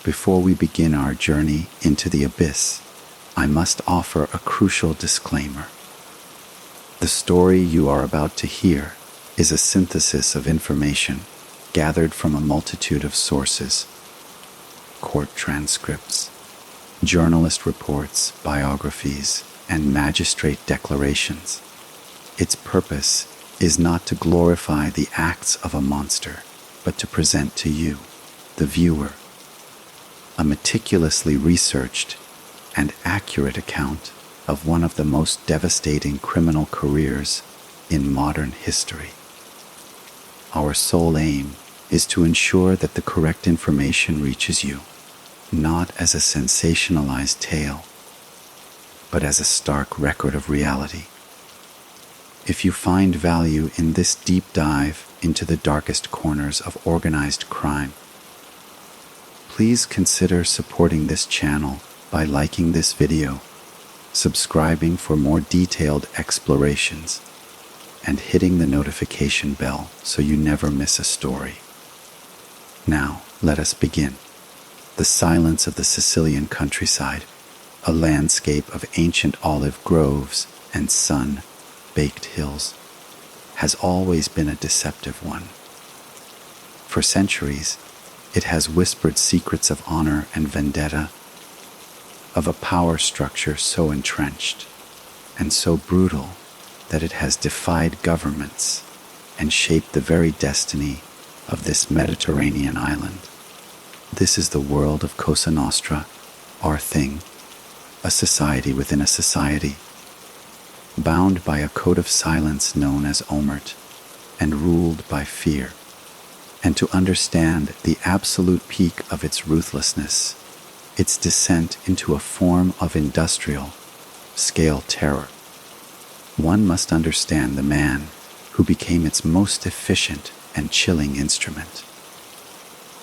Before we begin our journey into the abyss, I must offer a crucial disclaimer. The story you are about to hear is a synthesis of information gathered from a multitude of sources: court transcripts, journalist reports, biographies, and magistrate declarations. Its purpose is not to glorify the acts of a monster, but to present to you, the viewer, a meticulously researched and accurate account of one of the most devastating criminal careers in modern history. Our sole aim is to ensure that the correct information reaches you, not as a sensationalized tale, but as a stark record of reality. If you find value in this deep dive into the darkest corners of organized crime, please consider supporting this channel by liking this video, subscribing for more detailed explorations, and hitting the notification bell so you never miss a story. Now, let us begin. The silence of the Sicilian countryside, a landscape of ancient olive groves and sun-baked hills, has always been a deceptive one. For centuries, it has whispered secrets of honor and vendetta, of a power structure so entrenched and so brutal that it has defied governments and shaped the very destiny of this Mediterranean island. This is the world of Cosa Nostra, our thing, a society within a society, bound by a code of silence known as Omert, and ruled by fear. And to understand the absolute peak of its ruthlessness, its descent into a form of industrial scale terror, one must understand the man who became its most efficient and chilling instrument.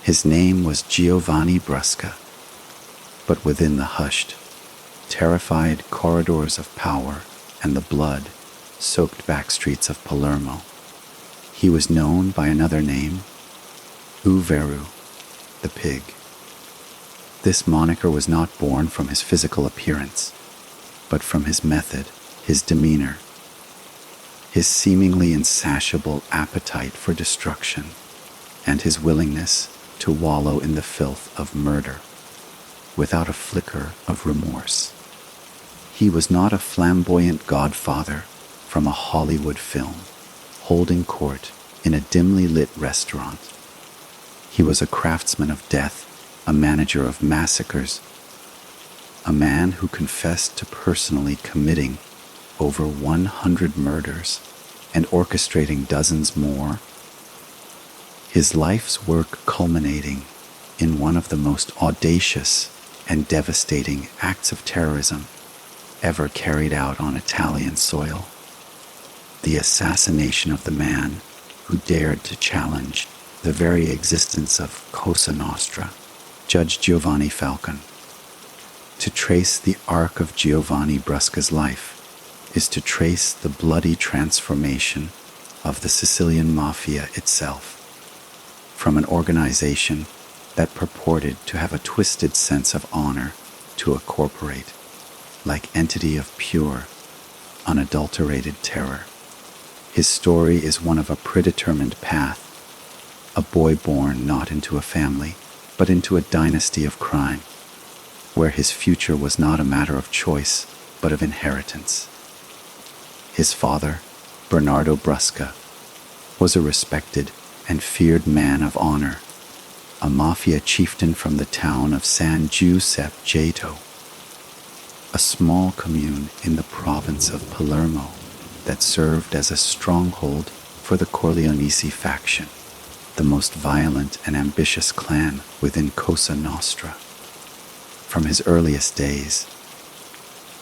His name was Giovanni Brusca, but within the hushed, terrified corridors of power and the blood-soaked backstreets of Palermo, he was known by another name, Uveru, the pig. This moniker was not born from his physical appearance, but from his method, his demeanor, his seemingly insatiable appetite for destruction, and his willingness to wallow in the filth of murder without a flicker of remorse. He was not a flamboyant godfather from a Hollywood film, holding court in a dimly lit restaurant. He was a craftsman of death, a manager of massacres, a man who confessed to personally committing over 100 murders and orchestrating dozens more, his life's work culminating in one of the most audacious and devastating acts of terrorism ever carried out on Italian soil: the assassination of the man who dared to challenge the very existence of Cosa Nostra, Judge Giovanni Falcone. To trace the arc of Giovanni Brusca's life is to trace the bloody transformation of the Sicilian Mafia itself, from an organization that purported to have a twisted sense of honor to a corporate-like entity of pure, unadulterated terror. His story is one of a predetermined path, a boy born not into a family, but into a dynasty of crime, where his future was not a matter of choice, but of inheritance. His father, Bernardo Brusca, was a respected and feared man of honor, a mafia chieftain from the town of San Giuseppe, a small commune in the province of Palermo that served as a stronghold for the Corleonesi faction, the most violent and ambitious clan within Cosa Nostra. From his earliest days,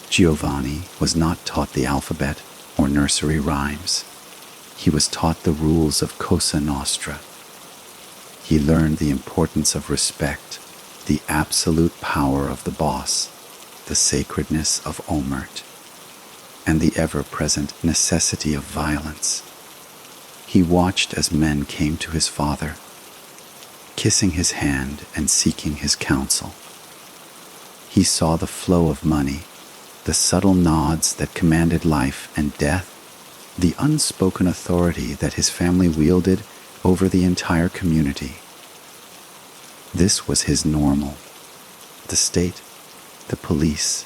Giovanni was not taught the alphabet or nursery rhymes. He was taught the rules of Cosa Nostra. He learned the importance of respect, the absolute power of the boss, the sacredness of Omert, and the ever-present necessity of violence. He watched as men came to his father, kissing his hand and seeking his counsel. He saw the flow of money, the subtle nods that commanded life and death, the unspoken authority that his family wielded over the entire community. This was his normal. The state, the police,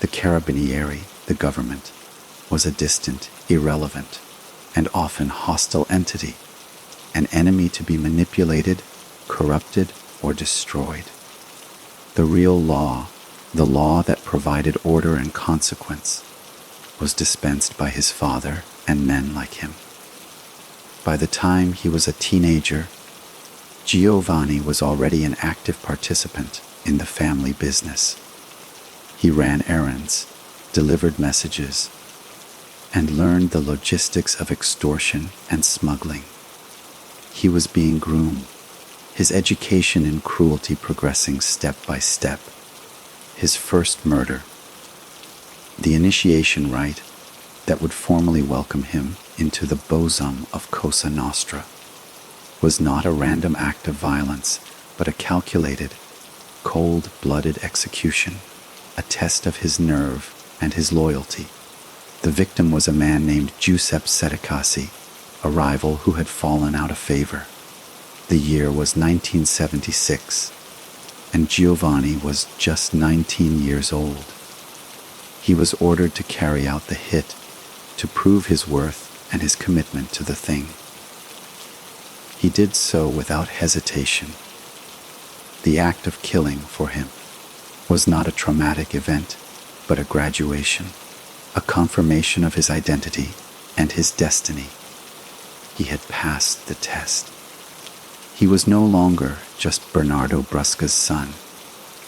the carabinieri, the government, was a distant, irrelevant, and often hostile entity, an enemy to be manipulated, corrupted, or destroyed. The real law, the law that provided order and consequence, was dispensed by his father and men like him. By the time he was a teenager, Giovanni was already an active participant in the family business. He ran errands, delivered messages, and learned the logistics of extortion and smuggling. He was being groomed, his education in cruelty progressing step by step. His first murder, the initiation rite that would formally welcome him into the bosom of Cosa Nostra, was not a random act of violence, but a calculated, cold-blooded execution, a test of his nerve and his loyalty. The victim was a man named Giuseppe Di Matteo, a rival who had fallen out of favor. The year was 1976, and Giovanni was just 19 years old. He was ordered to carry out the hit, to prove his worth and his commitment to the thing. He did so without hesitation. The act of killing for him was not a traumatic event, but a graduation, a confirmation of his identity and his destiny. He had passed the test. He was no longer just Bernardo Brusca's son.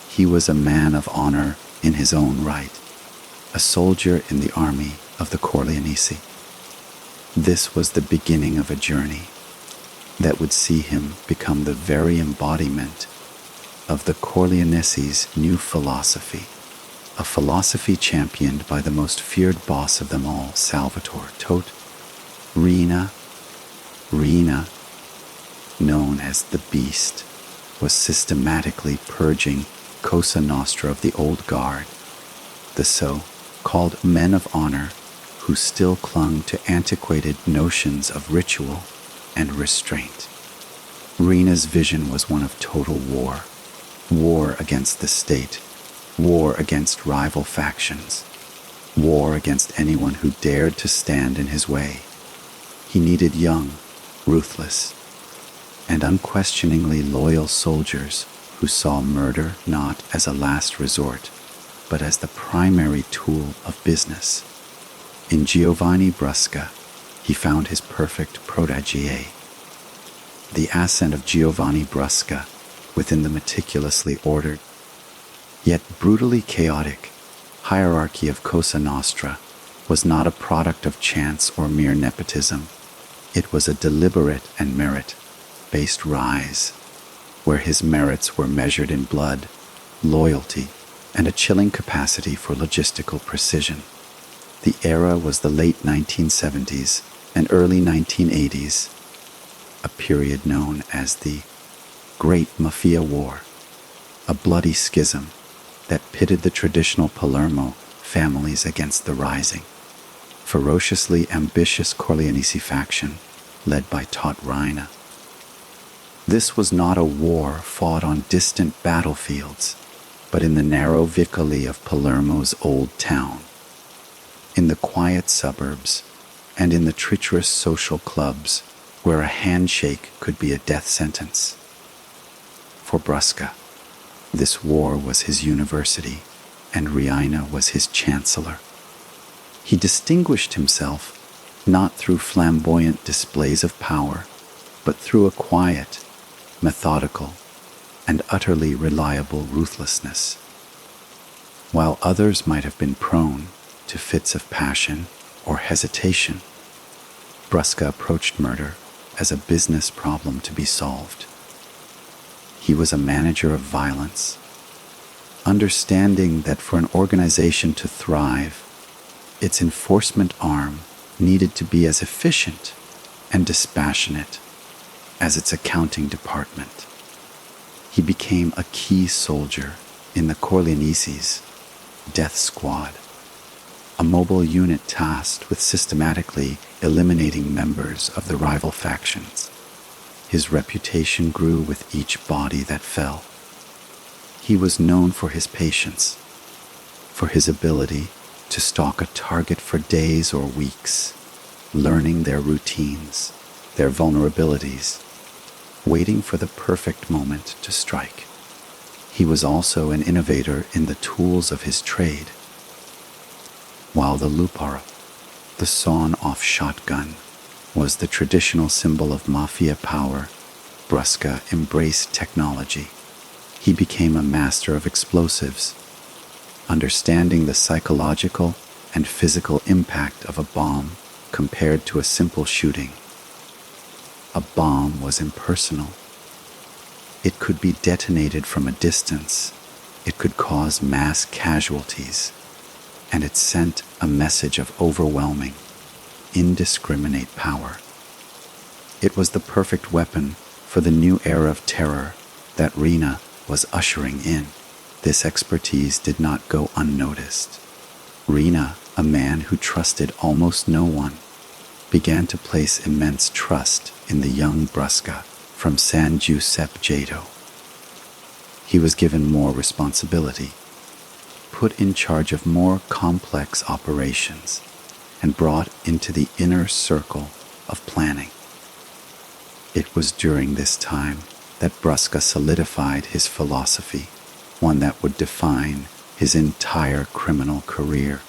He was a man of honor in his own right, a soldier in the army of the Corleonesi. This was the beginning of a journey that would see him become the very embodiment of the Corleonesi's new philosophy, a philosophy championed by the most feared boss of them all, Salvatore Tote Riina, known as the Beast, was systematically purging Cosa Nostra of the old guard, the so-called men of honor who still clung to antiquated notions of ritual and restraint. Riina's vision was one of total war, war against the state, war against rival factions, war against anyone who dared to stand in his way. He needed young, ruthless, and unquestioningly loyal soldiers who saw murder not as a last resort, but as the primary tool of business. In Giovanni Brusca, he found his perfect protégé. The ascent of Giovanni Brusca within the meticulously ordered, yet brutally chaotic, hierarchy of Cosa Nostra was not a product of chance or mere nepotism. It was a deliberate and merit-based rise, where his merits were measured in blood, loyalty, and a chilling capacity for logistical precision. The era was the late 1970s and early 1980s, a period known as the Great Mafia War, a bloody schism that pitted the traditional Palermo families against the rising, ferociously ambitious Corleonesi faction led by Tote Riina. This was not a war fought on distant battlefields, but in the narrow vicoli of Palermo's old town, in the quiet suburbs, and in the treacherous social clubs where a handshake could be a death sentence. For Brusca, this war was his university, and Riina was his chancellor. He distinguished himself not through flamboyant displays of power, but through a quiet, methodical, and utterly reliable ruthlessness. While others might have been prone to fits of passion or hesitation, Brusca approached murder as a business problem to be solved. He was a manager of violence, understanding that for an organization to thrive, its enforcement arm needed to be as efficient and dispassionate as its accounting department. He became a key soldier in the Corleoneses death squad, a mobile unit tasked with systematically eliminating members of the rival factions. His reputation grew with each body that fell. He was known for his patience, for his ability to stalk a target for days or weeks, learning their routines, their vulnerabilities, waiting for the perfect moment to strike. He was also an innovator in the tools of his trade. While the lupara, the sawn-off shotgun, was the traditional symbol of Mafia power, Brusca embraced technology. He became a master of explosives, understanding the psychological and physical impact of a bomb compared to a simple shooting. A bomb was impersonal. It could be detonated from a distance. It could cause mass casualties, and it sent a message of overwhelming, indiscriminate power. It was the perfect weapon for the new era of terror that Rina was ushering in. This expertise did not go unnoticed. Rina, a man who trusted almost no one, began to place immense trust in the young Brusca from San Giuseppe Jato. He was given more responsibility, put in charge of more complex operations, and brought into the inner circle of planning. It was during this time that Brusca solidified his philosophy, one that would define his entire criminal career.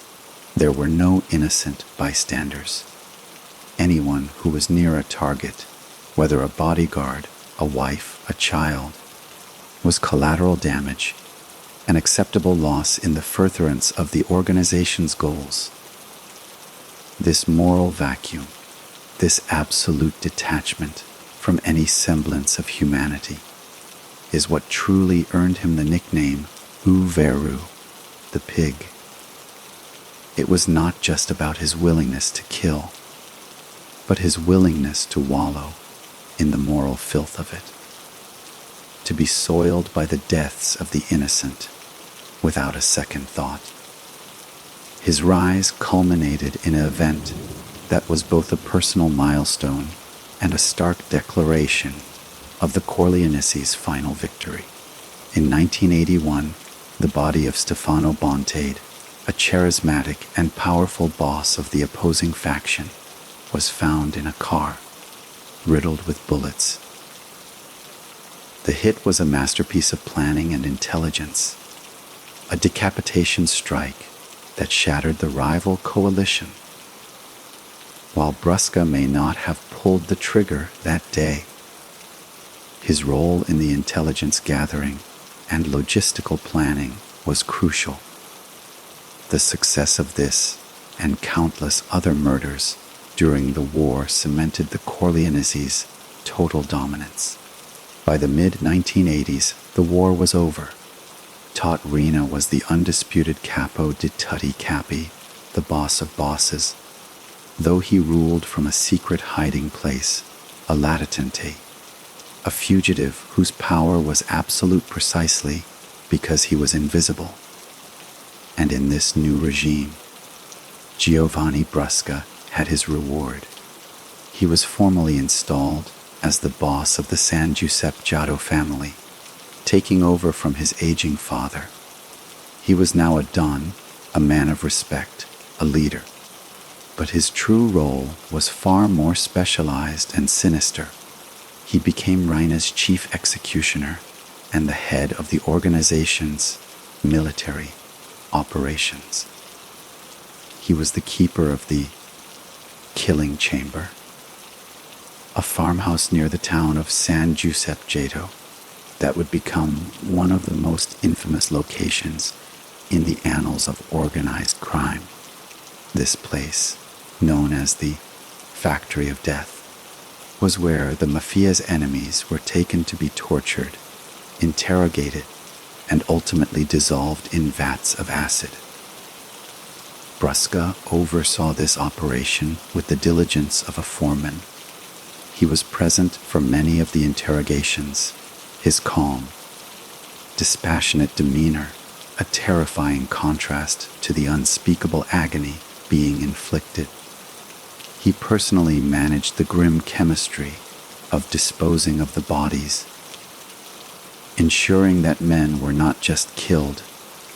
There were no innocent bystanders. Anyone who was near a target, whether a bodyguard, a wife, a child, was collateral damage, an acceptable loss in the furtherance of the organization's goals. This moral vacuum, this absolute detachment from any semblance of humanity, is what truly earned him the nickname Veru, the pig. It was not just about his willingness to kill, but his willingness to wallow in the moral filth of it, to be soiled by the deaths of the innocent without a second thought. His rise culminated in an event that was both a personal milestone and a stark declaration of the Corleoneses' final victory. In 1981, the body of Stefano Bontade, a charismatic and powerful boss of the opposing faction, was found in a car, riddled with bullets. The hit was a masterpiece of planning and intelligence, a decapitation strike that shattered the rival coalition. While Brusca may not have pulled the trigger that day, his role in the intelligence gathering and logistical planning was crucial. The success of this and countless other murders during the war cemented the Corleoneses' total dominance. By the mid-1980s, the war was over. Tot Rina was the undisputed capo di tutti capi, the boss of bosses, though he ruled from a secret hiding place, a latitante, a fugitive whose power was absolute precisely because he was invisible. And in this new regime, Giovanni Brusca had his reward. He was formally installed as the boss of the San Giuseppe Jato family, taking over from his aging father. He was now a don, a man of respect, a leader. But his true role was far more specialized and sinister. He became Rina's chief executioner and the head of the organization's military operations. He was the keeper of the killing chamber, a farmhouse near the town of San Giuseppe Jato that would become one of the most infamous locations in the annals of organized crime. This place, known as the Factory of Death, was where the Mafia's enemies were taken to be tortured, interrogated, and ultimately dissolved in vats of acid. Brusca oversaw this operation with the diligence of a foreman. He was present for many of the interrogations, his calm dispassionate demeanor a terrifying contrast to the unspeakable agony being inflicted. He personally managed the grim chemistry of disposing of the bodies, ensuring that men were not just killed,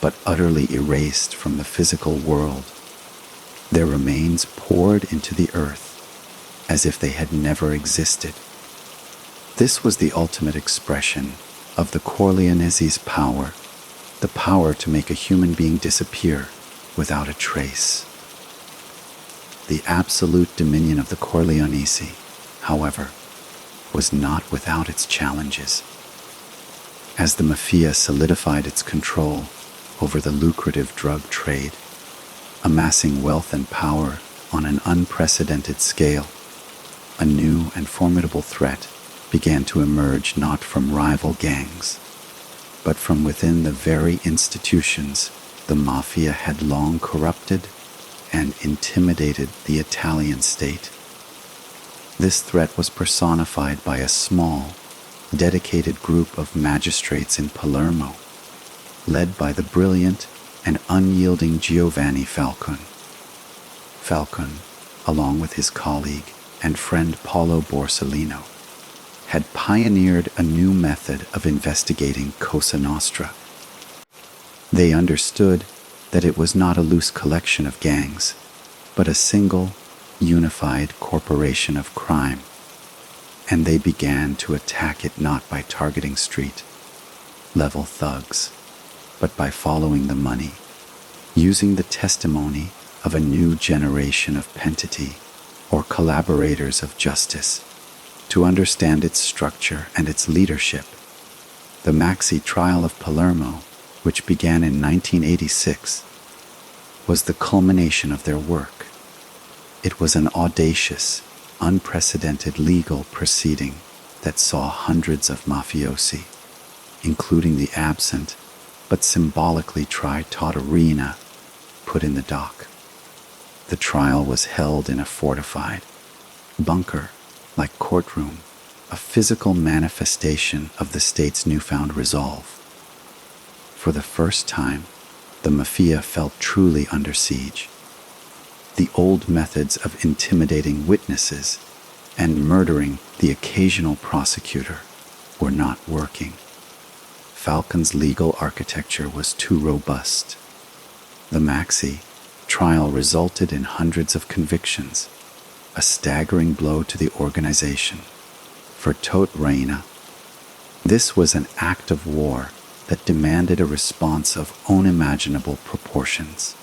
but utterly erased from the physical world, their remains poured into the earth as if they had never existed. This was the ultimate expression of the Corleonese's power, the power to make a human being disappear without a trace. The absolute dominion of the Corleonesi, however, was not without its challenges. As the Mafia solidified its control over the lucrative drug trade, amassing wealth and power on an unprecedented scale, a new and formidable threat began to emerge not from rival gangs, but from within the very institutions the Mafia had long corrupted and intimidated the Italian state. This threat was personified by a small, dedicated group of magistrates in Palermo, led by the brilliant and unyielding Giovanni Falcone. Falcone, along with his colleague and friend Paolo Borsellino, had pioneered a new method of investigating Cosa Nostra. They understood that it was not a loose collection of gangs, but a single, unified corporation of crime, and they began to attack it not by targeting street-level thugs, but by following the money, using the testimony of a new generation of pentiti, or collaborators of justice, to understand its structure and its leadership. The Maxi trial of Palermo, which began in 1986, was the culmination of their work. It was an audacious, unprecedented legal proceeding that saw hundreds of mafiosi, including the absent but symbolically tri-Totterina, put in the dock. The trial was held in a fortified, bunker-like courtroom, a physical manifestation of the state's newfound resolve. For the first time, the Mafia felt truly under siege. The old methods of intimidating witnesses and murdering the occasional prosecutor were not working. Falcone's legal architecture was too robust. The Maxi trial resulted in hundreds of convictions, a staggering blow to the organization. For Tot Reina, this was an act of war that demanded a response of unimaginable proportions.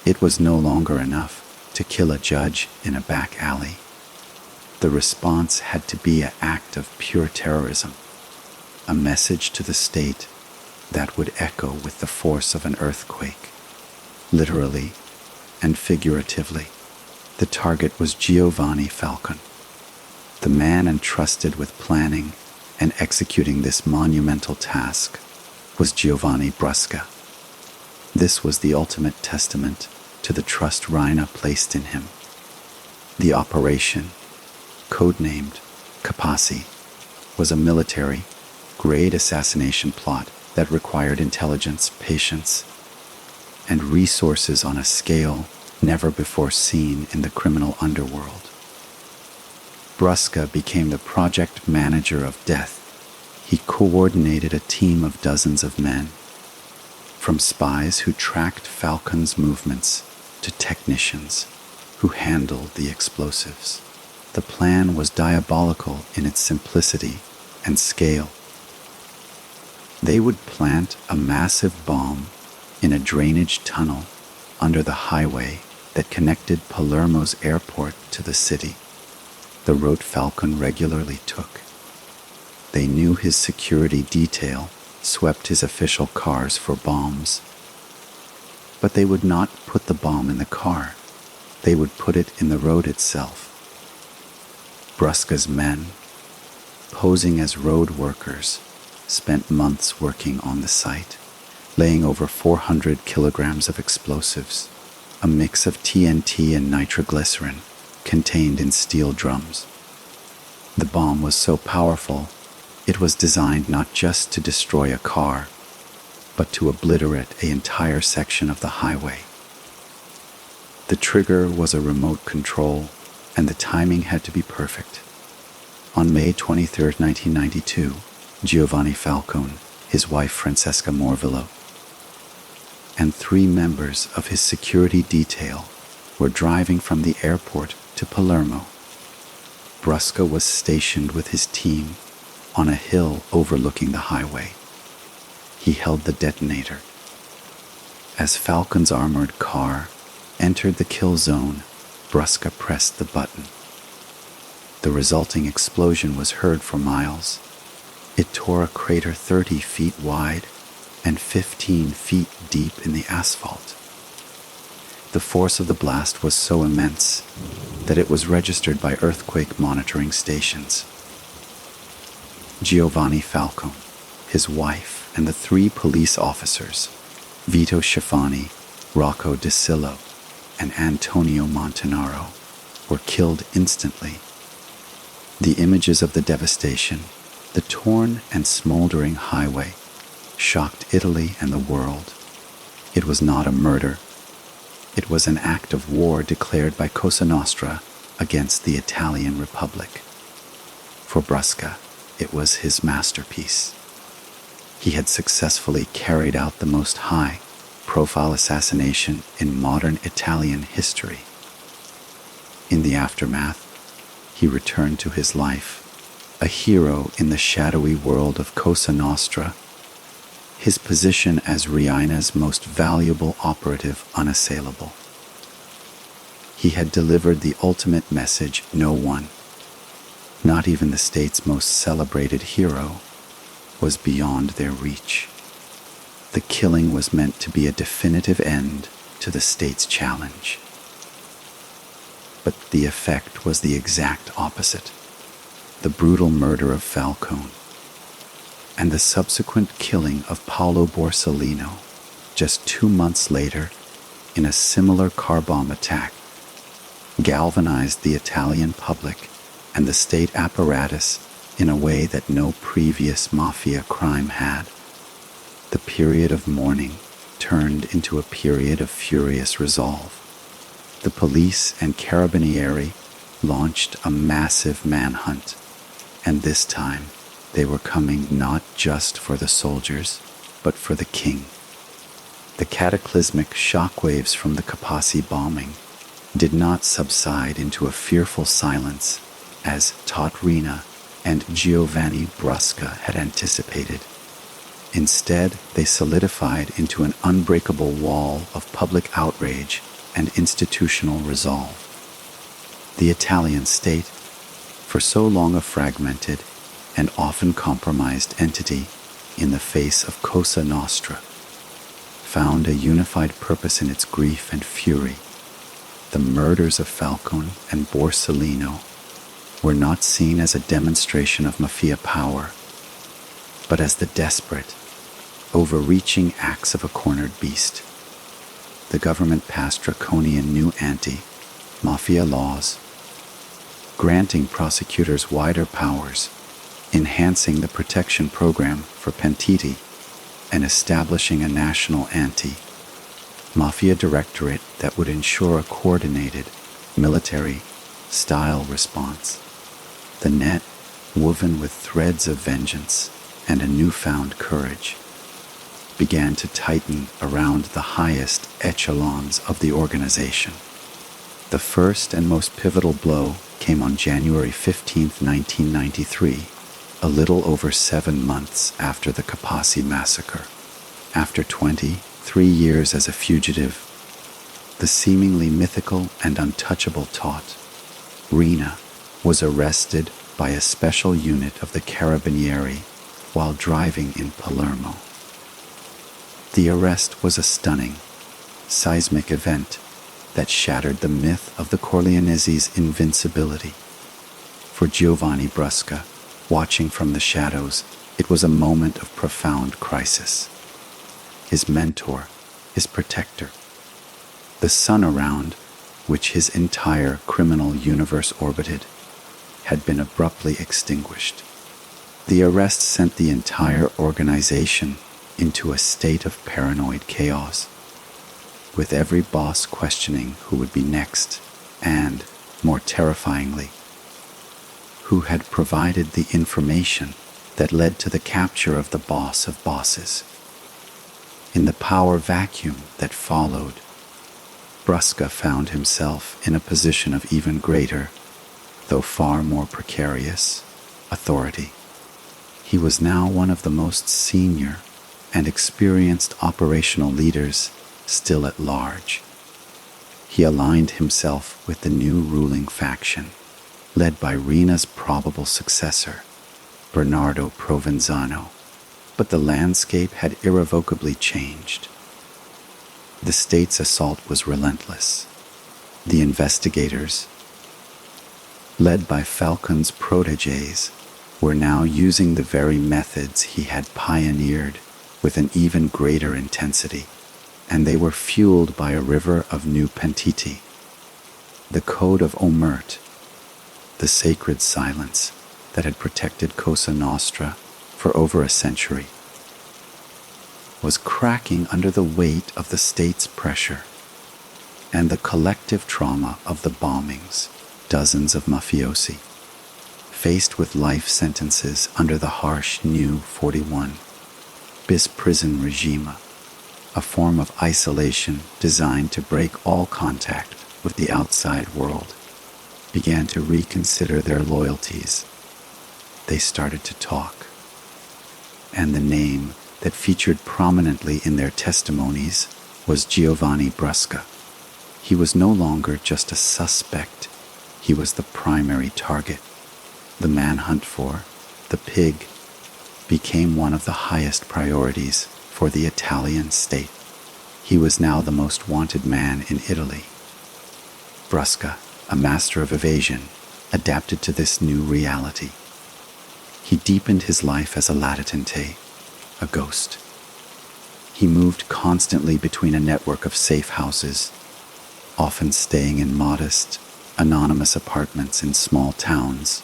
It was no longer enough to kill a judge in a back alley. The response had to be an act of pure terrorism, a message to the state that would echo with the force of an earthquake. Literally and figuratively, the target was Giovanni Falcone. The man entrusted with planning and executing this monumental task was Giovanni Brusca. This was the ultimate testament to the trust Reina placed in him. The operation, codenamed Capaci, was a military-grade assassination plot that required intelligence, patience, and resources on a scale never before seen in the criminal underworld. Brusca became the project manager of death. He coordinated a team of dozens of men, from spies who tracked Falcone's movements to technicians who handled the explosives. The plan was diabolical in its simplicity and scale. They would plant a massive bomb in a drainage tunnel under the highway that connected Palermo's airport to the city, the route Falcone regularly took. They knew his security detail swept his official cars for bombs. But they would not put the bomb in the car. They would put it in the road itself. Brusca's men, posing as road workers, spent months working on the site, laying over 400 kilograms of explosives, a mix of TNT and nitroglycerin contained in steel drums. The bomb was so powerful It was designed not just to destroy a car, but to obliterate an entire section of the highway. The trigger was a remote control, and the timing had to be perfect. On May 23, 1992, Giovanni Falcone, his wife Francesca Morvillo, and 3 members of his security detail were driving from the airport to Palermo. Brusca was stationed with his team on a hill overlooking the highway. He held the detonator. As Falcone's armored car entered the kill zone, Brusca pressed the button. The resulting explosion was heard for miles. It tore a crater 30 feet wide and 15 feet deep in the asphalt. The force of the blast was so immense that it was registered by earthquake monitoring stations. Giovanni Falcone, his wife, and the 3 police officers, Vito Schifani, Rocco DeSillo, and Antonio Montanaro, were killed instantly. The images of the devastation, the torn and smoldering highway, shocked Italy and the world. It was not a murder. It was an act of war declared by Cosa Nostra against the Italian Republic. For Brusca, it was his masterpiece. He had successfully carried out the most high-profile assassination in modern Italian history. In the aftermath, he returned to his life, a hero in the shadowy world of Cosa Nostra, his position as Riina's most valuable operative unassailable. He had delivered the ultimate message: no one, not even the state's most celebrated hero, was beyond their reach. The killing was meant to be a definitive end to the state's challenge. But the effect was the exact opposite: the brutal murder of Falcone and the subsequent killing of Paolo Borsellino just 2 months later in a similar car bomb attack galvanized the Italian public and the state apparatus in a way that no previous mafia crime had. The period of mourning turned into a period of furious resolve. The police and carabinieri launched a massive manhunt, and this time they were coming not just for the soldiers, but for the king. The cataclysmic shockwaves from the Capaci bombing did not subside into a fearful silence as Riina and Giovanni Brusca had anticipated. Instead, they solidified into an unbreakable wall of public outrage and institutional resolve. The Italian state, for so long a fragmented and often compromised entity in the face of Cosa Nostra, found a unified purpose in its grief and fury. The murders of Falcone and Borsellino were not seen as a demonstration of Mafia power, but as the desperate, overreaching acts of a cornered beast. The government passed draconian new anti-Mafia laws, granting prosecutors wider powers, enhancing the protection program for pentiti, and establishing a national anti-Mafia directorate that would ensure a coordinated, military-style response. The net, woven with threads of vengeance and a newfound courage, began to tighten around the highest echelons of the organization. The first and most pivotal blow came on January 15, 1993, a little over 7 months after the Capaci massacre. After 23 years as a fugitive, the seemingly mythical and untouchable Tot, Riina, was arrested by a special unit of the Carabinieri while driving in Palermo. The arrest was a stunning, seismic event that shattered the myth of the Corleoneses' invincibility. For Giovanni Brusca, watching from the shadows, it was a moment of profound crisis. His mentor, his protector, the sun around which his entire criminal universe orbited, had been abruptly extinguished. The arrest sent the entire organization into a state of paranoid chaos, with every boss questioning who would be next and, more terrifyingly, who had provided the information that led to the capture of the boss of bosses. In the power vacuum that followed, Brusca found himself in a position of even greater, though far more precarious, authority. He was now one of the most senior and experienced operational leaders still at large. He aligned himself with the new ruling faction, led by Rina's probable successor, Bernardo Provenzano, but the landscape had irrevocably changed. The state's assault was relentless. The investigators, led by Falcone's protégés, were now using the very methods he had pioneered with an even greater intensity, and they were fueled by a river of new pentiti. The Code of Omerta, the sacred silence that had protected Cosa Nostra for over a century, was cracking under the weight of the state's pressure and the collective trauma of the bombings. Dozens of mafiosi, faced with life sentences under the harsh new 41 bis prison regime, a form of isolation designed to break all contact with the outside world, began to reconsider their loyalties. They started to talk, and the name that featured prominently in their testimonies was Giovanni Brusca. He was no longer just a suspect. He was the primary target. The manhunt for the pig became one of the highest priorities for the Italian state. He was now the most wanted man in Italy. Brusca, a master of evasion, adapted to this new reality. He deepened his life as a latitante, a ghost. He moved constantly between a network of safe houses, often staying in modest, anonymous apartments in small towns.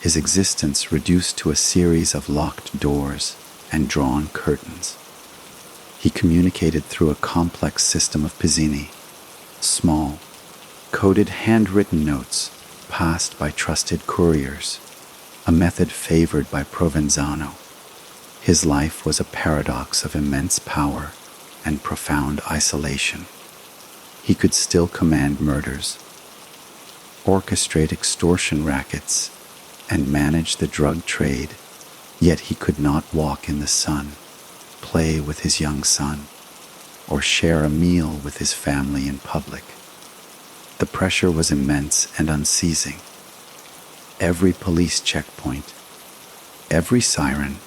His existence reduced to a series of locked doors and drawn curtains. He communicated through a complex system of pizzini, small, coded handwritten notes passed by trusted couriers, a method favored by Provenzano. His life was a paradox of immense power and profound isolation. He could still command murders, orchestrate extortion rackets, and manage the drug trade, yet he could not walk in the sun, play with his young son, or share a meal with his family in public. The pressure was immense and unceasing. Every police checkpoint, every siren,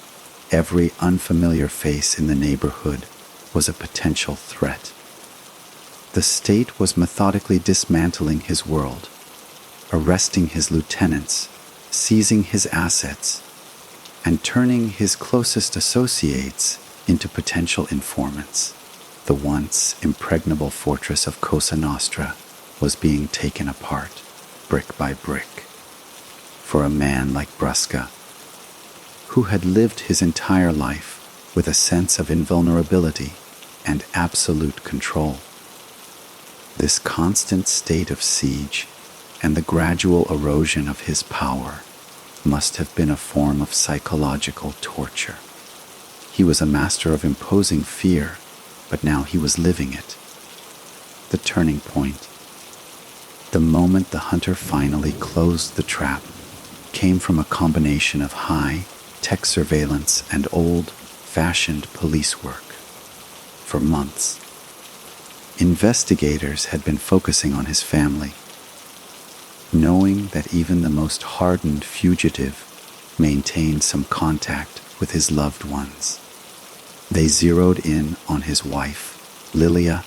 every unfamiliar face in the neighborhood was a potential threat. The state was methodically dismantling his world, arresting his lieutenants, seizing his assets, and turning his closest associates into potential informants. The once impregnable fortress of Cosa Nostra was being taken apart, brick by brick. For a man like Brusca, who had lived his entire life with a sense of invulnerability and absolute control, this constant state of siege and the gradual erosion of his power must have been a form of psychological torture. He was a master of imposing fear, but now he was living it. The turning point, the moment the hunter finally closed the trap, came from a combination of high-tech surveillance and old-fashioned police work. For months, investigators had been focusing on his family, knowing that even the most hardened fugitive maintained some contact with his loved ones. They zeroed in on his wife, Lilia,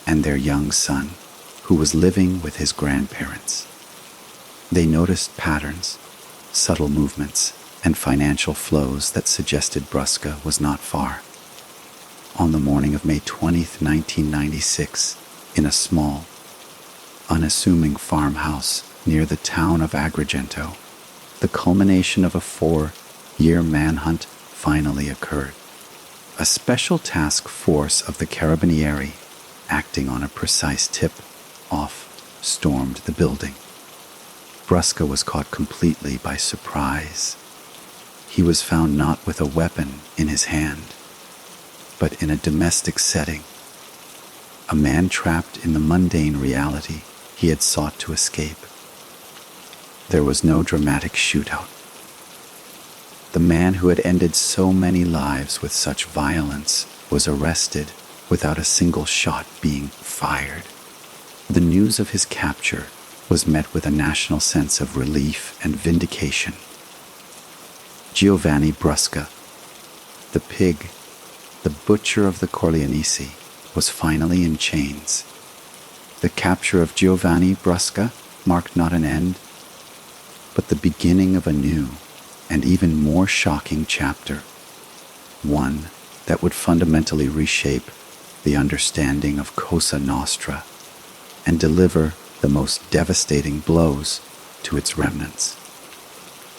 and their young son, who was living with his grandparents. They noticed patterns, subtle movements, and financial flows that suggested Brusca was not far. On the morning of May 20th, 1996, in a small, unassuming farmhouse near the town of Agrigento, the culmination of a 4 year manhunt finally occurred. A special task force of the Carabinieri, acting on a precise tip off, stormed the building. Brusca was caught completely by surprise. He was found not with a weapon in his hand, but in a domestic setting, a man trapped in the mundane reality he had sought to escape. There was no dramatic shootout. The man who had ended so many lives with such violence was arrested without a single shot being fired. The news of his capture was met with a national sense of relief and vindication. Giovanni Brusca, the pig, the butcher of the Corleonesi, was finally in chains. The capture of Giovanni Brusca marked not an end, but the beginning of a new and even more shocking chapter, one that would fundamentally reshape the understanding of Cosa Nostra and deliver the most devastating blows to its remnants.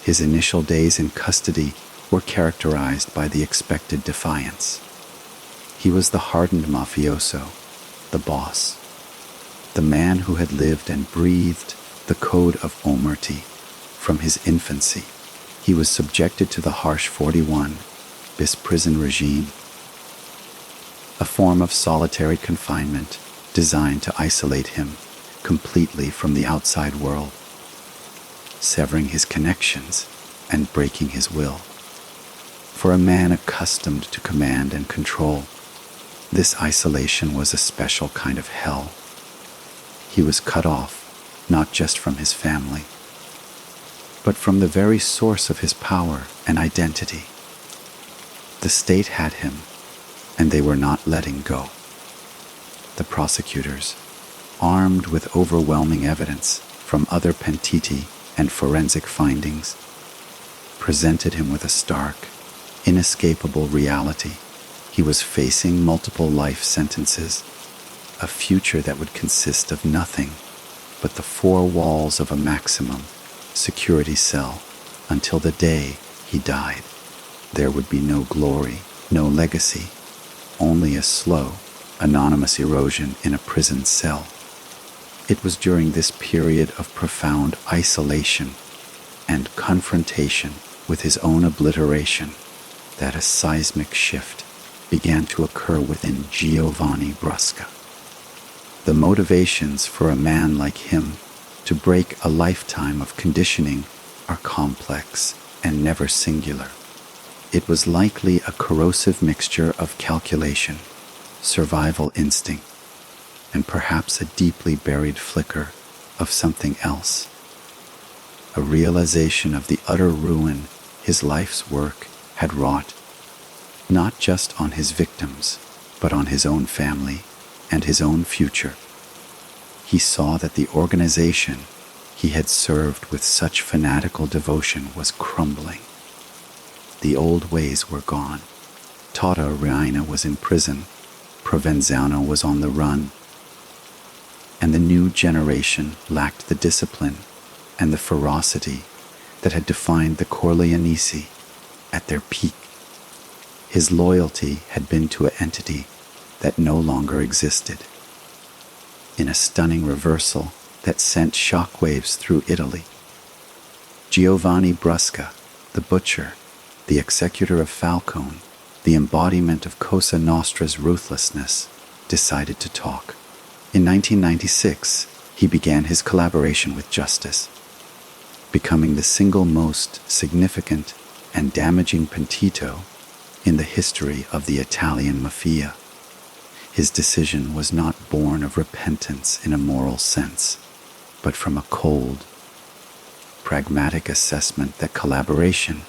His initial days in custody were characterized by the expected defiance. He was the hardened mafioso, the boss, the man who had lived and breathed the code of omerty from his infancy. He was subjected to the harsh 41 bis prison regime, a form of solitary confinement designed to isolate him completely from the outside world, severing his connections and breaking his will. For a man accustomed to command and control, this isolation was a special kind of hell. He was cut off not just from his family, but from the very source of his power and identity. The state had him, and they were not letting go. The prosecutors, armed with overwhelming evidence from other pentiti and forensic findings, presented him with a stark, inescapable reality. He was facing multiple life sentences, a future that would consist of nothing but the four walls of a maximum security cell until the day he died. There would be no glory, no legacy, only a slow, anonymous erosion in a prison cell. It was during this period of profound isolation and confrontation with his own obliteration that a seismic shift began to occur within Giovanni Brusca. The motivations for a man like him to break a lifetime of conditioning are complex and never singular. It was likely a corrosive mixture of calculation, survival instinct, and perhaps a deeply buried flicker of something else. A realization of the utter ruin his life's work had wrought, not just on his victims, but on his own family and his own future. He saw that the organization he had served with such fanatical devotion was crumbling. The old ways were gone. Tata Reina was in prison, Provenzano was on the run, and the new generation lacked the discipline and the ferocity that had defined the Corleonesi at their peak. His loyalty had been to an entity that no longer existed. In a stunning reversal that sent shockwaves through Italy, Giovanni Brusca, the butcher, the executor of Falcone, the embodiment of Cosa Nostra's ruthlessness, decided to talk. In 1996, he began his collaboration with justice, becoming the single most significant and damaging pentito in the history of the Italian Mafia. His decision was not born of repentance in a moral sense, but from a cold, pragmatic assessment that collaboration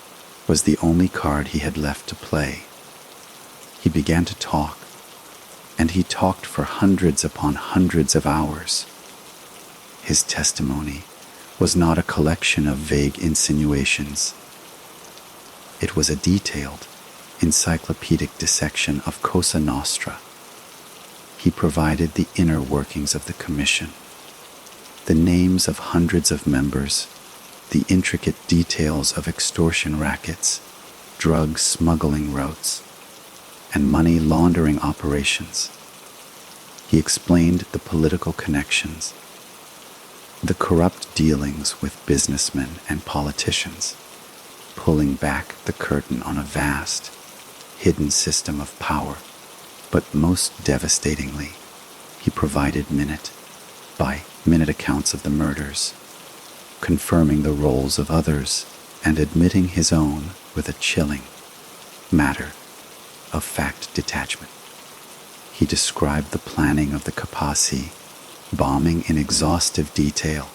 was the only card he had left to play. He began to talk, and he talked for hundreds upon hundreds of hours. His testimony was not a collection of vague insinuations. It was a detailed, encyclopedic dissection of Cosa Nostra. He provided the inner workings of the commission, the names of hundreds of members, the intricate details of extortion rackets, drug smuggling routes, and money laundering operations. He explained the political connections, the corrupt dealings with businessmen and politicians, pulling back the curtain on a vast, hidden system of power. But most devastatingly, he provided minute-by-minute accounts of the murders, confirming the roles of others and admitting his own with a chilling matter-of-fact detachment. He described the planning of the Kapasi bombing in exhaustive detail,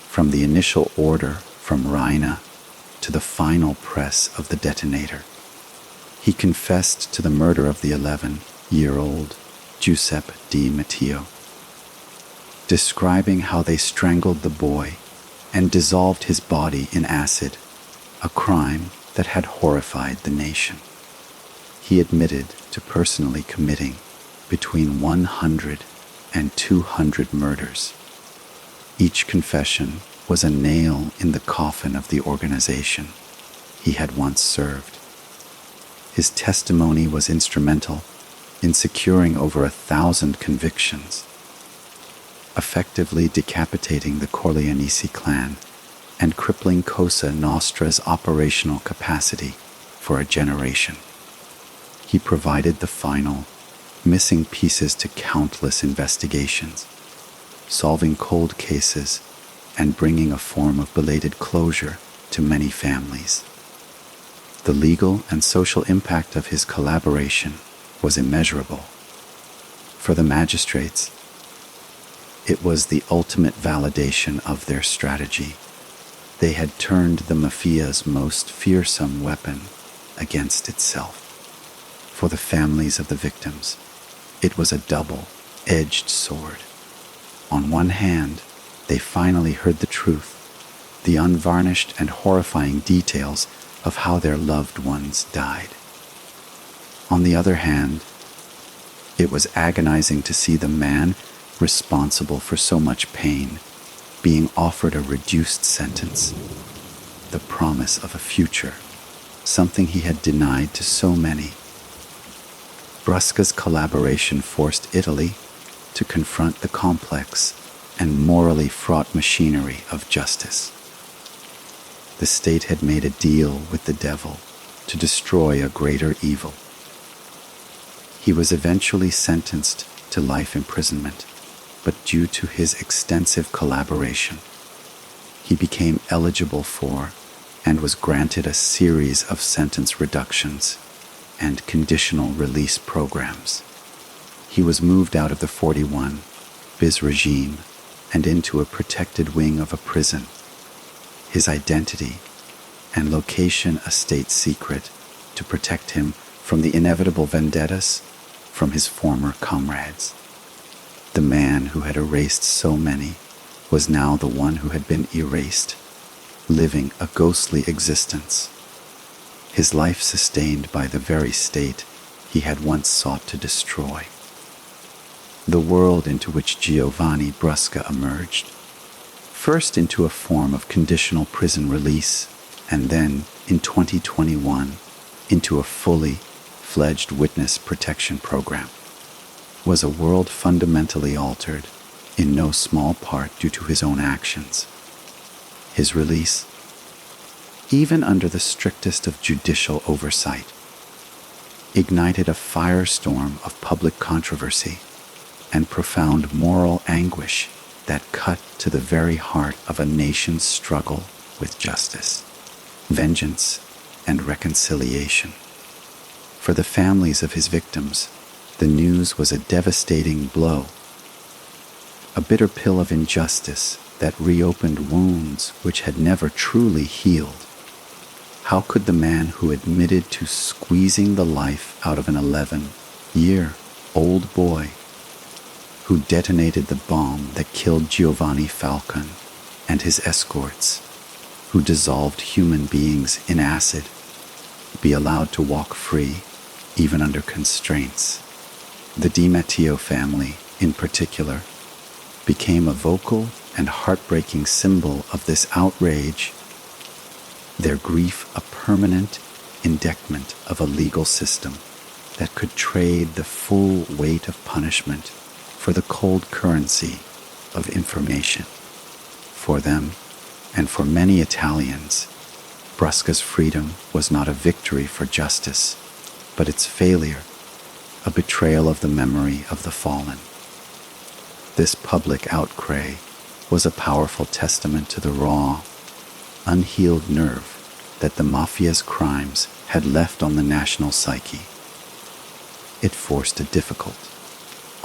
from the initial order from Raina to the final press of the detonator. He confessed to the murder of the 11-year-old Giuseppe Di Matteo, describing how they strangled the boy and dissolved his body in acid, a crime that had horrified the nation. He admitted to personally committing between 100 and 200 murders. Each confession was a nail in the coffin of the organization he had once served. His testimony was instrumental in securing over 1,000 convictions, effectively decapitating the Corleonesi clan and crippling Cosa Nostra's operational capacity for a generation. He provided the final, missing pieces to countless investigations, solving cold cases and bringing a form of belated closure to many families. The legal and social impact of his collaboration was immeasurable. For the magistrates, it was the ultimate validation of their strategy. They had turned the Mafia's most fearsome weapon against itself. For the families of the victims, it was a double-edged sword. On one hand, they finally heard the truth, the unvarnished and horrifying details of how their loved ones died. On the other hand, it was agonizing to see the man responsible for so much pain being offered a reduced sentence, the promise of a future, something he had denied to so many. Brusca's collaboration forced Italy to confront the complex and morally fraught machinery of justice. The state had made a deal with the devil to destroy a greater evil. He was eventually sentenced to life imprisonment, but due to his extensive collaboration, he became eligible for and was granted a series of sentence reductions and conditional release programs. He was moved out of the 41 bis regime and into a protected wing of a prison, his identity and location a state secret to protect him from the inevitable vendettas from his former comrades. The man who had erased so many was now the one who had been erased, living a ghostly existence, his life sustained by the very state he had once sought to destroy. The world into which Giovanni Brusca emerged, first into a form of conditional prison release, and then, in 2021, into a fully fledged witness protection program, was a world fundamentally altered, in no small part due to his own actions. His release, even under the strictest of judicial oversight, ignited a firestorm of public controversy and profound moral anguish that cut to the very heart of a nation's struggle with justice, vengeance, and reconciliation. For the families of his victims, the news was a devastating blow, a bitter pill of injustice that reopened wounds which had never truly healed. How could the man who admitted to squeezing the life out of an 11-year-old boy, who detonated the bomb that killed Giovanni Falcone and his escorts, who dissolved human beings in acid, be allowed to walk free, even under constraints? The Di Matteo family, in particular, became a vocal and heartbreaking symbol of this outrage, their grief a permanent indictment of a legal system that could trade the full weight of punishment for the cold currency of information. For them, and for many Italians, Brusca's freedom was not a victory for justice, but its failure, a betrayal of the memory of the fallen. This public outcry was a powerful testament to the raw, unhealed nerve that the Mafia's crimes had left on the national psyche. It forced a difficult,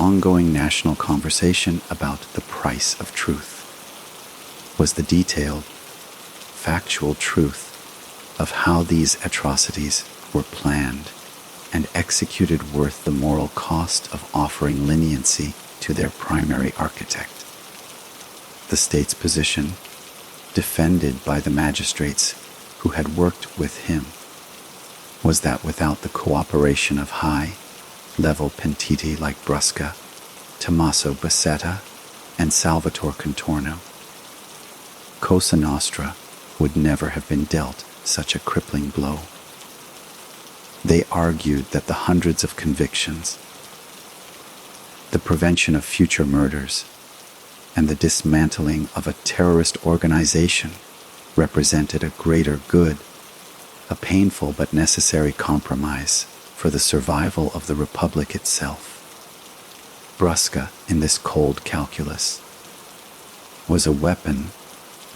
ongoing national conversation about the price of truth. Was the detailed, factual truth of how these atrocities were planned and executed worth the moral cost of offering leniency to their primary architect? The state's position, defended by the magistrates who had worked with him, was that without the cooperation of high-level pentiti like Brusca, Tommaso Buscetta, and Salvatore Contorno, Cosa Nostra would never have been dealt such a crippling blow. They argued that the hundreds of convictions, the prevention of future murders, and the dismantling of a terrorist organization represented a greater good, a painful but necessary compromise for the survival of the Republic itself. Brusca, in this cold calculus, was a weapon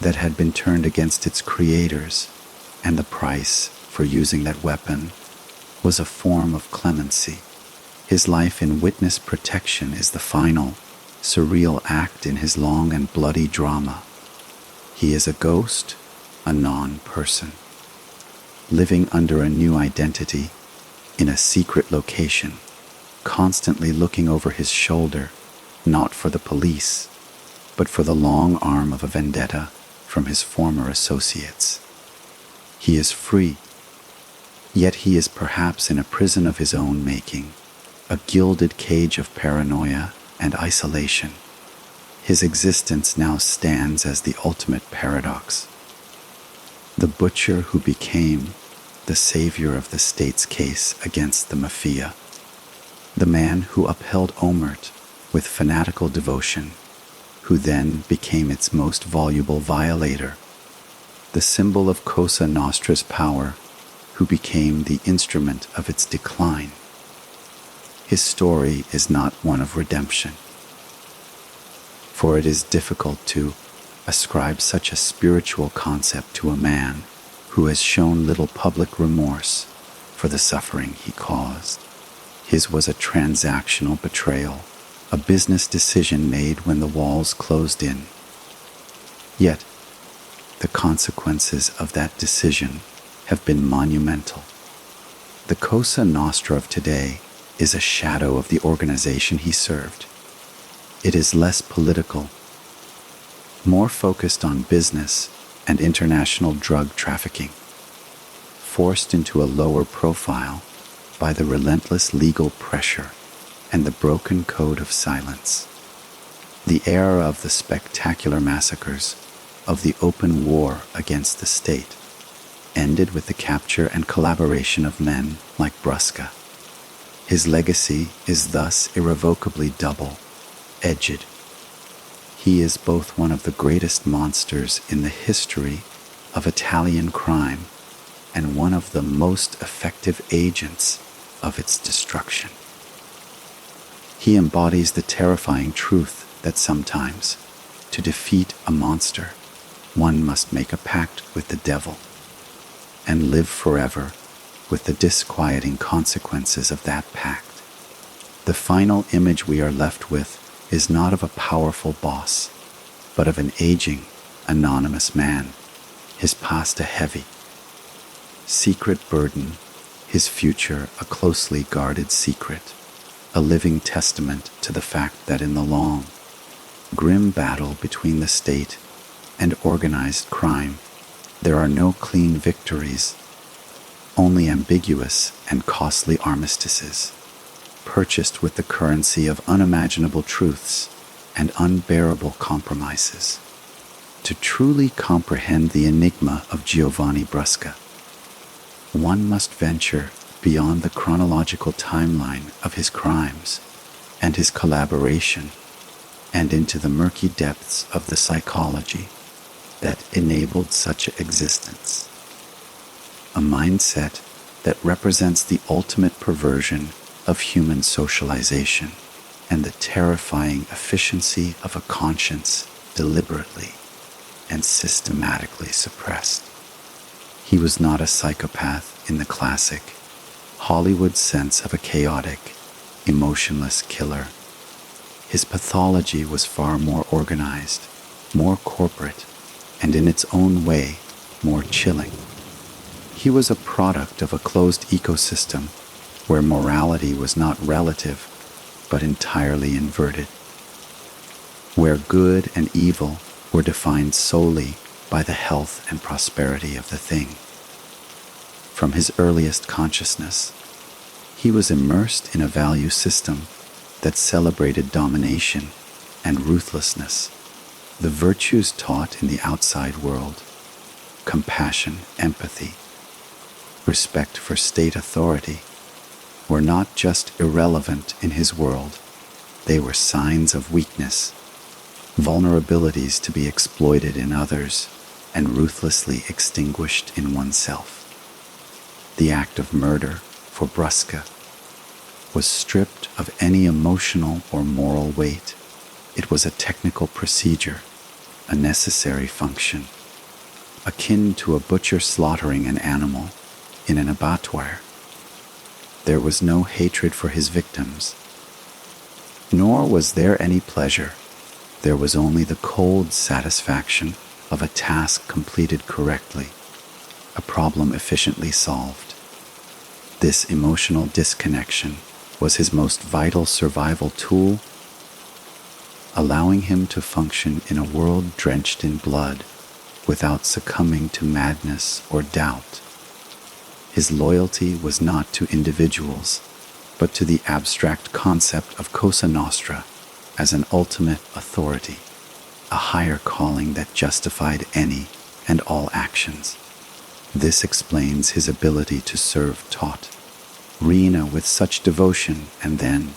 that had been turned against its creators, and the price for using that weapon was a form of clemency. His life in witness protection is the final, surreal act in his long and bloody drama. He is a ghost, a non-person, living under a new identity in a secret location, constantly looking over his shoulder, not for the police, but for the long arm of a vendetta from his former associates. He is free, yet he is perhaps in a prison of his own making, a gilded cage of paranoia and isolation. His existence now stands as the ultimate paradox. The butcher who became the savior of the state's case against the Mafia, the man who upheld Omert with fanatical devotion, who then became its most voluble violator, the symbol of Cosa Nostra's power, who became the instrument of its decline. His story is not one of redemption, for it is difficult to ascribe such a spiritual concept to a man who has shown little public remorse for the suffering he caused. His was a transactional betrayal, a business decision made when the walls closed in. Yet, the consequences of that decision have been monumental. The Cosa Nostra of today is a shadow of the organization he served. It is less political, more focused on business and international drug trafficking, forced into a lower profile by the relentless legal pressure and the broken code of silence. The era of the spectacular massacres, of the open war against the state, ended with the capture and collaboration of men like Brusca. His legacy is thus irrevocably double-edged. He is both one of the greatest monsters in the history of Italian crime and one of the most effective agents of its destruction. He embodies the terrifying truth that sometimes, to defeat a monster, one must make a pact with the devil and live forever with the disquieting consequences of that pact. The final image we are left with is not of a powerful boss, but of an aging, anonymous man, his past a heavy, secret burden, his future a closely guarded secret, a living testament to the fact that in the long, grim battle between the state and organized crime, there are no clean victories, only ambiguous and costly armistices, purchased with the currency of unimaginable truths and unbearable compromises. To truly comprehend the enigma of Giovanni Brusca, one must venture beyond the chronological timeline of his crimes and his collaboration and into the murky depths of the psychology that enabled such existence. A mindset that represents the ultimate perversion of human socialization and the terrifying efficiency of a conscience deliberately and systematically suppressed. He was not a psychopath in the classic Hollywood sense of a chaotic, emotionless killer. His pathology was far more organized, more corporate, and in its own way, more chilling. He was a product of a closed ecosystem where morality was not relative, but entirely inverted, where good and evil were defined solely by the health and prosperity of the thing. From his earliest consciousness, he was immersed in a value system that celebrated domination and ruthlessness, the virtues taught in the outside world: compassion, empathy, respect for state authority, were not just irrelevant in his world, they were signs of weakness, vulnerabilities to be exploited in others and ruthlessly extinguished in oneself. The act of murder, for Brusca, was stripped of any emotional or moral weight. It was a technical procedure, a necessary function, akin to a butcher slaughtering an animal in an abattoir. There was no hatred for his victims, nor was there any pleasure. There was only the cold satisfaction of a task completed correctly, a problem efficiently solved. This emotional disconnection was his most vital survival tool, allowing him to function in a world drenched in blood without succumbing to madness or doubt. His loyalty was not to individuals, but to the abstract concept of Cosa Nostra as an ultimate authority, a higher calling that justified any and all actions. This explains his ability to serve taut Riina with such devotion, and then,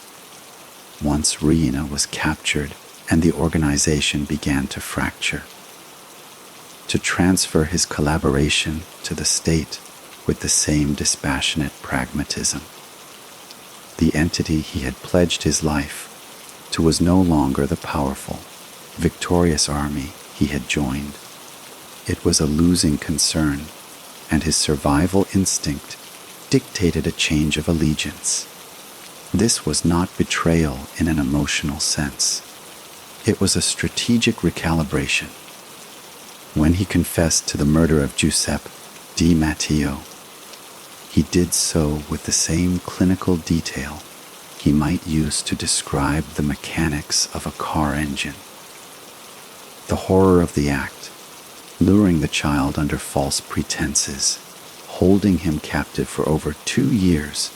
once Riina was captured and the organization began to fracture, to transfer his collaboration to the state with the same dispassionate pragmatism. The entity he had pledged his life to was no longer the powerful, victorious army he had joined. It was a losing concern, and his survival instinct dictated a change of allegiance. This was not betrayal in an emotional sense. It was a strategic recalibration. When he confessed to the murder of Giuseppe Di Matteo, he did so with the same clinical detail he might use to describe the mechanics of a car engine. The horror of the act, luring the child under false pretenses, holding him captive for over 2 years,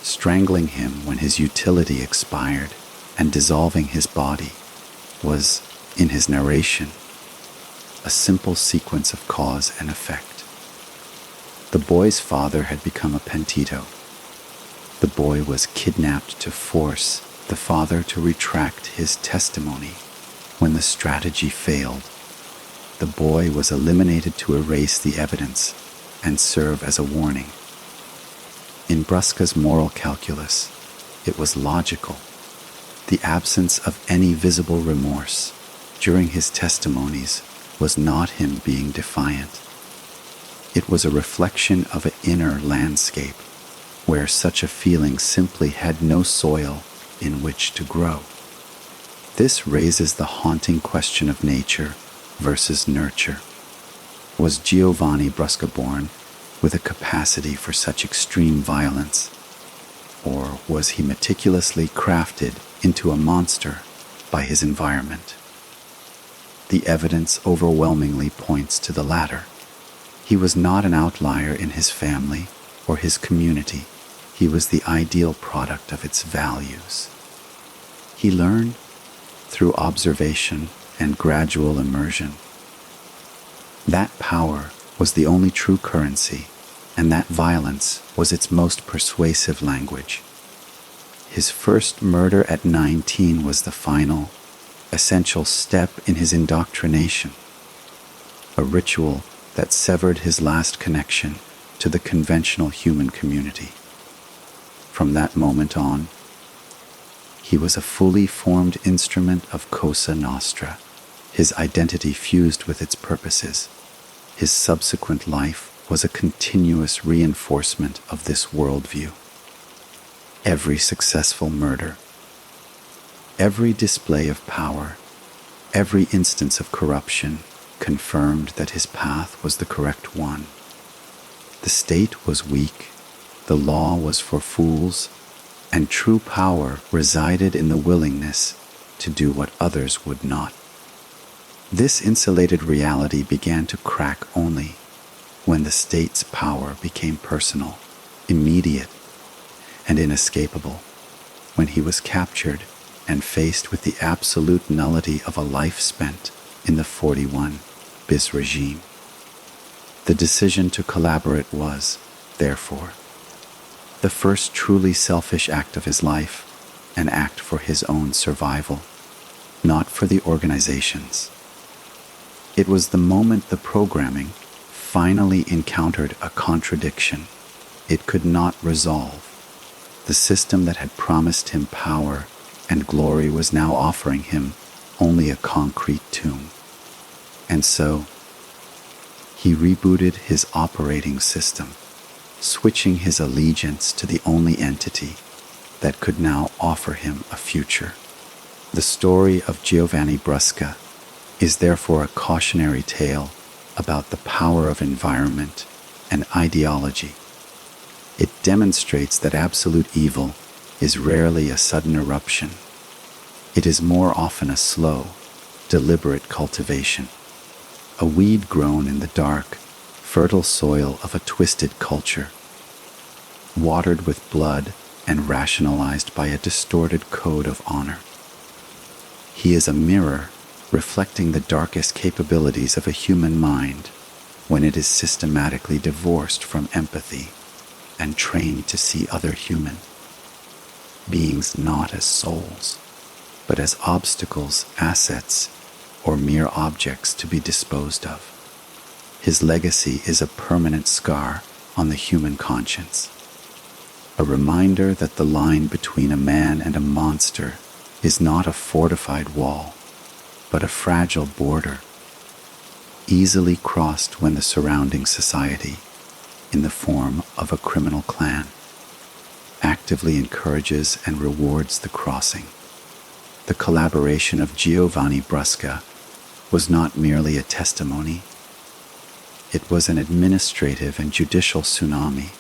strangling him when his utility expired, and dissolving his body, was, in his narration, a simple sequence of cause and effect. The boy's father had become a pentito. The boy was kidnapped to force the father to retract his testimony. When the strategy failed, the boy was eliminated to erase the evidence and serve as a warning. In Brusca's moral calculus, it was logical. The absence of any visible remorse during his testimonies was not him being defiant. It was a reflection of an inner landscape where such a feeling simply had no soil in which to grow. This raises the haunting question of nature versus nurture. Was Giovanni Brusca born with a capacity for such extreme violence, or was he meticulously crafted into a monster by his environment? The evidence overwhelmingly points to the latter. He was not an outlier in his family or his community. He was the ideal product of its values. He learned through observation and gradual immersion. That power was the only true currency, and that violence was its most persuasive language. His first murder at 19 was the final, essential step in his indoctrination, a ritual that severed his last connection to the conventional human community. From that moment on, he was a fully formed instrument of Cosa Nostra, his identity fused with its purposes. His subsequent life was a continuous reinforcement of this worldview. Every successful murder, every display of power, every instance of corruption confirmed that his path was the correct one. The state was weak, the law was for fools, and true power resided in the willingness to do what others would not. This insulated reality began to crack only when the state's power became personal, immediate, and inescapable, when he was captured and faced with the absolute nullity of a life spent in the 41 bis regime. The decision to collaborate was, therefore, the first truly selfish act of his life, an act for his own survival, not for the organization's. It was the moment the programming finally encountered a contradiction it could not resolve. The system that had promised him power and glory was now offering him only a concrete tomb. And so, he rebooted his operating system, switching his allegiance to the only entity that could now offer him a future. The story of Giovanni Brusca is therefore a cautionary tale about the power of environment and ideology. It demonstrates that absolute evil is rarely a sudden eruption. It is more often a slow, deliberate cultivation, a weed grown in the dark, fertile soil of a twisted culture, watered with blood and rationalized by a distorted code of honor. He is a mirror reflecting the darkest capabilities of a human mind when it is systematically divorced from empathy and trained to see other human beings not as souls, but as obstacles, assets, or mere objects to be disposed of. His legacy is a permanent scar on the human conscience, a reminder that the line between a man and a monster is not a fortified wall, but a fragile border, easily crossed when the surrounding society, in the form of a criminal clan, actively encourages and rewards the crossing. The collaboration of Giovanni Brusca was not merely a testimony. It was an administrative and judicial tsunami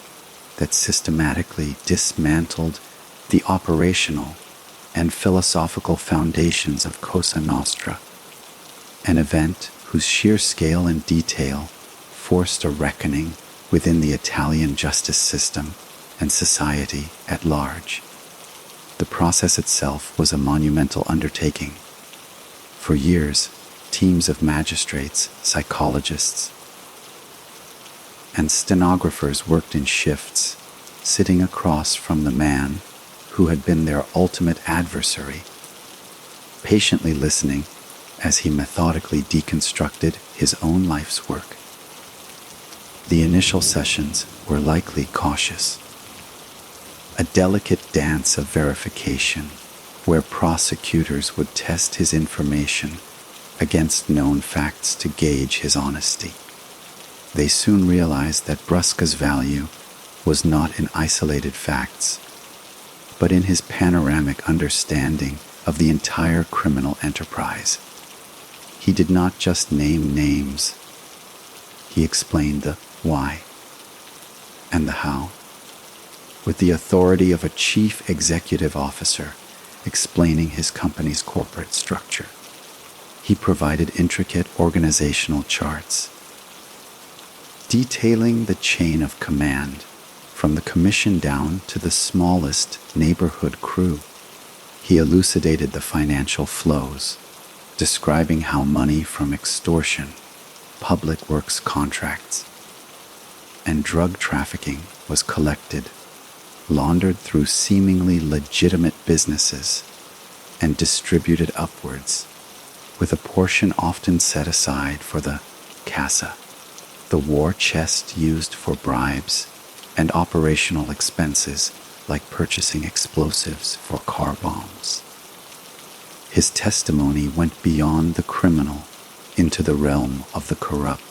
that systematically dismantled the operational and philosophical foundations of Cosa Nostra, an event whose sheer scale and detail forced a reckoning within the Italian justice system and society at large. The process itself was a monumental undertaking. For years, teams of magistrates, psychologists, and stenographers worked in shifts, sitting across from the man who had been their ultimate adversary, patiently listening as he methodically deconstructed his own life's work. The initial sessions were likely cautious, a delicate dance of verification where prosecutors would test his information against known facts to gauge his honesty. They soon realized that Brusca's value was not in isolated facts, but in his panoramic understanding of the entire criminal enterprise. He did not just name names. He explained the why and the how, with the authority of a chief executive officer explaining his company's corporate structure. He provided intricate organizational charts, detailing the chain of command from the commission down to the smallest neighborhood crew. He elucidated the financial flows, describing how money from extortion, public works contracts, and drug trafficking was collected, laundered through seemingly legitimate businesses, and distributed upwards, with a portion often set aside for the kaise, the war chest used for bribes and operational expenses like purchasing explosives for car bombs. His testimony went beyond the criminal into the realm of the corrupt,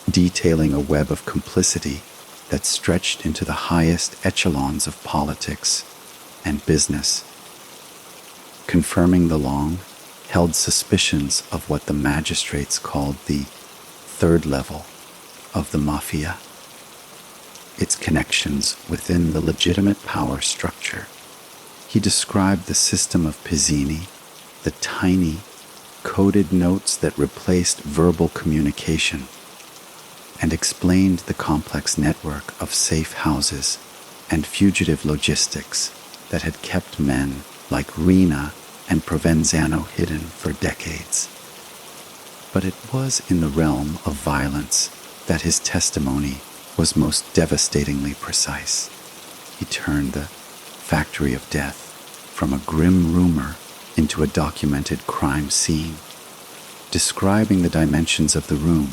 detailing a web of complicity that stretched into the highest echelons of politics and business, confirming the long-held suspicions of what the magistrates called the third level of the Mafia, its connections within the legitimate power structure. He described the system of Pizzini, the tiny, coded notes that replaced verbal communication, and explained the complex network of safe houses and fugitive logistics that had kept men like Rina and Provenzano hidden for decades. But it was in the realm of violence that his testimony was most devastatingly precise. He turned the factory of death from a grim rumor into a documented crime scene, describing the dimensions of the room,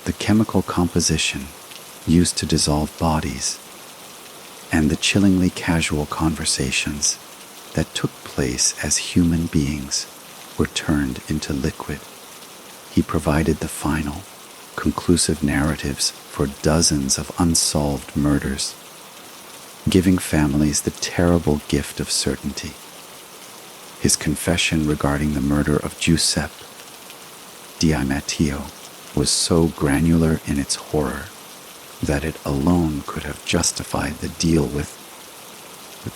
the chemical composition used to dissolve bodies, and the chillingly casual conversations that took place as human beings were turned into liquid. He provided the final, conclusive narratives for dozens of unsolved murders, giving families the terrible gift of certainty. His confession regarding the murder of Giuseppe Di Matteo was so granular in its horror that it alone could have justified the deal with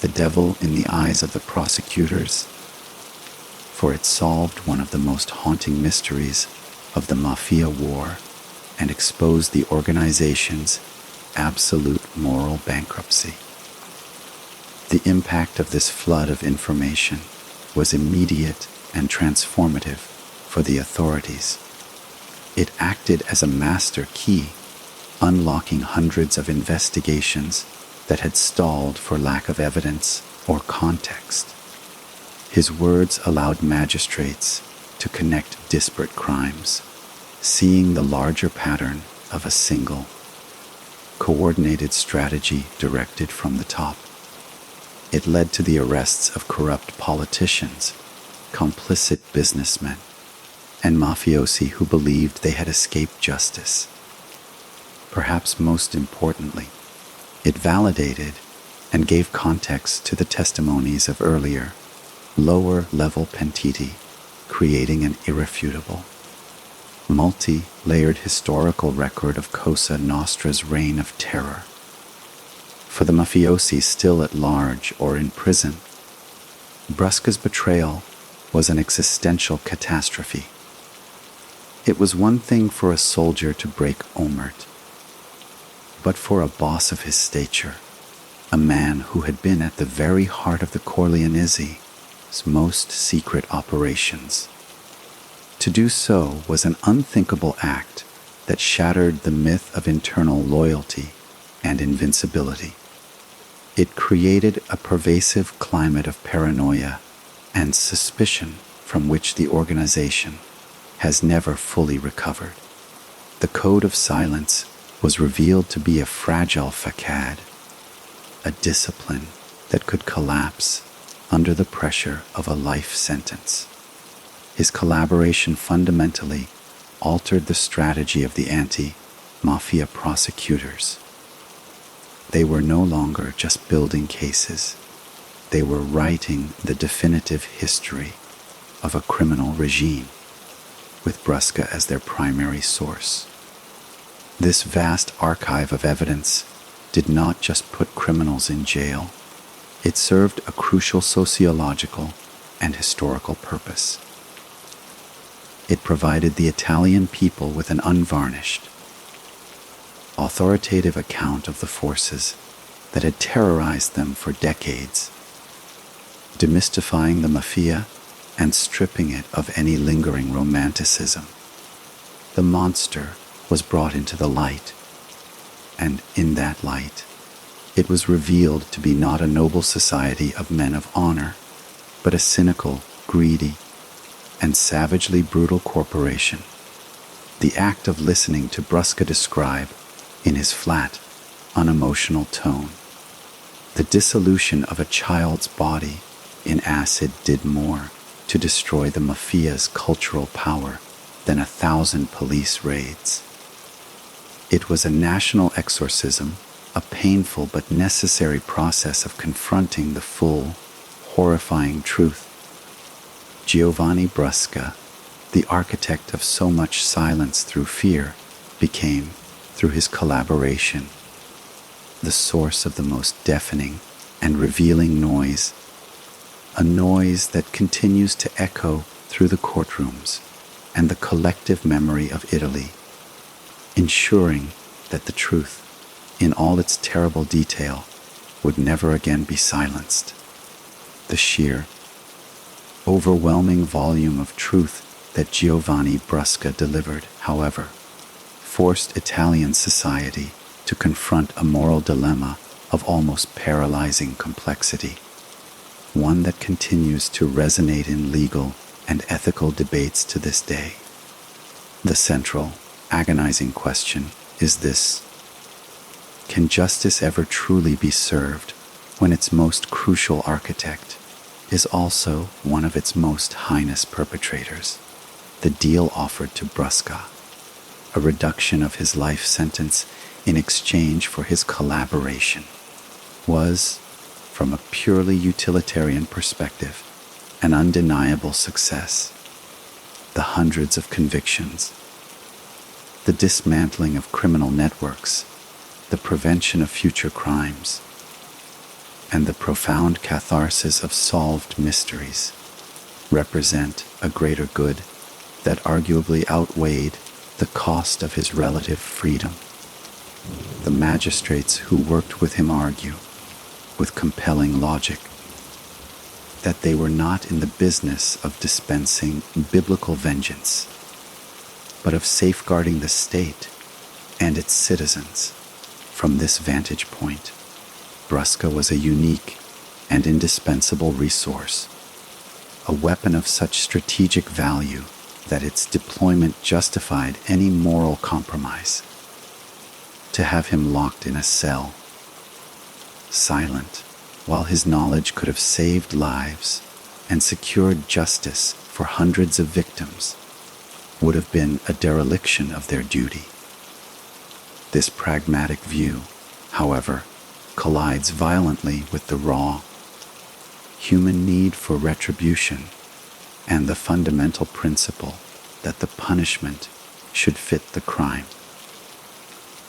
the devil in the eyes of the prosecutors, for it solved one of the most haunting mysteries of the Mafia war and exposed the organization's absolute moral bankruptcy. The impact of this flood of information was immediate and transformative for the authorities. It acted as a master key, unlocking hundreds of investigations that had stalled for lack of evidence or context. His words allowed magistrates to connect disparate crimes, seeing the larger pattern of a single, coordinated strategy directed from the top. It led to the arrests of corrupt politicians, complicit businessmen, and mafiosi who believed they had escaped justice. Perhaps most importantly, it validated and gave context to the testimonies of earlier, lower-level pentiti, creating an irrefutable, multi-layered historical record of Cosa Nostra's reign of terror. For the mafiosi still at large or in prison, Brusca's betrayal was an existential catastrophe. It was one thing for a soldier to break omert, but for a boss of his stature, a man who had been at the very heart of the Corleonesi's most secret operations. To do so was an unthinkable act that shattered the myth of internal loyalty and invincibility. It created a pervasive climate of paranoia and suspicion from which the organization has never fully recovered. The code of silence was revealed to be a fragile facade, a discipline that could collapse under the pressure of a life sentence. His collaboration fundamentally altered the strategy of the anti-mafia prosecutors. They were no longer just building cases. They were writing the definitive history of a criminal regime, with Brusca as their primary source. This vast archive of evidence did not just put criminals in jail. It served a crucial sociological and historical purpose. It provided the Italian people with an unvarnished, authoritative account of the forces that had terrorized them for decades, demystifying the Mafia and stripping it of any lingering romanticism. The monster was brought into the light, and in that light, it was revealed to be not a noble society of men of honor, but a cynical, greedy, and savagely brutal corporation. The act of listening to Brusca describe, in his flat, unemotional tone, the dissolution of a child's body in acid did more to destroy the Mafia's cultural power than 1,000 police raids. It was a national exorcism, a painful but necessary process of confronting the full, horrifying truth. Giovanni Brusca, the architect of so much silence through fear, became, through his collaboration, the source of the most deafening and revealing noise, a noise that continues to echo through the courtrooms and the collective memory of Italy, ensuring that the truth, in all its terrible detail, would never again be silenced. The sheer, overwhelming volume of truth that Giovanni Brusca delivered, however, forced Italian society to confront a moral dilemma of almost paralyzing complexity, one that continues to resonate in legal and ethical debates to this day. The central, agonizing question is this: can justice ever truly be served when its most crucial architect is also one of its most heinous perpetrators? The deal offered to Brusca, a reduction of his life sentence in exchange for his collaboration, was, from a purely utilitarian perspective, an undeniable success. The hundreds of convictions, the dismantling of criminal networks, the prevention of future crimes, and the profound catharsis of solved mysteries represent a greater good that arguably outweighed the cost of his relative freedom. The magistrates who worked with him argue, with compelling logic, that they were not in the business of dispensing biblical vengeance, but of safeguarding the state and its citizens. From this vantage point, Brusca was a unique and indispensable resource, a weapon of such strategic value that its deployment justified any moral compromise. To have him locked in a cell, silent, while his knowledge could have saved lives and secured justice for hundreds of victims, would have been a dereliction of their duty. This pragmatic view, however, collides violently with the raw, human need for retribution and the fundamental principle that the punishment should fit the crime.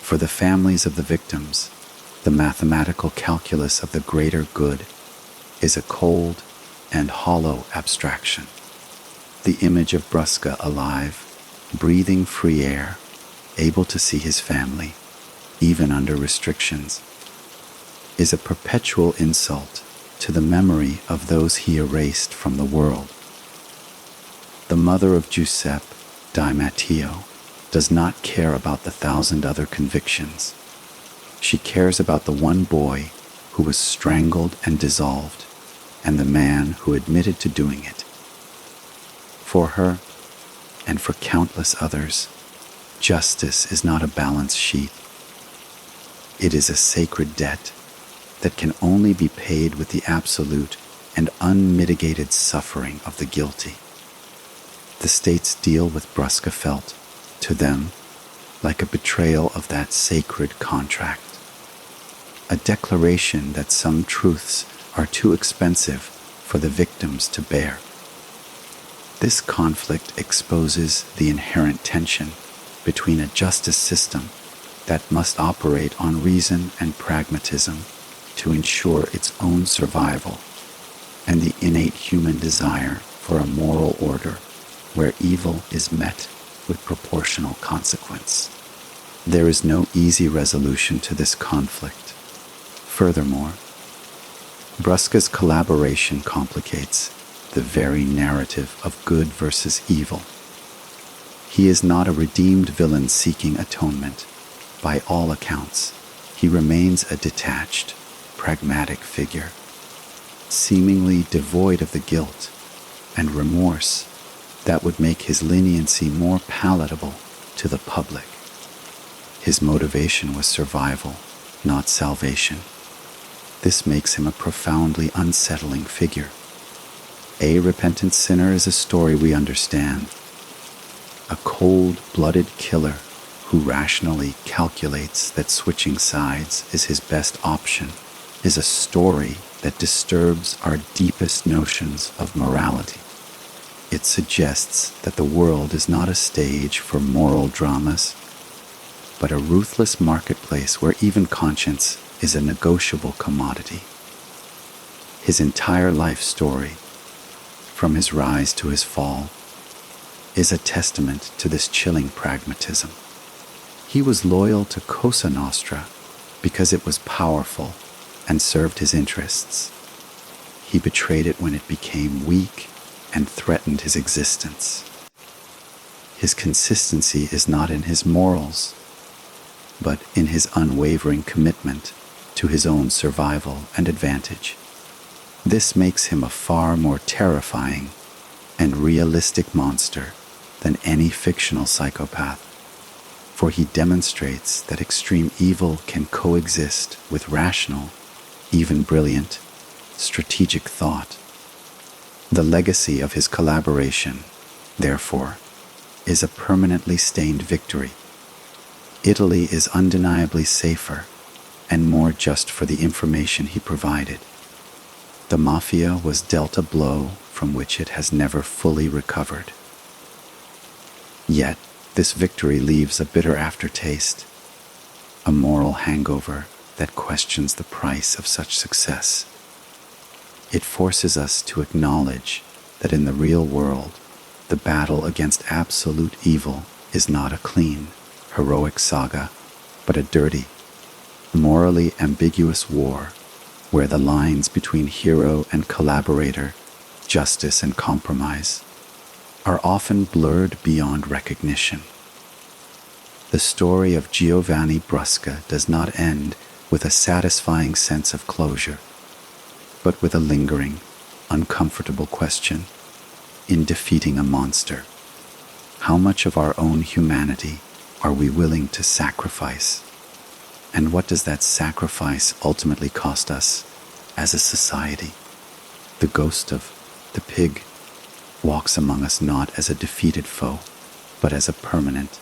For the families of the victims, the mathematical calculus of the greater good is a cold and hollow abstraction. The image of Brusca alive, breathing free air, able to see his family, even under restrictions, is a perpetual insult to the memory of those he erased from the world. The mother of Giuseppe Di Matteo does not care about the 1,000 other convictions. She cares about the one boy who was strangled and dissolved, and the man who admitted to doing it. For her, and for countless others, justice is not a balance sheet. It is a sacred debt that can only be paid with the absolute and unmitigated suffering of the guilty. The state's deal with Brusca felt, to them, like a betrayal of that sacred contract, a declaration that some truths are too expensive for the victims to bear. This conflict exposes the inherent tension between a justice system that must operate on reason and pragmatism to ensure its own survival, and the innate human desire for a moral order where evil is met with proportional consequence. There is no easy resolution to this conflict. Furthermore, Brusca's collaboration complicates the very narrative of good versus evil. He is not a redeemed villain seeking atonement, by all accounts, he remains a detached, pragmatic figure, seemingly devoid of the guilt and remorse that would make his leniency more palatable to the public. His motivation was survival, not salvation. This makes him a profoundly unsettling figure. A repentant sinner is a story we understand. A cold-blooded killer who rationally calculates that switching sides is his best option is a story that disturbs our deepest notions of morality. It suggests that the world is not a stage for moral dramas, but a ruthless marketplace where even conscience is a negotiable commodity. His entire life story, from his rise to his fall, is a testament to this chilling pragmatism. He was loyal to Cosa Nostra because it was powerful and served his interests. He betrayed it when it became weak and threatened his existence. His consistency is not in his morals, but in his unwavering commitment to his own survival and advantage. This makes him a far more terrifying and realistic monster than any fictional psychopath, for he demonstrates that extreme evil can coexist with rational, even brilliant, strategic thought. The legacy of his collaboration, therefore, is a permanently stained victory. Italy is undeniably safer and more just for the information he provided. The Mafia was dealt a blow from which it has never fully recovered. Yet, this victory leaves a bitter aftertaste, a moral hangover that questions the price of such success. It forces us to acknowledge that in the real world, the battle against absolute evil is not a clean, heroic saga, but a dirty, morally ambiguous war where the lines between hero and collaborator, justice and compromise, are often blurred beyond recognition. The story of Giovanni Brusca does not end with a satisfying sense of closure, but with a lingering, uncomfortable question. In defeating a monster, how much of our own humanity are we willing to sacrifice? And what does that sacrifice ultimately cost us as a society? The ghost of the pig walks among us not as a defeated foe, but as a permanent,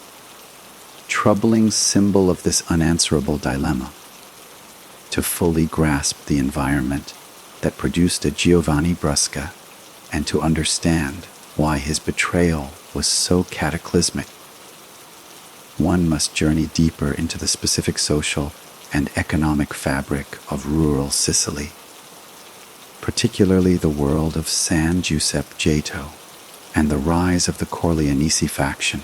troubling symbol of this unanswerable dilemma. To fully grasp the environment that produced a Giovanni Brusca and to understand why his betrayal was so cataclysmic, one must journey deeper into the specific social and economic fabric of rural Sicily, particularly the world of San Giuseppe and the rise of the Corleonesi faction,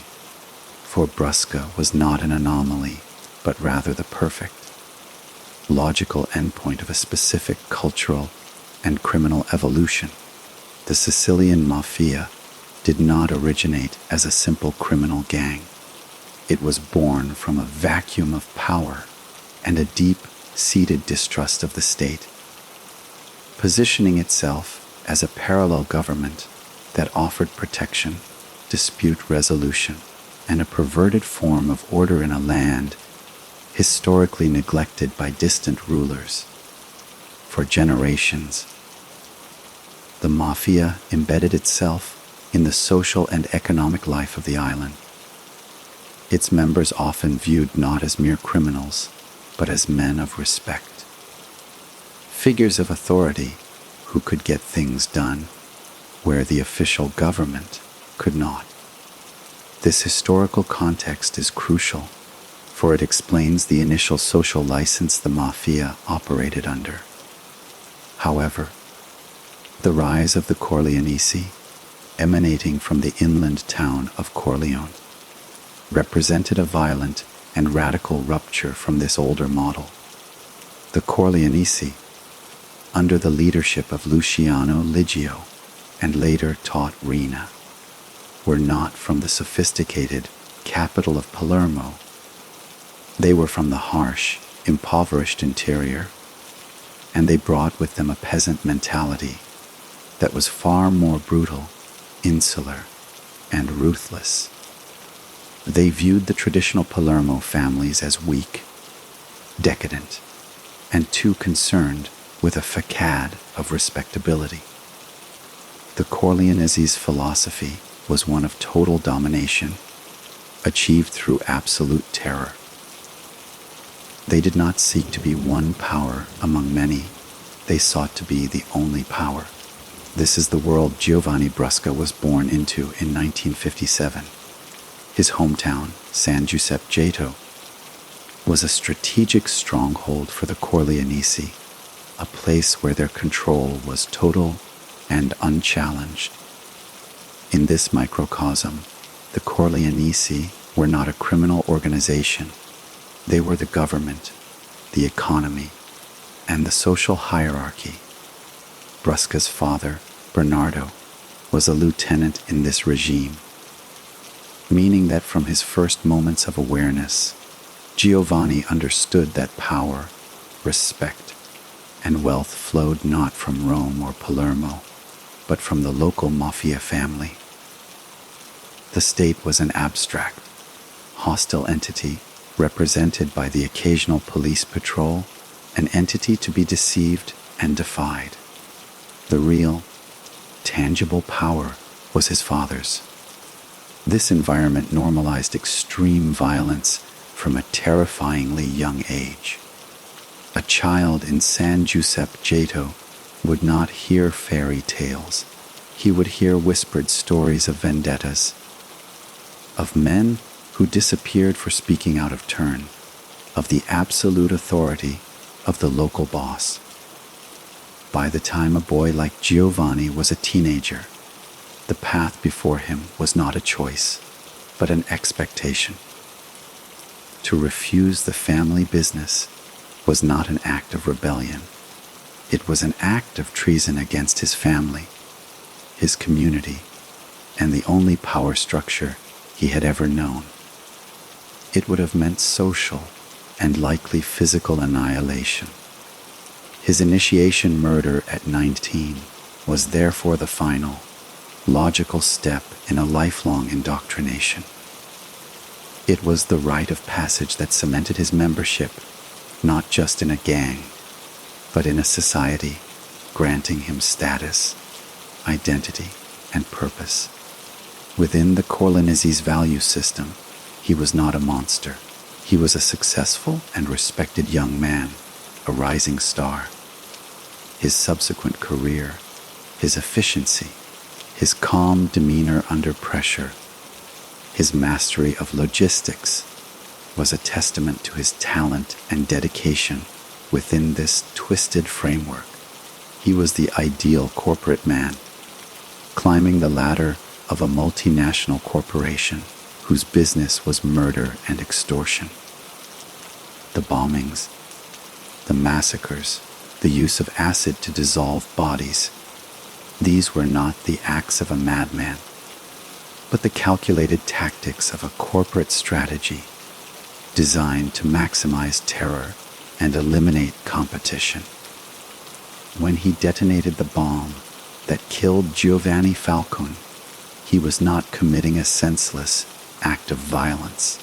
for Brusca was not an anomaly, but rather the perfect, logical endpoint of a specific cultural and criminal evolution. The Sicilian Mafia did not originate as a simple criminal gang. It was born from a vacuum of power and a deep-seated distrust of the state, positioning itself as a parallel government that offered protection, dispute resolution, and a perverted form of order in a land historically neglected by distant rulers. For generations, the Mafia embedded itself in the social and economic life of the island. Its members often viewed not as mere criminals, but as men of respect, figures of authority who could get things done where the official government could not. This historical context is crucial, for it explains the initial social license the Mafia operated under. However, the rise of the Corleonesi, emanating from the inland town of Corleone, represented a violent and radical rupture from this older model. The Corleonesi, under the leadership of Luciano Liggio and later taught Rina, were not from the sophisticated capital of Palermo, They were from the harsh, impoverished interior, and they brought with them a peasant mentality that was far more brutal, insular, and ruthless. They viewed the traditional Palermo families as weak, decadent, and too concerned with a facade of respectability. The Corleoneses' philosophy was one of total domination, achieved through absolute terror. They did not seek to be one power among many. They sought to be the only power. This is the world Giovanni Brusca was born into in 1957. His hometown, San Giuseppe Jato, was a strategic stronghold for the Corleonesi, a place where their control was total and unchallenged. In this microcosm, the Corleonesi were not a criminal organization. They were the government, the economy, and the social hierarchy. Brusca's father, Bernardo, was a lieutenant in this regime, meaning that from his first moments of awareness, Giovanni understood that power, respect, and wealth flowed not from Rome or Palermo, but from the local Mafia family. The state was an abstract, hostile entity represented by the occasional police patrol, an entity to be deceived and defied. The real, tangible power was his father's. This environment normalized extreme violence from a terrifyingly young age. A child in San Giuseppe Jato would not hear fairy tales. He would hear whispered stories of vendettas, of men who disappeared for speaking out of turn, of the absolute authority of the local boss. By the time a boy like Giovanni was a teenager, the path before him was not a choice, but an expectation. To refuse the family business was not an act of rebellion. It was an act of treason against his family, his community, and the only power structure he had ever known. It would have meant social and likely physical annihilation. His initiation murder at 19 was therefore the final, logical step in a lifelong indoctrination. It was the rite of passage that cemented his membership, not just in a gang, but in a society, granting him status, identity, and purpose. Within the Corleoneses' value system, he was not a monster. He was a successful and respected young man, a rising star. His subsequent career, his efficiency, his calm demeanor under pressure, his mastery of logistics was a testament to his talent and dedication within this twisted framework. He was the ideal corporate man, climbing the ladder of a multinational corporation whose business was murder and extortion. The bombings, the massacres, the use of acid to dissolve bodies, these were not the acts of a madman, but the calculated tactics of a corporate strategy designed to maximize terror and eliminate competition. When he detonated the bomb that killed Giovanni Falcone, he was not committing a senseless act of violence.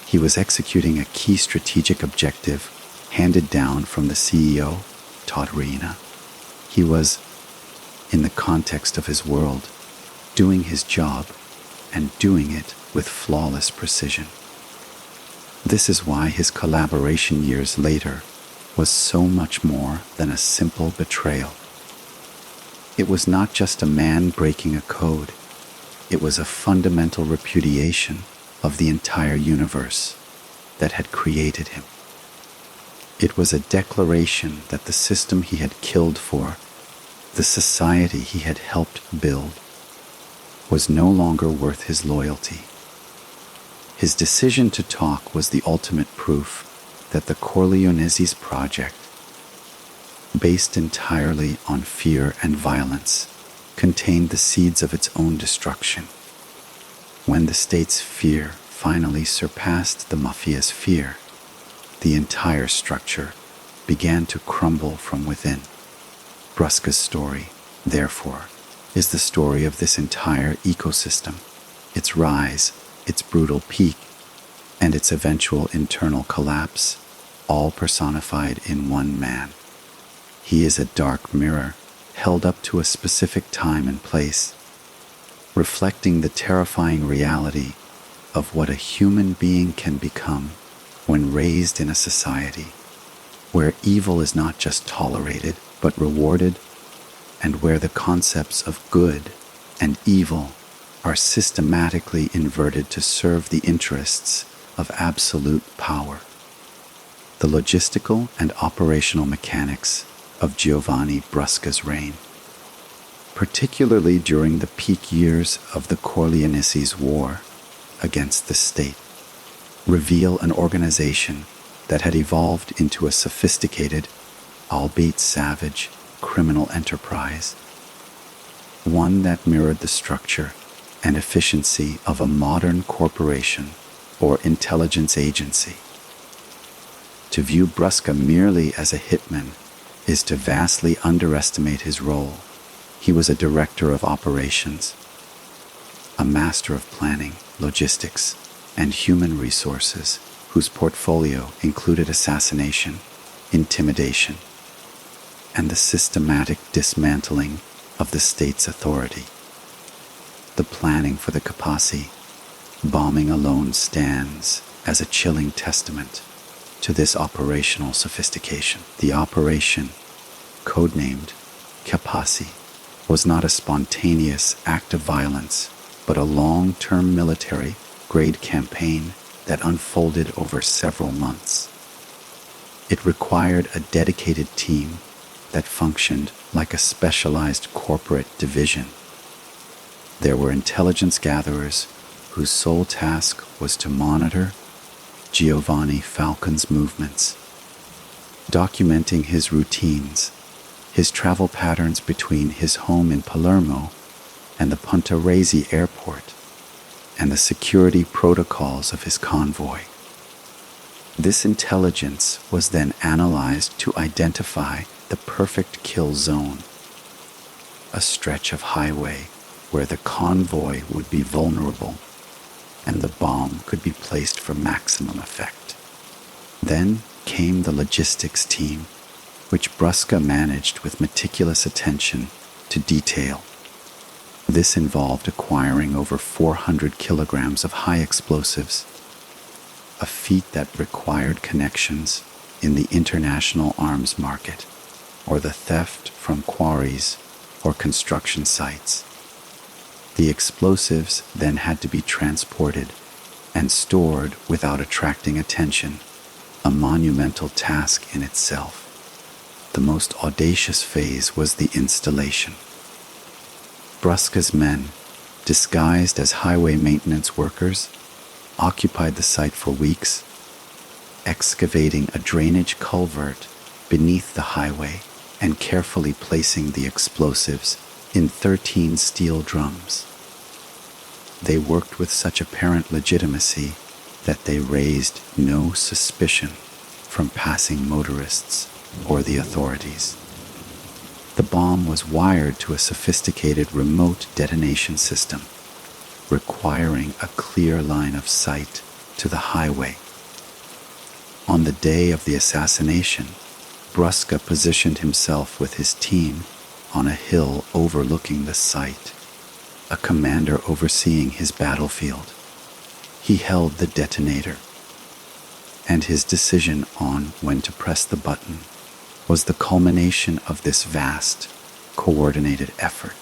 He was executing a key strategic objective handed down from the CEO, Todd Reina. He was, in the context of his world, doing his job and doing it with flawless precision. This is why his collaboration years later was so much more than a simple betrayal. It was not just a man breaking a code. It was a fundamental repudiation of the entire universe that had created him. It was a declaration that the system he had killed for, the society he had helped build, was no longer worth his loyalty. His decision to talk was the ultimate proof that the Corleoneses project, based entirely on fear and violence, contained the seeds of its own destruction. When the state's fear finally surpassed the Mafia's fear, the entire structure began to crumble from within. Brusca's story, therefore, is the story of this entire ecosystem, its rise, its brutal peak, and its eventual internal collapse, all personified in one man. He is a dark mirror held up to a specific time and place, reflecting the terrifying reality of what a human being can become when raised in a society where evil is not just tolerated but rewarded, and where the concepts of good and evil are systematically inverted to serve the interests of absolute power. The logistical and operational mechanics of Giovanni Brusca's reign, particularly during the peak years of the Corleonesi War against the state, reveal an organization that had evolved into a sophisticated, albeit savage, criminal enterprise, one that mirrored the structure and efficiency of a modern corporation or intelligence agency. To view Brusca merely as a hitman is to vastly underestimate his role. He was a director of operations, a master of planning, logistics, and human resources, whose portfolio included assassination, intimidation, and the systematic dismantling of the state's authority. The planning for the Kapasi bombing alone stands as a chilling testament to this operational sophistication. The operation, codenamed Kapasi, was not a spontaneous act of violence, but a long-term military-grade campaign that unfolded over several months. It required a dedicated team that functioned like a specialized corporate division. There were intelligence gatherers whose sole task was to monitor Giovanni Falcone's movements, documenting his routines, his travel patterns between his home in Palermo and the Punta Resi airport, and the security protocols of his convoy. This intelligence was then analyzed to identify the perfect kill zone, a stretch of highway where the convoy would be vulnerable and the bomb could be placed for maximum effect. Then came the logistics team, which Brusca managed with meticulous attention to detail. This involved acquiring over 400 kilograms of high explosives, a feat that required connections in the international arms market, or the theft from quarries or construction sites. The explosives then had to be transported and stored without attracting attention, a monumental task in itself. The most audacious phase was the installation. Brusca's men, disguised as highway maintenance workers, occupied the site for weeks, excavating a drainage culvert beneath the highway and carefully placing the explosives in 13 steel drums. They worked with such apparent legitimacy that they raised no suspicion from passing motorists or the authorities. The bomb was wired to a sophisticated remote detonation system, requiring a clear line of sight to the highway. On the day of the assassination, Brusca positioned himself with his team on a hill overlooking the site, a commander overseeing his battlefield. He held the detonator, and his decision on when to press the button was the culmination of this vast, coordinated effort.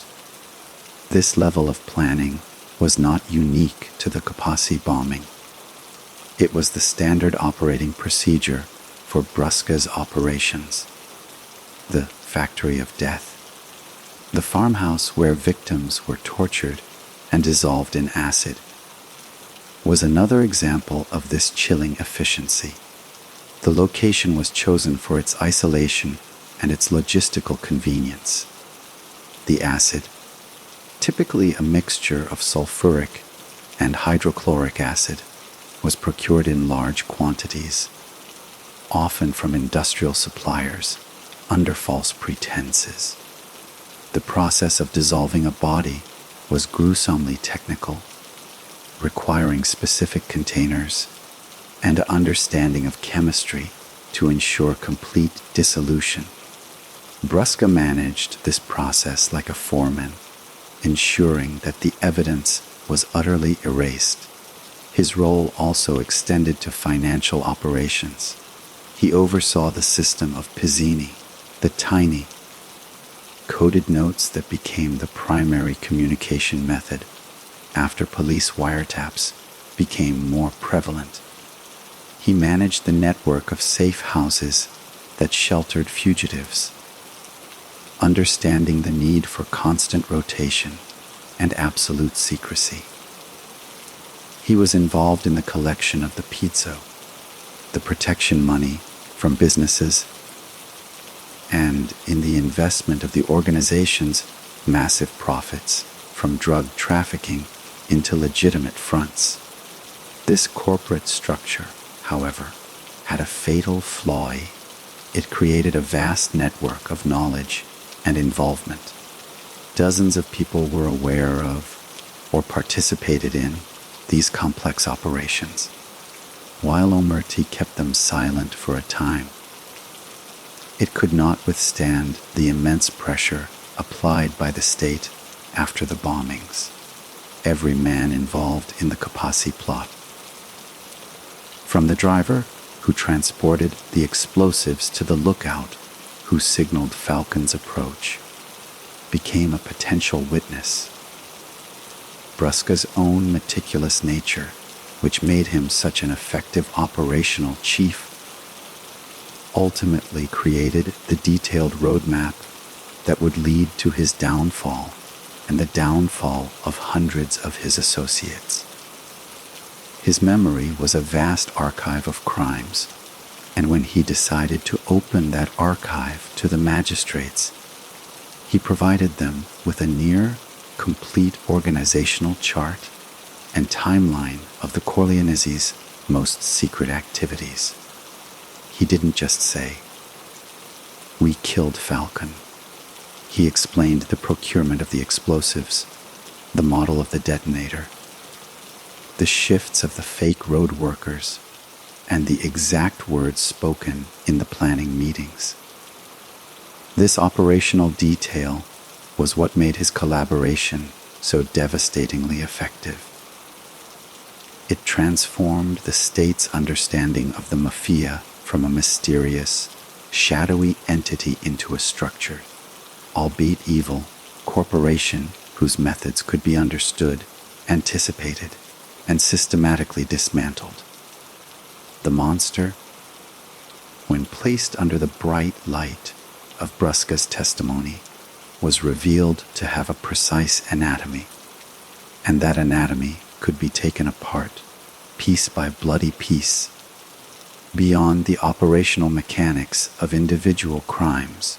This level of planning was not unique to the Kapasi bombing. It was the standard operating procedure for Brusca's operations. The factory of death, the farmhouse where victims were tortured and dissolved in acid, was another example of this chilling efficiency. The location was chosen for its isolation and its logistical convenience. The acid, typically a mixture of sulfuric and hydrochloric acid, was procured in large quantities. often from industrial suppliers, under false pretenses. The process of dissolving a body was gruesomely technical, requiring specific containers and an understanding of chemistry to ensure complete dissolution. Brusca managed this process like a foreman, ensuring that the evidence was utterly erased. His role also extended to financial operations. He oversaw the system of Pizzini, the tiny, coded notes that became the primary communication method after police wiretaps became more prevalent. He managed the network of safe houses that sheltered fugitives, understanding the need for constant rotation and absolute secrecy. He was involved in the collection of the pizzo, the protection money from businesses, and in the investment of the organization's massive profits from drug trafficking into legitimate fronts. This corporate structure, however, had a fatal flaw. It created a vast network of knowledge and involvement. Dozens of people were aware of or participated in these complex operations, while Omerti kept them silent for a time. It could not withstand the immense pressure applied by the state after the bombings. Every man involved in the Kapasi plot, from the driver who transported the explosives to the lookout who signaled Falcon's approach, became a potential witness. Brusca's own meticulous nature, which made him such an effective operational chief, ultimately created the detailed roadmap that would lead to his downfall and the downfall of hundreds of his associates. His memory was a vast archive of crimes, and when he decided to open that archive to the magistrates, he provided them with a near complete organizational chart and timeline of the Corleoneses' most secret activities. He didn't just say, "We killed Falcon." He explained the procurement of the explosives, the model of the detonator, the shifts of the fake road workers, and the exact words spoken in the planning meetings. This operational detail was what made his collaboration so devastatingly effective. It transformed the state's understanding of the Mafia from a mysterious, shadowy entity into a structured, albeit evil, corporation whose methods could be understood, anticipated, and systematically dismantled. The monster, when placed under the bright light of Brusca's testimony, was revealed to have a precise anatomy, and that anatomy could be taken apart, piece by bloody piece, beyond the operational mechanics of individual crimes.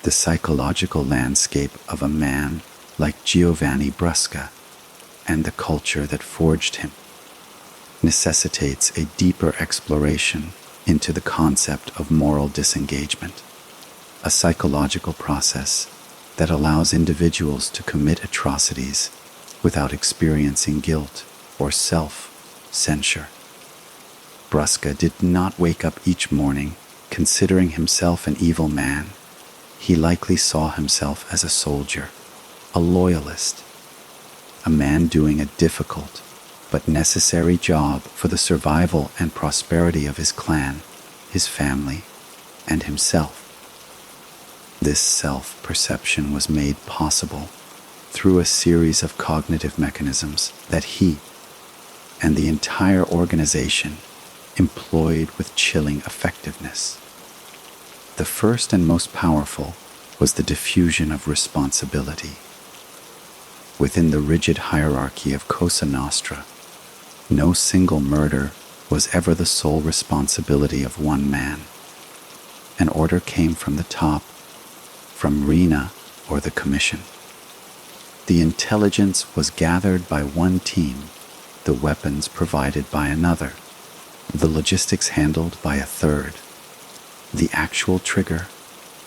The psychological landscape of a man like Giovanni Brusca and the culture that forged him necessitates a deeper exploration into the concept of moral disengagement, a psychological process that allows individuals to commit atrocities without experiencing guilt or self-censure. Brusca did not wake up each morning considering himself an evil man. He likely saw himself as a soldier, a loyalist, a man doing a difficult but necessary job for the survival and prosperity of his clan, his family, and himself. This self-perception was made possible through a series of cognitive mechanisms that he and the entire organization employed with chilling effectiveness. The first and most powerful was the diffusion of responsibility. Within the rigid hierarchy of Cosa Nostra, no single murder was ever the sole responsibility of one man. An order came from the top, from Rena or the Commission. The intelligence was gathered by one team, the weapons provided by another. the logistics handled by a third. The actual trigger,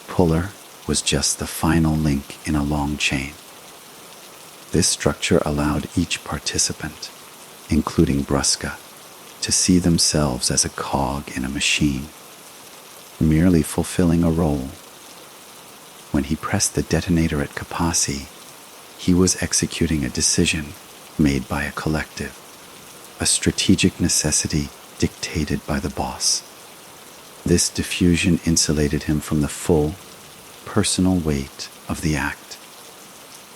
puller, was just the final link in a long chain. This structure allowed each participant, including Brusca, to see themselves as a cog in a machine, merely fulfilling a role. When he pressed the detonator at Kapasi, he was executing a decision made by a collective, a strategic necessity dictated by the boss. This diffusion insulated him from the full, personal weight of the act.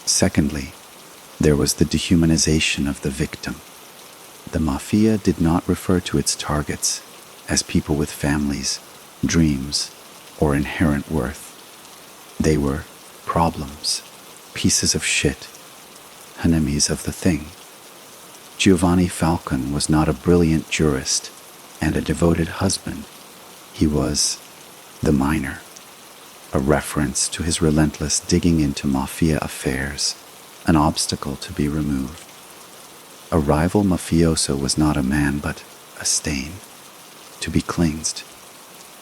Secondly, there was the dehumanization of the victim. The Mafia did not refer to its targets as people with families, dreams, or inherent worth. They were problems, pieces of shit, enemies of the thing. Giovanni Falcone was not a brilliant jurist and a devoted husband. He was the miner, a reference to his relentless digging into Mafia affairs, an obstacle to be removed. A rival mafioso was not a man but a stain, to be cleansed.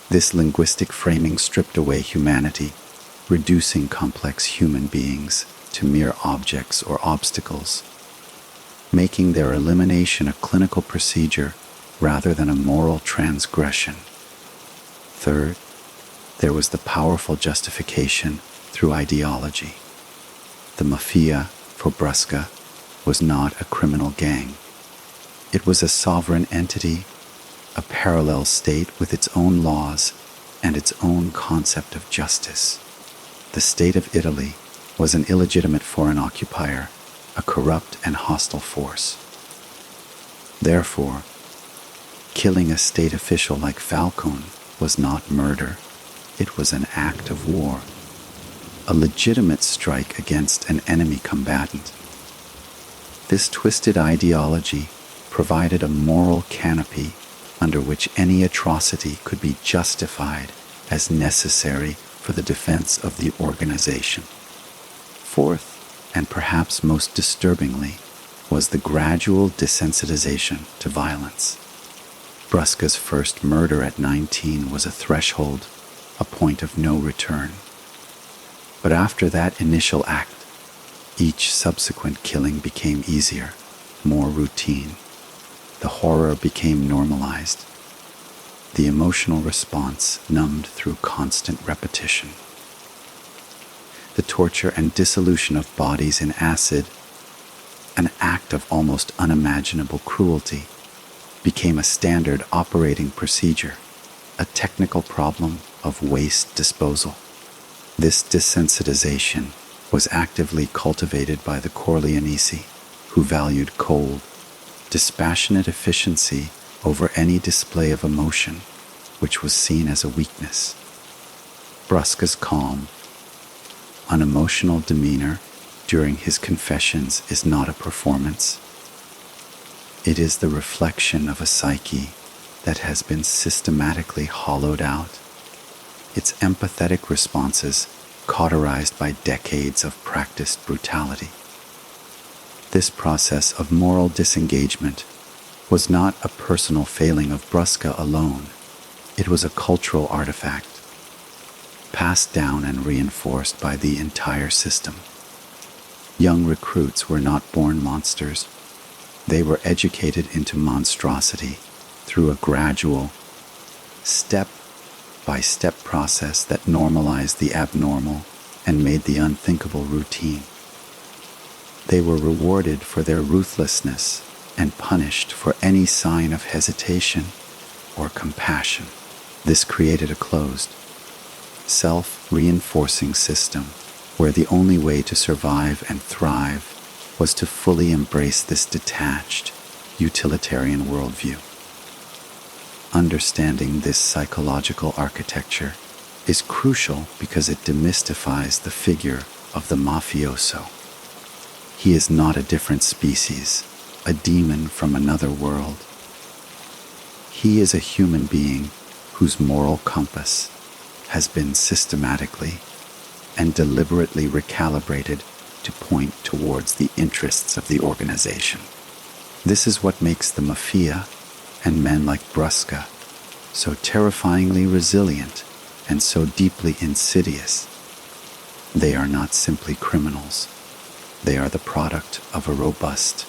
This linguistic framing stripped away humanity, reducing complex human beings to mere objects or obstacles, making their elimination a clinical procedure rather than a moral transgression. Third, there was the powerful justification through ideology. The Mafia, for Brusca, was not a criminal gang. It was a sovereign entity, a parallel state with its own laws and its own concept of justice. The state of Italy was an illegitimate foreign occupier, a corrupt and hostile force. Therefore, killing a state official like Falcone was not murder. It was an act of war, a legitimate strike against an enemy combatant. This twisted ideology provided a moral canopy under which any atrocity could be justified as necessary for the defense of the organization. Fourth, and perhaps most disturbingly, was the gradual desensitization to violence. Brusca's first murder at 19 was a threshold, a point of no return. But after that initial act, each subsequent killing became easier, more routine. The horror became normalized. The emotional response numbed through constant repetition. The torture and dissolution of bodies in acid, an act of almost unimaginable cruelty, became a standard operating procedure, a technical problem of waste disposal. This desensitization was actively cultivated by the Corleonesi, who valued cold, dispassionate efficiency over any display of emotion, which was seen as a weakness. Brusca's calm, unemotional demeanor during his confessions is not a performance. It is the reflection of a psyche that has been systematically hollowed out, its empathetic responses cauterized by decades of practiced brutality. This process of moral disengagement was not a personal failing of Brusca alone. It was a cultural artifact, passed down and reinforced by the entire system. Young recruits were not born monsters. They were educated into monstrosity through a gradual, step-by-step process that normalized the abnormal and made the unthinkable routine. They were rewarded for their ruthlessness and punished for any sign of hesitation or compassion. This created a closed, self-reinforcing system where the only way to survive and thrive was to fully embrace this detached, utilitarian worldview. Understanding this psychological architecture is crucial because it demystifies the figure of the mafioso. He is not a different species, a demon from another world. He is a human being whose moral compass has been systematically and deliberately recalibrated to point towards the interests of the organization. This is what makes the Mafia and men like Brusca, so terrifyingly resilient and so deeply insidious. They are not simply criminals. They are the product of a robust,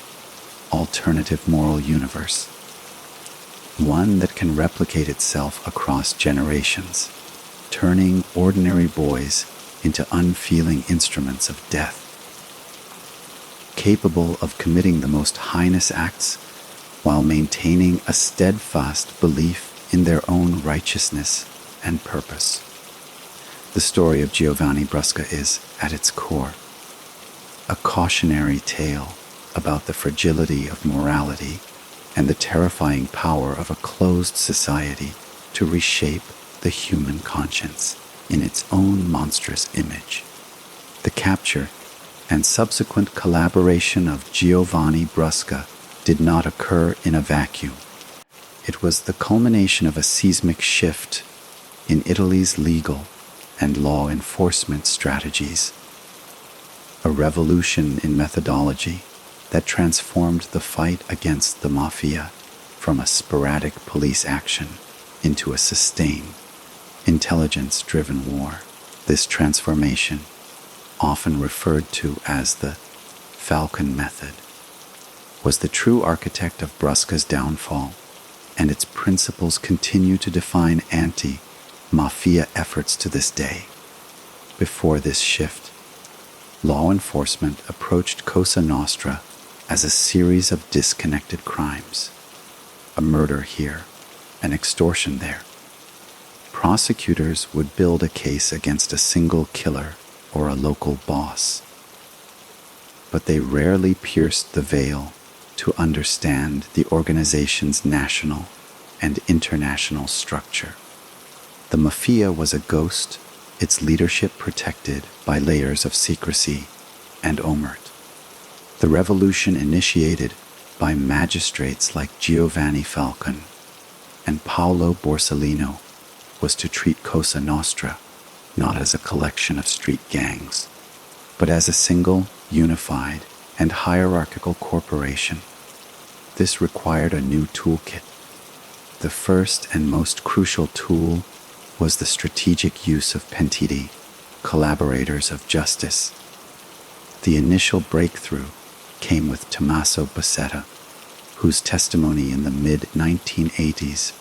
alternative moral universe, one that can replicate itself across generations, turning ordinary boys into unfeeling instruments of death, capable of committing the most heinous acts while maintaining a steadfast belief in their own righteousness and purpose. The story of Giovanni Brusca is, at its core, a cautionary tale about the fragility of morality and the terrifying power of a closed society to reshape the human conscience in its own monstrous image. The capture and subsequent collaboration of Giovanni Brusca did not occur in a vacuum. It was the culmination of a seismic shift in Italy's legal and law enforcement strategies, a revolution in methodology that transformed the fight against the Mafia from a sporadic police action into a sustained, intelligence-driven war. This transformation, often referred to as the Falcone method, was the true architect of Brusca's downfall, and its principles continue to define anti-Mafia efforts to this day. Before this shift, law enforcement approached Cosa Nostra as a series of disconnected crimes, a murder here, an extortion there. Prosecutors would build a case against a single killer or a local boss, but they rarely pierced the veil to understand the organization's national and international structure. The Mafia was a ghost, its leadership protected by layers of secrecy and omerta. The revolution initiated by magistrates like Giovanni Falcone and Paolo Borsellino was to treat Cosa Nostra not as a collection of street gangs, but as a single, unified, and hierarchical corporation. This required a new toolkit. The first and most crucial tool was the strategic use of pentiti, collaborators of justice. The initial breakthrough came with Tommaso Buscetta, whose testimony in the mid-1980s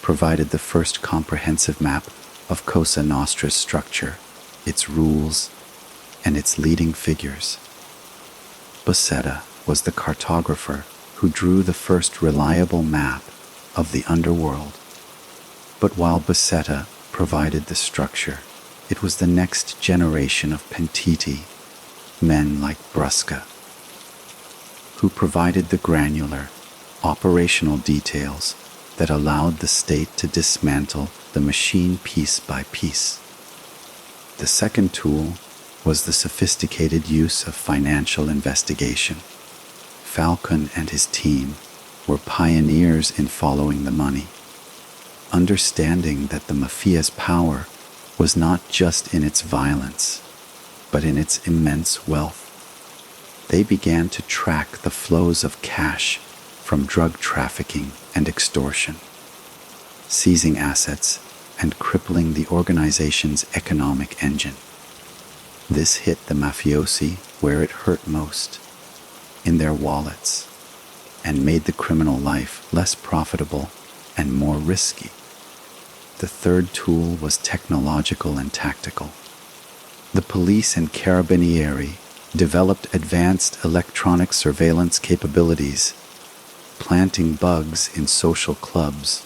provided the first comprehensive map of Cosa Nostra's structure, its rules, and its leading figures. Buscetta was the cartographer who drew the first reliable map of the underworld. But while Buscetta provided the structure, it was the next generation of pentiti, men like Brusca, who provided the granular, operational details that allowed the state to dismantle the machine piece by piece. The second tool was the sophisticated use of financial investigation. Falcone and his team were pioneers in following the money, understanding that the Mafia's power was not just in its violence, but in its immense wealth. They began to track the flows of cash from drug trafficking and extortion, seizing assets and crippling the organization's economic engine. This hit the mafiosi where it hurt most, in their wallets, and made the criminal life less profitable and more risky. The third tool was technological and tactical. The police and carabinieri developed advanced electronic surveillance capabilities, planting bugs in social clubs,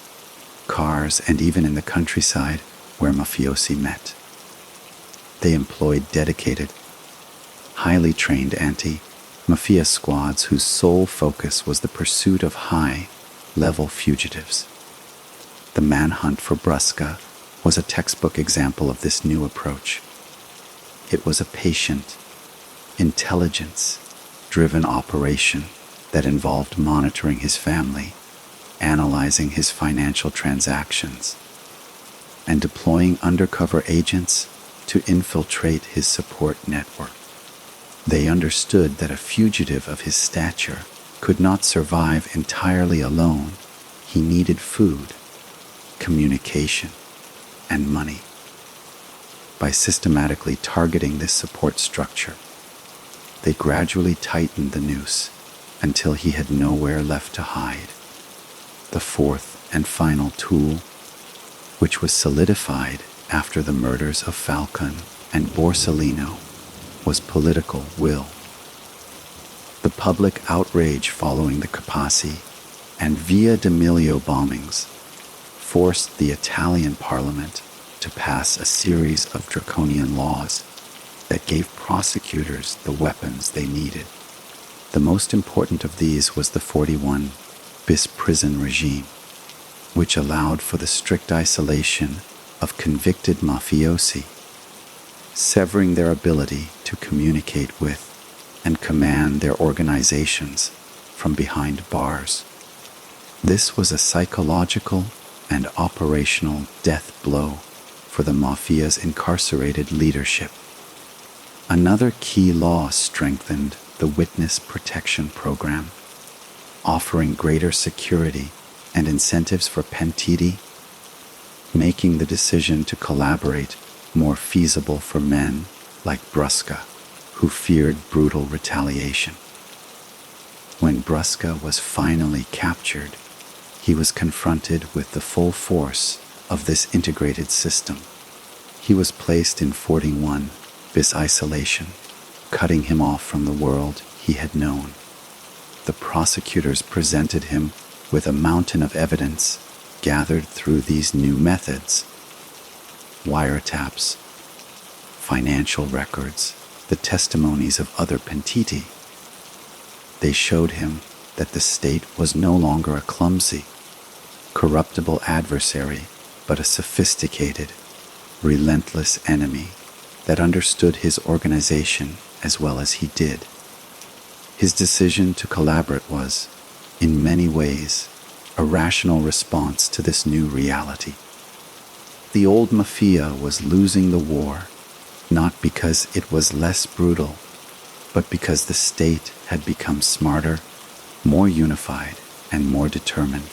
cars, and even in the countryside where mafiosi met. They employed dedicated, highly trained anti-mafia squads whose sole focus was the pursuit of high-level fugitives. The manhunt for Brusca was a textbook example of this new approach. It was a patient, intelligence-driven operation that involved monitoring his family, analyzing his financial transactions, and deploying undercover agents to infiltrate his support network. They understood that a fugitive of his stature could not survive entirely alone He needed food, communication, and money. By systematically targeting this support structure, they gradually tightened the noose until he had nowhere left to hide. The fourth and final tool, which was solidified after the murders of Falcone and Borsellino, was political will. The public outrage following the Capaci and Via d'Amelio bombings forced the Italian parliament to pass a series of draconian laws that gave prosecutors the weapons they needed. The most important of these was the 41 bis prison regime, which allowed for the strict isolation of convicted mafiosi, severing their ability to communicate with and command their organizations from behind bars. This was a psychological and operational death blow for the Mafia's incarcerated leadership. Another key law strengthened the Witness Protection Program, offering greater security and incentives for pentiti, making the decision to collaborate more feasible for men like Brusca, who feared brutal retaliation. When Brusca was finally captured, he was confronted with the full force of this integrated system. He was placed in 41 bis isolation, cutting him off from the world he had known. The prosecutors presented him with a mountain of evidence gathered through these new methods: wiretaps, financial records, the testimonies of other pentiti. They showed him that the state was no longer a clumsy, corruptible adversary, but a sophisticated, relentless enemy that understood his organization as well as he did. His decision to collaborate was, in many ways, a rational response to this new reality. The old Mafia was losing the war, not because it was less brutal, but because the state had become smarter, more unified, and more determined.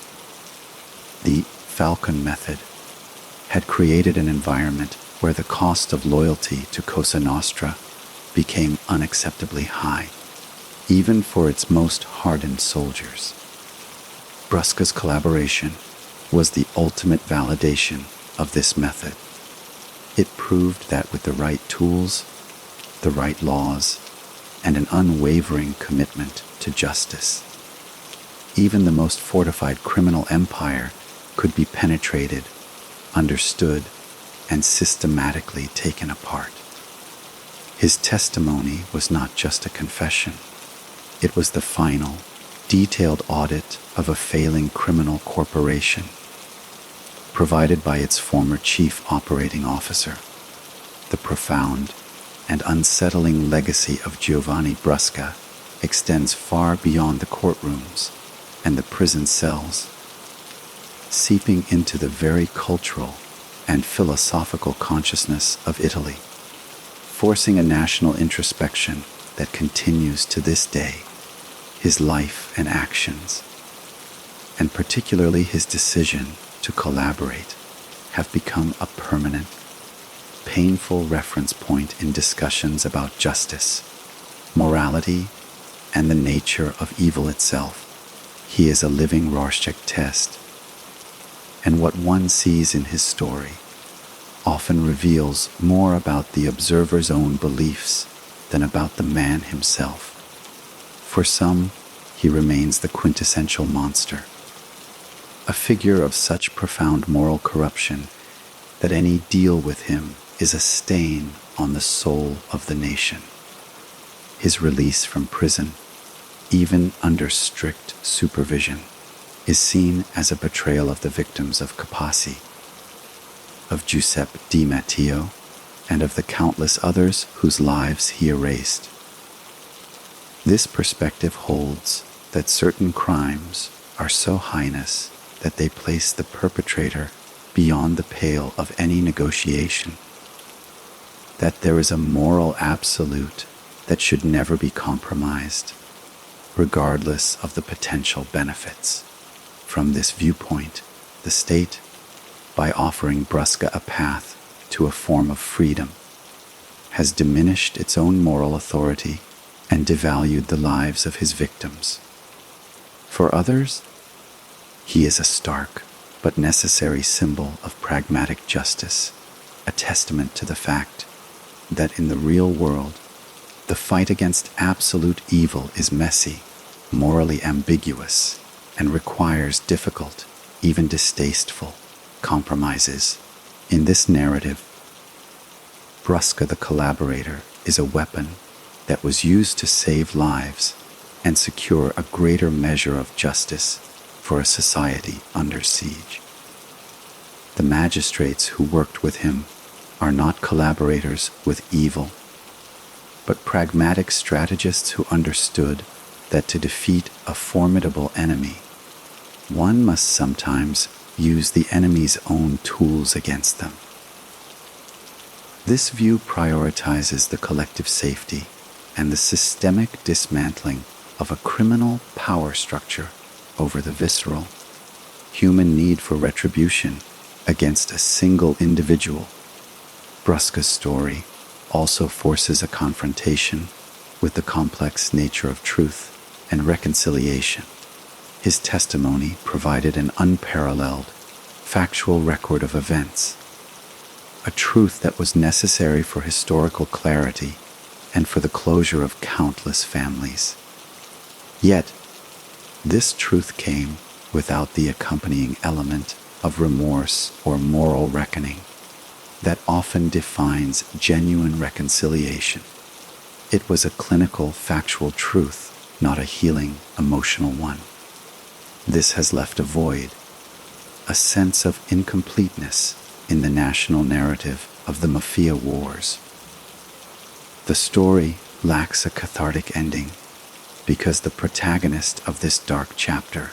The Falcone method had created an environment where the cost of loyalty to Cosa Nostra became unacceptably high, even for its most hardened soldiers. Brusca's collaboration was the ultimate validation of this method. It proved that with the right tools, the right laws, and an unwavering commitment to justice, even the most fortified criminal empire could be penetrated, understood, and systematically taken apart. His testimony was not just a confession. It was the final, detailed audit of a failing criminal corporation, provided by its former chief operating officer. The profound and unsettling legacy of Giovanni Brusca extends far beyond the courtrooms and the prison cells, seeping into the very cultural and philosophical consciousness of Italy, forcing a national introspection that continues to this day. His life and actions, and particularly his decision to collaborate, have become a permanent, painful reference point in discussions about justice, morality, and the nature of evil itself. He is a living Rorschach test, and what one sees in his story often reveals more about the observer's own beliefs than about the man himself. For some, he remains the quintessential monster, a figure of such profound moral corruption that any deal with him is a stain on the soul of the nation. His release from prison, even under strict supervision, is seen as a betrayal of the victims of Capaci, of Giuseppe Di Matteo, and of the countless others whose lives he erased. This perspective holds that certain crimes are so heinous that they place the perpetrator beyond the pale of any negotiation, that there is a moral absolute that should never be compromised, regardless of the potential benefits. from this viewpoint, the state, by offering Brusca a path to a form of freedom, has diminished its own moral authority and devalued the lives of his victims. For others, he is a stark but necessary symbol of pragmatic justice, a testament to the fact that in the real world, the fight against absolute evil is messy, morally ambiguous, and requires difficult, even distasteful, compromises. In this narrative, Brusca the collaborator is a weapon that was used to save lives and secure a greater measure of justice for a society under siege. The magistrates who worked with him are not collaborators with evil, but pragmatic strategists who understood that to defeat a formidable enemy, one must sometimes use the enemy's own tools against them. This view prioritizes the collective safety and the systemic dismantling of a criminal power structure over the visceral, human need for retribution against a single individual. Brusca's story also forces a confrontation with the complex nature of truth and reconciliation. His testimony provided an unparalleled, factual record of events, a truth that was necessary for historical clarity and for the closure of countless families. Yet, this truth came without the accompanying element of remorse or moral reckoning that often defines genuine reconciliation. It was a clinical, factual truth, not a healing, emotional one. This has left a void, a sense of incompleteness in the national narrative of the Mafia wars. The story lacks a cathartic ending because the protagonist of this dark chapter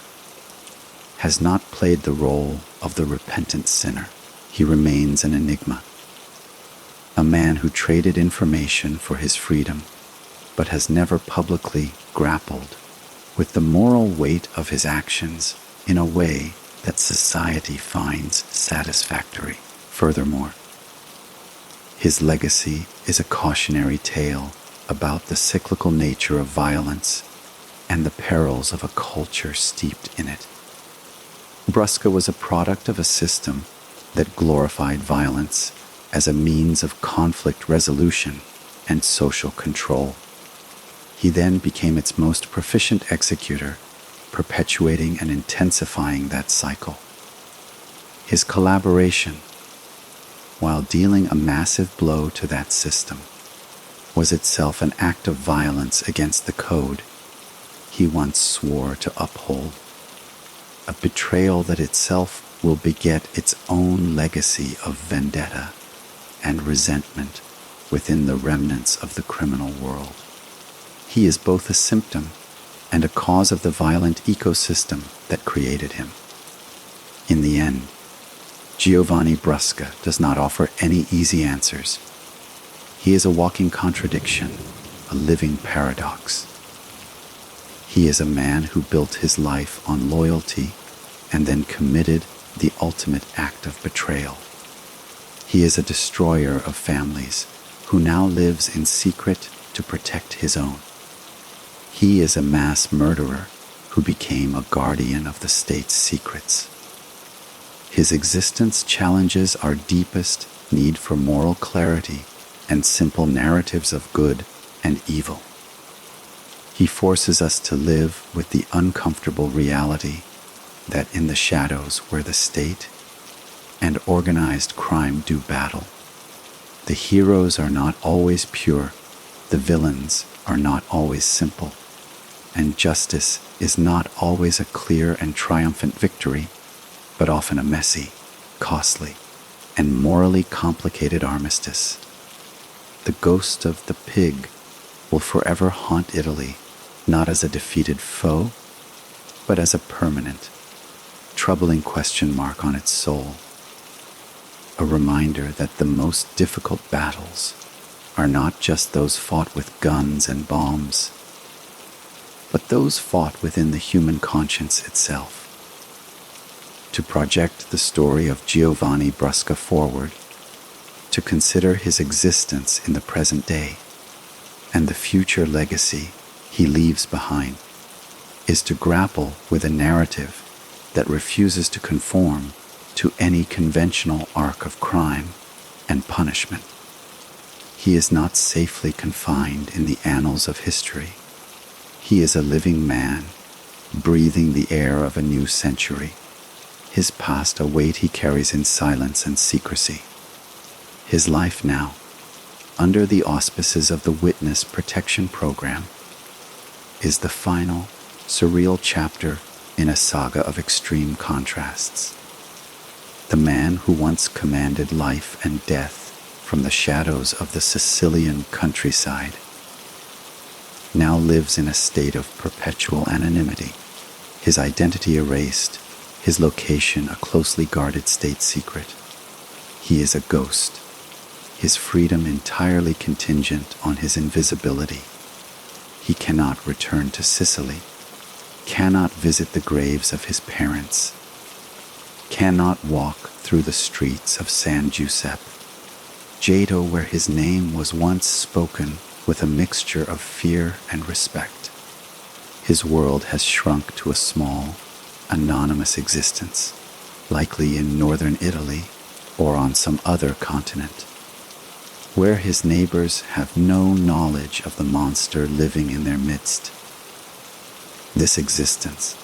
has not played the role of the repentant sinner. He remains an enigma, a man who traded information for his freedom, but has never publicly grappled with the moral weight of his actions in a way that society finds satisfactory. Furthermore, his legacy is a cautionary tale about the cyclical nature of violence and the perils of a culture steeped in it. Brusca was a product of a system that glorified violence as a means of conflict resolution and social control. He then became its most proficient executor, perpetuating and intensifying that cycle. His collaboration, while dealing a massive blow to that system, was itself an act of violence against the code he once swore to uphold, a betrayal that itself will beget its own legacy of vendetta and resentment within the remnants of the criminal world. He is both a symptom and a cause of the violent ecosystem that created him. In the end, Giovanni Brusca does not offer any easy answers. He is a walking contradiction, a living paradox. He is a man who built his life on loyalty and then committed the ultimate act of betrayal. He is a destroyer of families who now lives in secret to protect his own. He is a mass murderer who became a guardian of the state's secrets. His existence challenges our deepest need for moral clarity and simple narratives of good and evil. He forces us to live with the uncomfortable reality that in the shadows where the state and organized crime do battle, the heroes are not always pure, the villains are not always simple, and justice is not always a clear and triumphant victory, but often a messy, costly, and morally complicated armistice. The ghost of the pig will forever haunt Italy, not as a defeated foe, but as a permanent, troubling question mark on its soul. A reminder that the most difficult battles are not just those fought with guns and bombs, but those fought within the human conscience itself. to project the story of Giovanni Brusca forward, to consider his existence in the present day and the future legacy he leaves behind, is to grapple with a narrative that refuses to conform to any conventional arc of crime and punishment. He is not safely confined in the annals of history. He is a living man, breathing the air of a new century. His past a weight he carries in silence and secrecy. His life now, under the auspices of the Witness Protection Program, is the final, surreal chapter in a saga of extreme contrasts. The man who once commanded life and death from the shadows of the Sicilian countryside now lives in a state of perpetual anonymity, his identity erased, his location a closely guarded state secret. He is a ghost, his freedom entirely contingent on his invisibility. He cannot return to Sicily, cannot visit the graves of his parents, cannot walk through the streets of San Giuseppe, Jado, where his name was once spoken with a mixture of fear and respect. His world has shrunk to a small, anonymous existence, likely in northern Italy or on some other continent, where his neighbors have no knowledge of the monster living in their midst. This existence,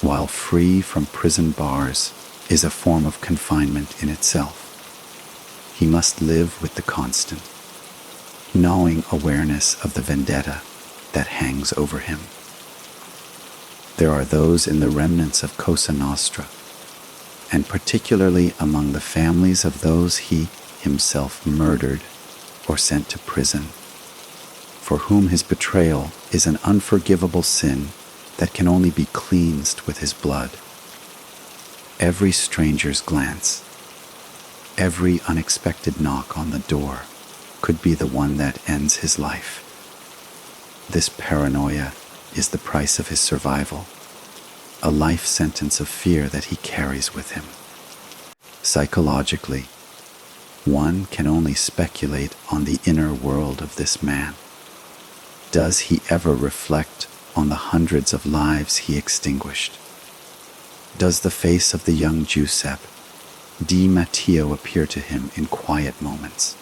while free from prison bars, is a form of confinement in itself. He must live with the constant, gnawing awareness of the vendetta that hangs over him. There are those in the remnants of Cosa Nostra, and particularly among the families of those he himself murdered or sent to prison, for whom his betrayal is an unforgivable sin that can only be cleansed with his blood. Every stranger's glance, every unexpected knock on the door could be the one that ends his life. This paranoia is the price of his survival, a life sentence of fear that he carries with him. Psychologically, one can only speculate on the inner world of this man. Does he ever reflect on the hundreds of lives he extinguished? Does the face of the young Giuseppe Di Matteo appear to him in quiet moments?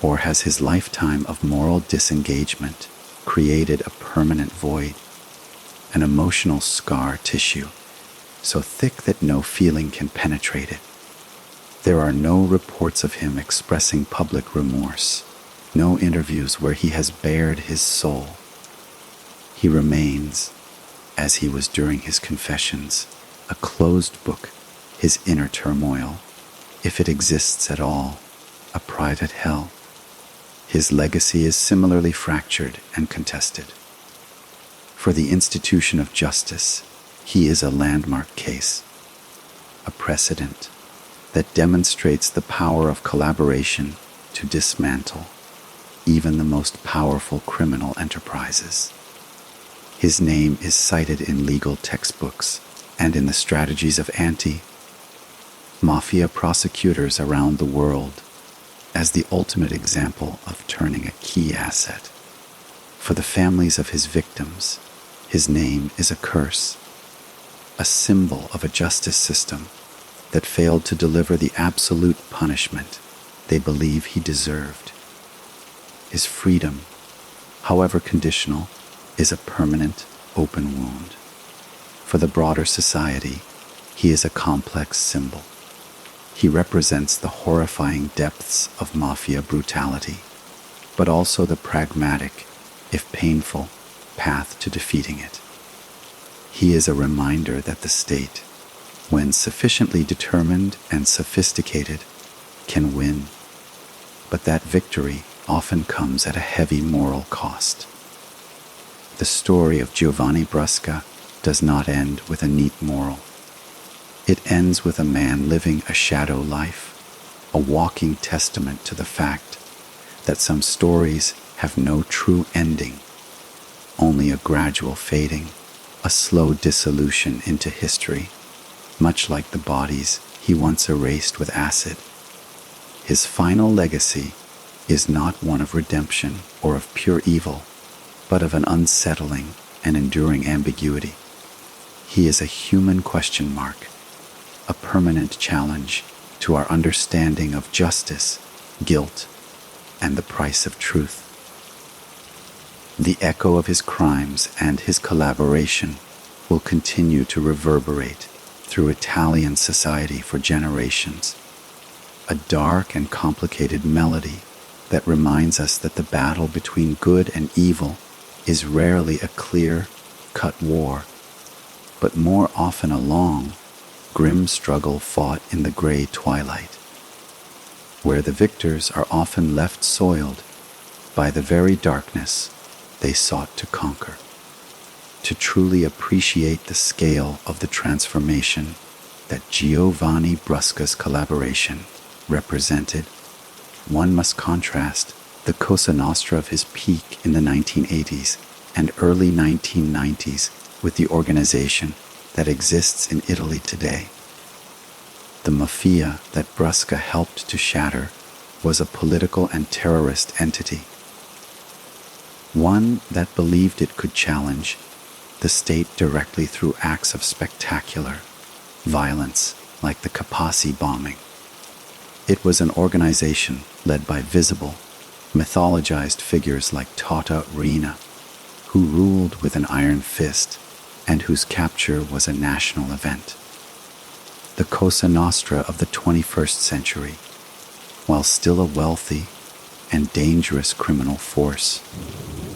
Or has his lifetime of moral disengagement created a permanent void, an emotional scar tissue so thick that no feeling can penetrate it? There are no reports of him expressing public remorse, no interviews where he has bared his soul. He remains, as he was during his confessions, a closed book, his inner turmoil, if it exists at all, a private hell. His legacy is similarly fractured and contested. For the institution of justice, he is a landmark case, a precedent that demonstrates the power of collaboration to dismantle even the most powerful criminal enterprises. His name is cited in legal textbooks and in the strategies of Mafia prosecutors around the world as the ultimate example of turning a key asset. For the families of his victims, his name is a curse, a symbol of a justice system that failed to deliver the absolute punishment they believe he deserved. His freedom, however conditional, is a permanent, open wound. For the broader society, he is a complex symbol. He represents the horrifying depths of Mafia brutality, but also the pragmatic, if painful, path to defeating it. He is a reminder that the state, when sufficiently determined and sophisticated, can win, but that victory often comes at a heavy moral cost. The story of Giovanni Brusca does not end with a neat moral. It ends with a man living a shadow life, a walking testament to the fact that some stories have no true ending, only a gradual fading, a slow dissolution into history. much like the bodies he once erased with acid. His final legacy is not one of redemption or of pure evil, but of an unsettling and enduring ambiguity. He is a human question mark, a permanent challenge to our understanding of justice, guilt, and the price of truth. The echo of his crimes and his collaboration will continue to reverberate through Italian society for generations, a dark and complicated melody that reminds us that the battle between good and evil is rarely a clear-cut war, but more often a long, grim struggle fought in the gray twilight, where the victors are often left soiled by the very darkness they sought to conquer. To truly appreciate the scale of the transformation that Giovanni Brusca's collaboration represented, one must contrast the Cosa Nostra of his peak in the 1980s and early 1990s with the organization that exists in Italy today. The Mafia that Brusca helped to shatter was a political and terrorist entity, one that believed it could challenge the state directly through acts of spectacular violence like the Capaci bombing. It was an organization led by visible, mythologized figures like Tata Reina, who ruled with an iron fist and whose capture was a national event. The Cosa Nostra of the 21st century, while still a wealthy and dangerous criminal force,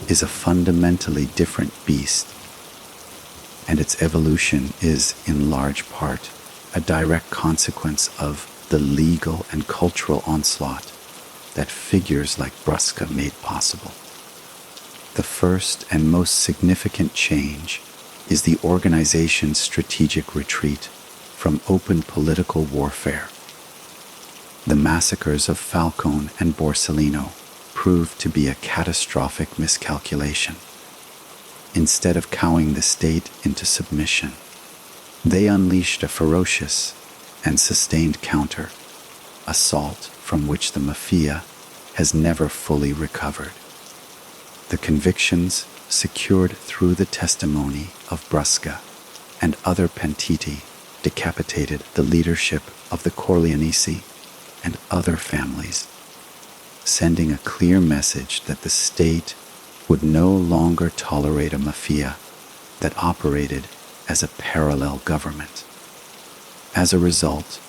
is a fundamentally different beast, and its evolution is, in large part, a direct consequence of the legal and cultural onslaught that figures like Brusca made possible. The first and most significant change is the organization's strategic retreat from open political warfare. The massacres of Falcone and Borsellino proved to be a catastrophic miscalculation. Instead of cowing the state into submission, they unleashed a ferocious and sustained counter, assault from which the Mafia has never fully recovered. The convictions secured through the testimony of Brusca and other pentiti decapitated the leadership of the Corleonesi and other families, sending a clear message that the state would no longer tolerate a Mafia that operated as a parallel government. As a result,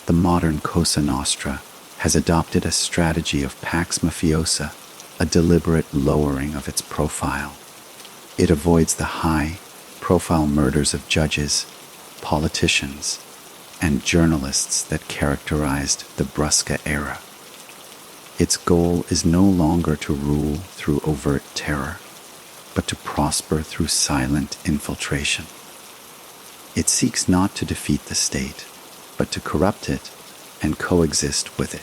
the modern Cosa Nostra has adopted a strategy of pax mafiosa, a deliberate lowering of its profile. It avoids the high-profile murders of judges, politicians, and journalists that characterized the Brusca era. Its goal is no longer to rule through overt terror, but to prosper through silent infiltration. It seeks not to defeat the state, but to corrupt it and coexist with it,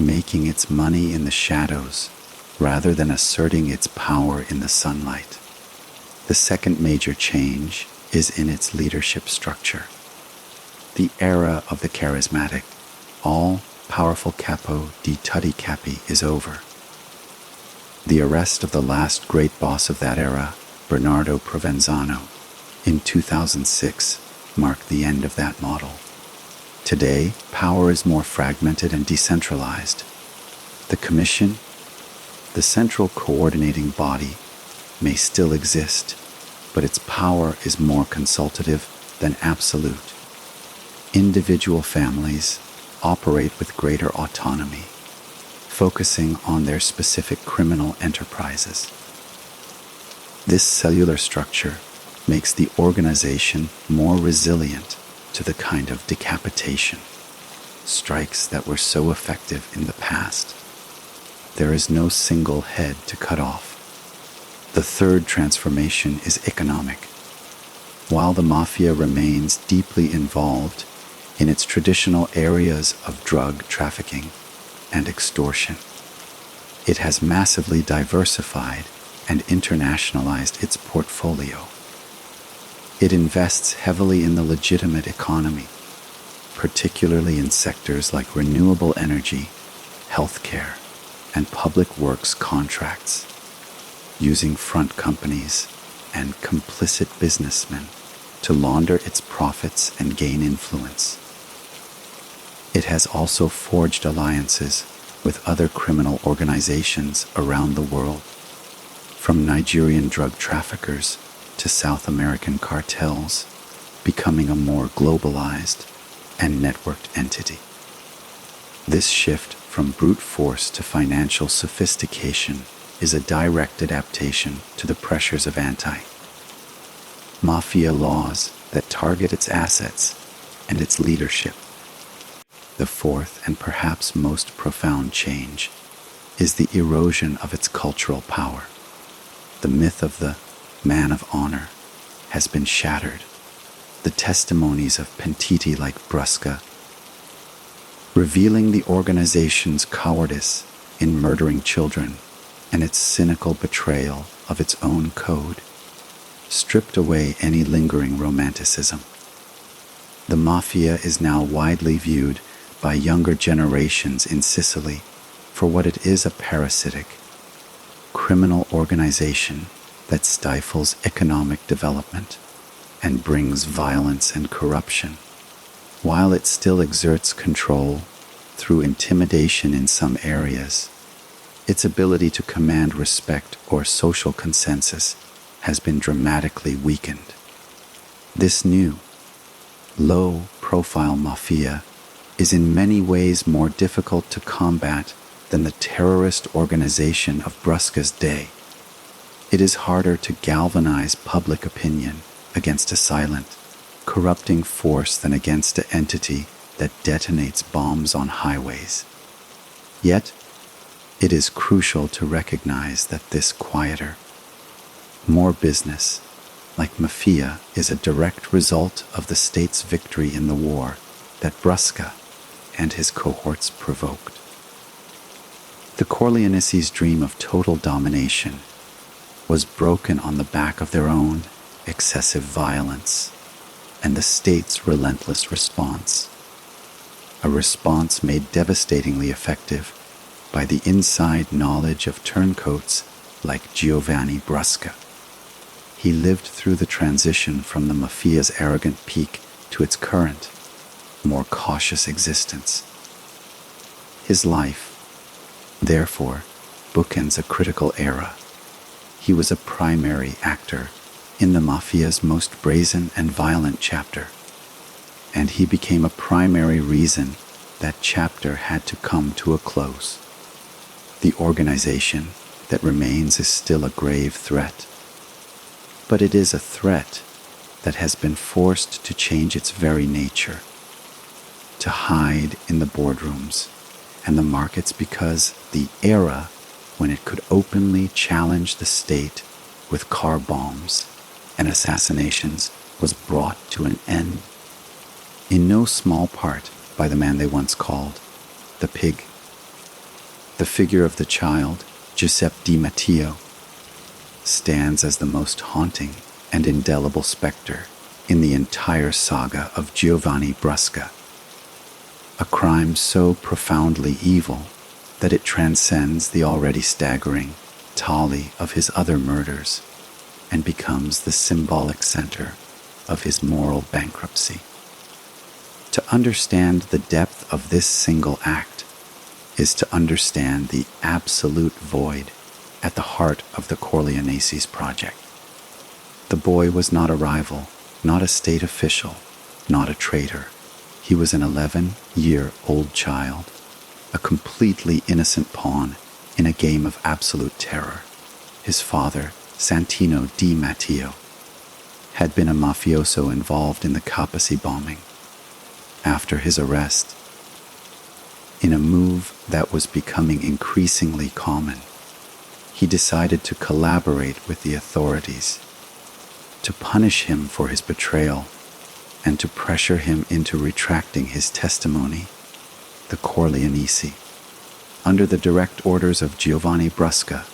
making its money in the shadows rather than asserting its power in the sunlight. The second major change is in its leadership structure. The era of the charismatic, all-powerful capo di tutti capi is over. The arrest of the last great boss of that era, Bernardo Provenzano, in 2006 marked the end of that model. Today, power is more fragmented and decentralized. The Commission, the central coordinating body, may still exist, but its power is more consultative than absolute. Individual families operate with greater autonomy, focusing on their specific criminal enterprises. This cellular structure makes the organization more resilient to the kind of decapitation, strikes that were so effective in the past. There is no single head to cut off. The third transformation is economic. While the Mafia remains deeply involved in its traditional areas of drug trafficking and extortion, it has massively diversified and internationalized its portfolio. It invests heavily in the legitimate economy, particularly in sectors like renewable energy, healthcare, and public works contracts, using front companies and complicit businessmen to launder its profits and gain influence. It has also forged alliances with other criminal organizations around the world, from Nigerian drug traffickers to South American cartels, becoming a more globalized and networked entity. This shift from brute force to financial sophistication is a direct adaptation to the pressures of anti-mafia laws that target its assets and its leadership. The fourth and perhaps most profound change is the erosion of its cultural power. The myth of the man of honor has been shattered. The testimonies of pentiti like Brusca, revealing the organization's cowardice in murdering children and its cynical betrayal of its own code, stripped away any lingering romanticism. The Mafia is now widely viewed by younger generations in Sicily for what it is: a parasitic, criminal organization that stifles economic development and brings violence and corruption. While it still exerts control through intimidation in some areas, its ability to command respect or social consensus has been dramatically weakened. This new, low-profile mafia is in many ways more difficult to combat than the terrorist organization of Brusca's day. It is harder to galvanize public opinion against a silent, corrupting force than against an entity that detonates bombs on highways. Yet, it is crucial to recognize that this quieter, more business, like Mafia, is a direct result of the state's victory in the war that Brusca and his cohorts provoked. The Corleoneses' dream of total domination was broken on the back of their own excessive violence and the state's relentless response, a response made devastatingly effective by the inside knowledge of turncoats like Giovanni Brusca. He lived through the transition from the Mafia's arrogant peak to its current, more cautious existence. His life, therefore, bookends a critical era. He was a primary actor in the Mafia's most brazen and violent chapter, and he became a primary reason that chapter had to come to a close. The organization that remains is still a grave threat, but it is a threat that has been forced to change its very nature, to hide in the boardrooms and the markets, because the era when it could openly challenge the state with car bombs and assassinations was brought to an end, in no small part by the man they once called the pig. The figure of the child, Giuseppe Di Matteo, stands as the most haunting and indelible specter in the entire saga of Giovanni Brusca, a crime so profoundly evil that it transcends the already staggering tally of his other murders and becomes the symbolic center of his moral bankruptcy. To understand the depth of this single act is to understand the absolute void at the heart of the Corleoneses project. The boy was not a rival, not a state official, not a traitor. He was an 11-year-old child, a completely innocent pawn in a game of absolute terror. His father, Santino Di Matteo, had been a mafioso involved in the Capaci bombing. After his arrest, in a move that was becoming increasingly common, he decided to collaborate with the authorities, to punish him for his betrayal, and to pressure him into retracting his testimony. The Corleonesi, under the direct orders of Giovanni Brusca,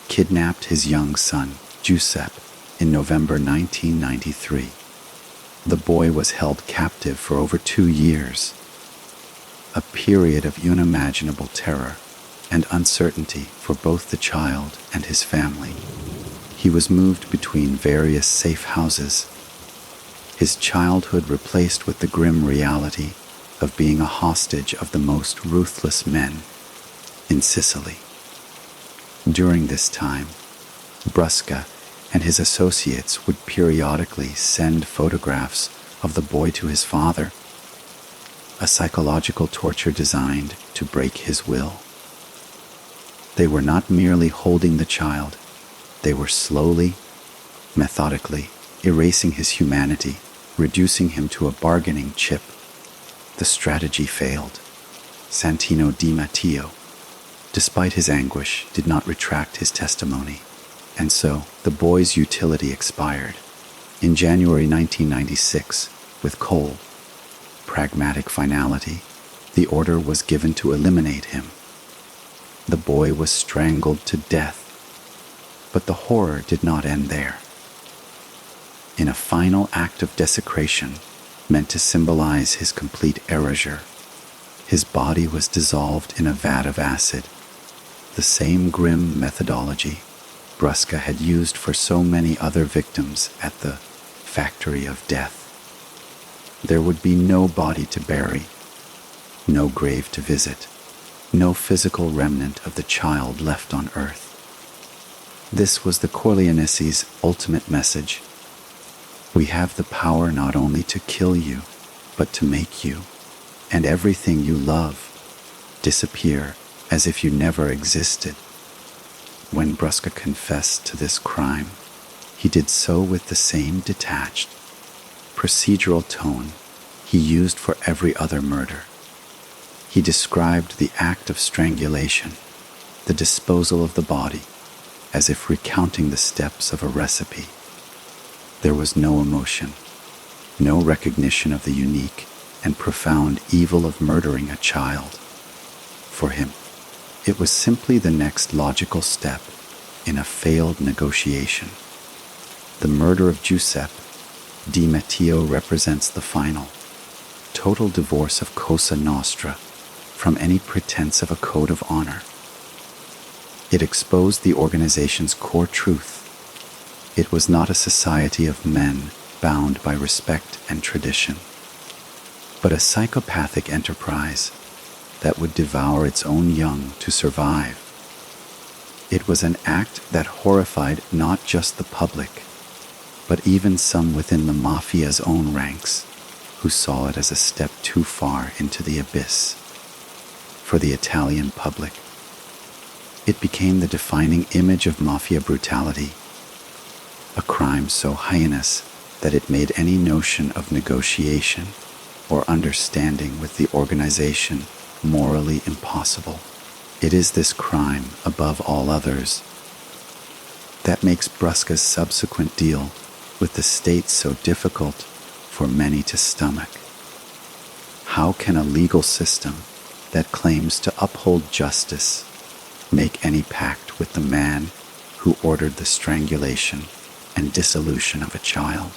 kidnapped his young son, Giuseppe, in November 1993. The boy was held captive for over 2 years, a period of unimaginable terror and uncertainty for both the child and his family. He was moved between various safe houses, his childhood replaced with the grim reality of being a hostage of the most ruthless men in Sicily. During this time, Brusca and his associates would periodically send photographs of the boy to his father, a psychological torture designed to break his will. They were not merely holding the child, they were slowly, methodically erasing his humanity, reducing him to a bargaining chip. The strategy failed. Santino Di Matteo, despite his anguish, did not retract his testimony, and so the boy's utility expired. In January 1996, with cold, pragmatic finality, the order was given to eliminate him. The boy was strangled to death, but the horror did not end there. In a final act of desecration, meant to symbolize his complete erasure, his body was dissolved in a vat of acid, the same grim methodology Brusca had used for so many other victims at the factory of death. There would be no body to bury, no grave to visit, no physical remnant of the child left on earth. This was the Corleonesis' ultimate message. We have the power not only to kill you, but to make you, and everything you love, disappear as if you never existed. When Brusca confessed to this crime, he did so with the same detached, procedural tone he used for every other murder. He described the act of strangulation, the disposal of the body, as if recounting the steps of a recipe. There was no emotion, no recognition of the unique and profound evil of murdering a child. For him, it was simply the next logical step in a failed negotiation. The murder of Giuseppe Di Matteo represents the final, total divorce of Cosa Nostra from any pretense of a code of honor. It exposed the organization's core truth. It was not a society of men bound by respect and tradition, but a psychopathic enterprise that would devour its own young to survive. It was an act that horrified not just the public, but even some within the Mafia's own ranks, who saw it as a step too far into the abyss. For the Italian public, it became the defining image of Mafia brutality, a crime so heinous that it made any notion of negotiation or understanding with the organization morally impossible. It is this crime, above all others, that makes Brusca's subsequent deal with the state so difficult for many to stomach. How can a legal system that claims to uphold justice make any pact with the man who ordered the strangulation and dissolution of a child?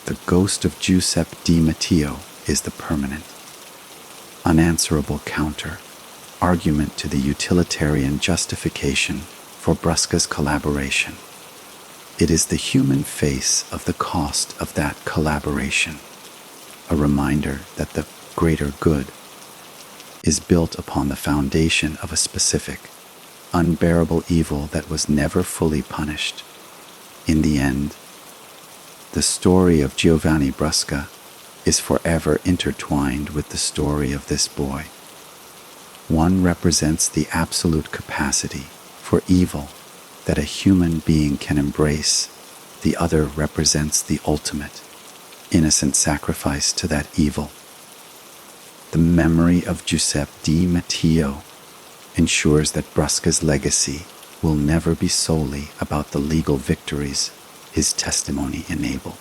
The ghost of Giuseppe Di Matteo is the permanent, unanswerable counter argument to the utilitarian justification for Brusca's collaboration. It is the human face of the cost of that collaboration, a reminder that the greater good is built upon the foundation of a specific, unbearable evil that was never fully punished. In the end, the story of Giovanni Brusca is forever intertwined with the story of this boy. One represents the absolute capacity for evil that a human being can embrace. The other represents the ultimate, innocent sacrifice to that evil. The memory of Giuseppe Di Matteo ensures that Brusca's legacy will never be solely about the legal victories his testimony enabled,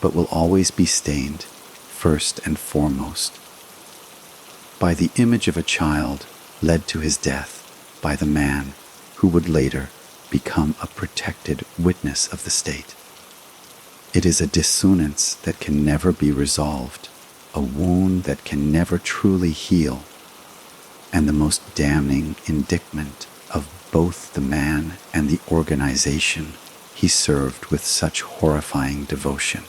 but will always be stained, first and foremost, by the image of a child led to his death by the man who would later become a protected witness of the state. It is a dissonance that can never be resolved, a wound that can never truly heal, and the most damning indictment of both the man and the organization he served with such horrifying devotion.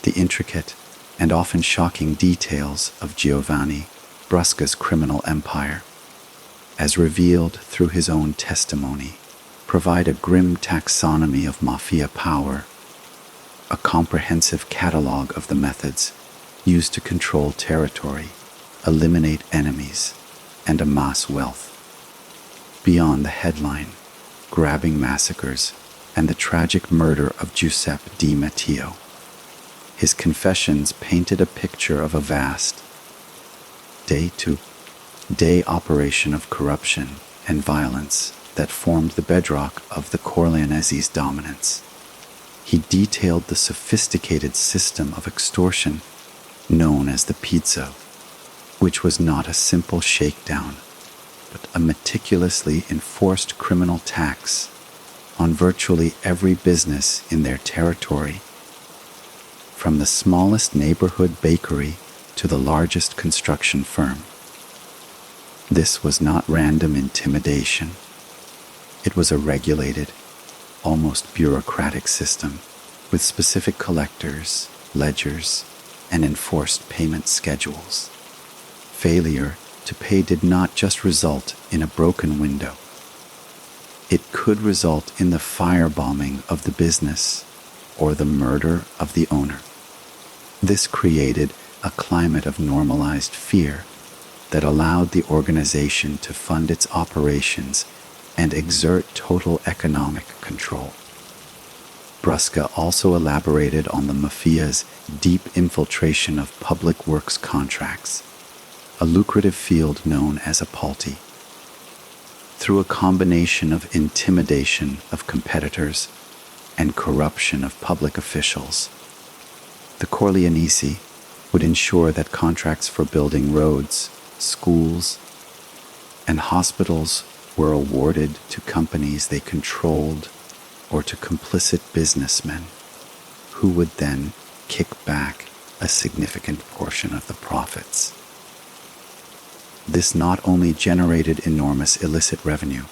The intricate and often shocking details of Giovanni Brusca's criminal empire, as revealed through his own testimony, provide a grim taxonomy of Mafia power, a comprehensive catalog of the methods used to control territory, eliminate enemies, and amass wealth. Beyond the headline, grabbing massacres and the tragic murder of Giuseppe Di Matteo, his confessions painted a picture of a vast, day-to-day operation of corruption and violence that formed the bedrock of the Corleonese's dominance. He detailed the sophisticated system of extortion known as the pizza, which was not a simple shakedown, but a meticulously enforced criminal tax on virtually every business in their territory, from the smallest neighborhood bakery to the largest construction firm. This was not random intimidation. It was a regulated, almost bureaucratic system with specific collectors, ledgers, and enforced payment schedules. Failure to pay did not just result in a broken window. It could result in the firebombing of the business or the murder of the owner. This created a climate of normalized fear that allowed the organization to fund its operations and exert total economic control. Brusca also elaborated on the Mafia's deep infiltration of public works contracts, a lucrative field known as appalti. Through a combination of intimidation of competitors and corruption of public officials, the Corleonesi would ensure that contracts for building roads, schools, and hospitals were awarded to companies they controlled or to complicit businessmen, who would then kick back a significant portion of the profits. This not only generated enormous illicit revenue,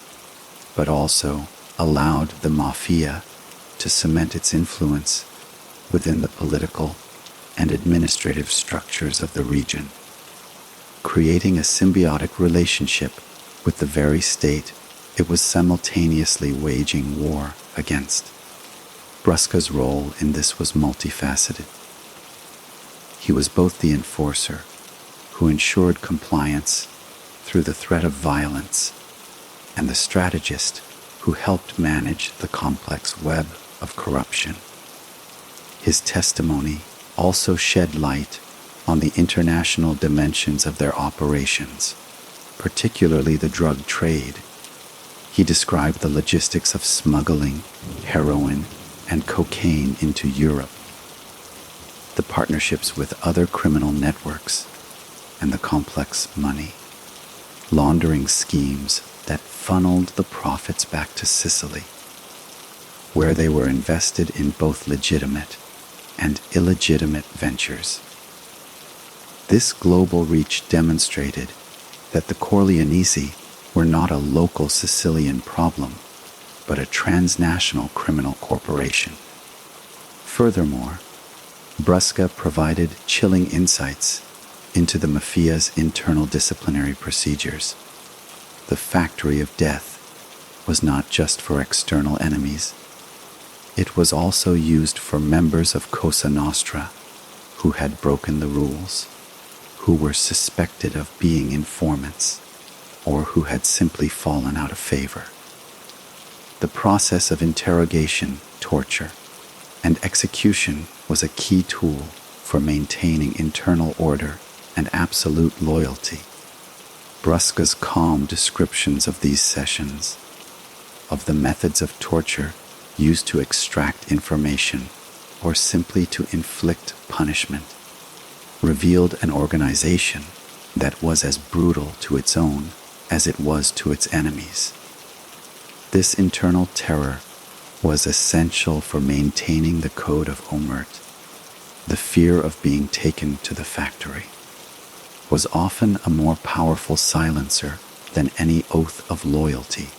but also allowed the Mafia to cement its influence within the political and administrative structures of the region, creating a symbiotic relationship with the very state it was simultaneously waging war against. Brusca's role in this was multifaceted. He was both the enforcer, who ensured compliance through the threat of violence, and the strategist who helped manage the complex web of corruption. His testimony also shed light on the international dimensions of their operations, particularly the drug trade. He described the logistics of smuggling heroin and cocaine into Europe, the partnerships with other criminal networks, and the complex money laundering schemes that funneled the profits back to Sicily, where they were invested in both legitimate and illegitimate ventures. This global reach demonstrated that the Corleonesi were not a local Sicilian problem, but a transnational criminal corporation. Furthermore, Brusca provided chilling insights into the Mafia's internal disciplinary procedures. The factory of death was not just for external enemies. It was also used for members of Cosa Nostra who had broken the rules, who were suspected of being informants, or who had simply fallen out of favor. The process of interrogation, torture, and execution was a key tool for maintaining internal order and absolute loyalty. Brusca's calm descriptions of these sessions, of the methods of torture used to extract information or simply to inflict punishment, revealed an organization that was as brutal to its own as it was to its enemies. This internal terror was essential for maintaining the code of Omert. The fear of being taken to the factory was often a more powerful silencer than any oath of loyalty.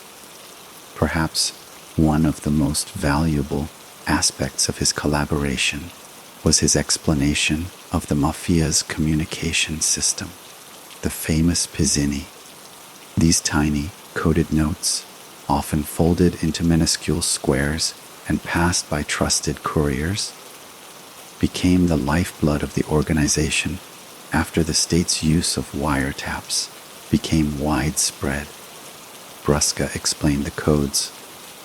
Perhaps one of the most valuable aspects of his collaboration was his explanation of the Mafia's communication system, the famous pizzini. These tiny, coded notes, often folded into minuscule squares and passed by trusted couriers, became the lifeblood of the organization after the state's use of wiretaps became widespread. Brusca explained the codes,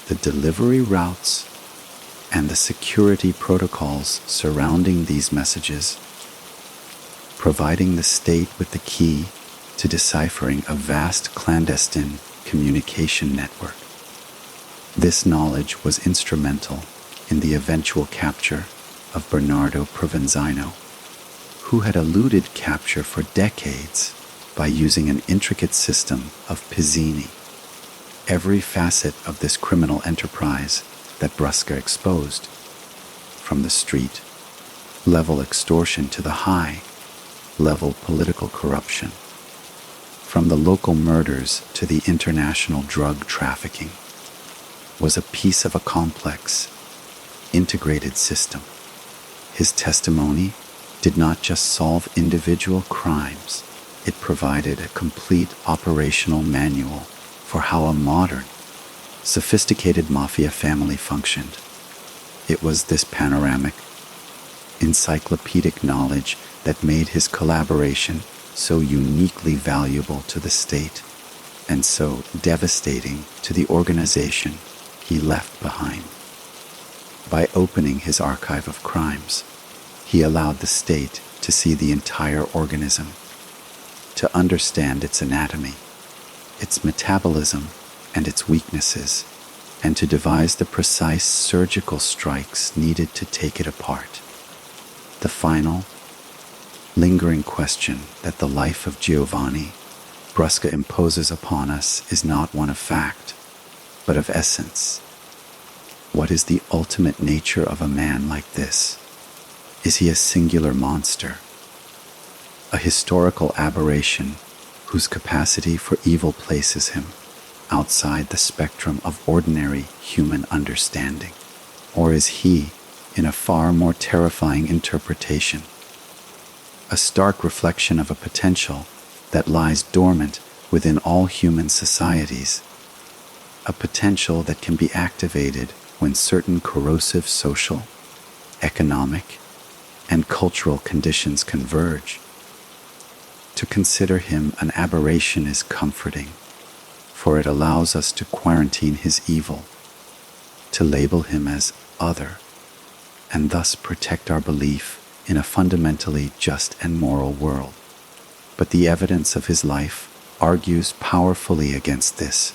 the delivery routes, and the security protocols surrounding these messages, providing the state with the key to deciphering a vast clandestine communication network. This knowledge was instrumental in the eventual capture of Bernardo Provenzano, who had eluded capture for decades by using an intricate system of pizzini. Every facet of this criminal enterprise that Brusca exposed, from the street level extortion to the high level political corruption, from the local murders to the international drug trafficking, was a piece of a complex, integrated system. His testimony did not just solve individual crimes, it provided a complete operational manual for how a modern, sophisticated mafia family functioned. It was this panoramic, encyclopedic knowledge that made his collaboration so uniquely valuable to the state and so devastating to the organization he left behind. By opening his archive of crimes, he allowed the state to see the entire organism, to understand its anatomy, its metabolism, and its weaknesses, and to devise the precise surgical strikes needed to take it apart. The final, lingering question that the life of Giovanni Brusca imposes upon us is not one of fact, but of essence. What is the ultimate nature of a man like this? Is he a singular monster, a historical aberration whose capacity for evil places him outside the spectrum of ordinary human understanding? Or is he, in a far more terrifying interpretation, a stark reflection of a potential that lies dormant within all human societies, a potential that can be activated when certain corrosive social, economic, and cultural conditions converge? To consider him an aberration is comforting, for it allows us to quarantine his evil, to label him as other, and thus protect our belief in a fundamentally just and moral world. But the evidence of his life argues powerfully against this.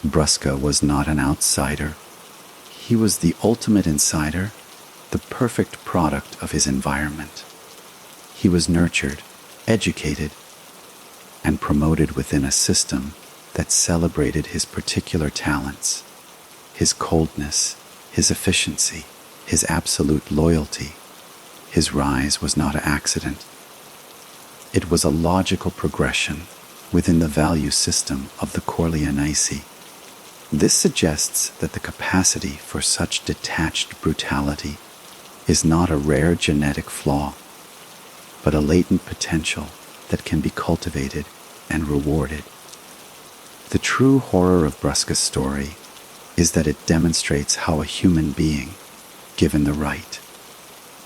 Brusca was not an outsider. He was the ultimate insider, the perfect product of his environment. He was nurtured, educated, and promoted within a system that celebrated his particular talents, his coldness, his efficiency, his absolute loyalty. His rise was not an accident. It was a logical progression within the value system of the Corleonesi. This suggests that the capacity for such detached brutality is not a rare genetic flaw, but a latent potential that can be cultivated and rewarded. The true horror of Brusca's story is that it demonstrates how a human being, given the right,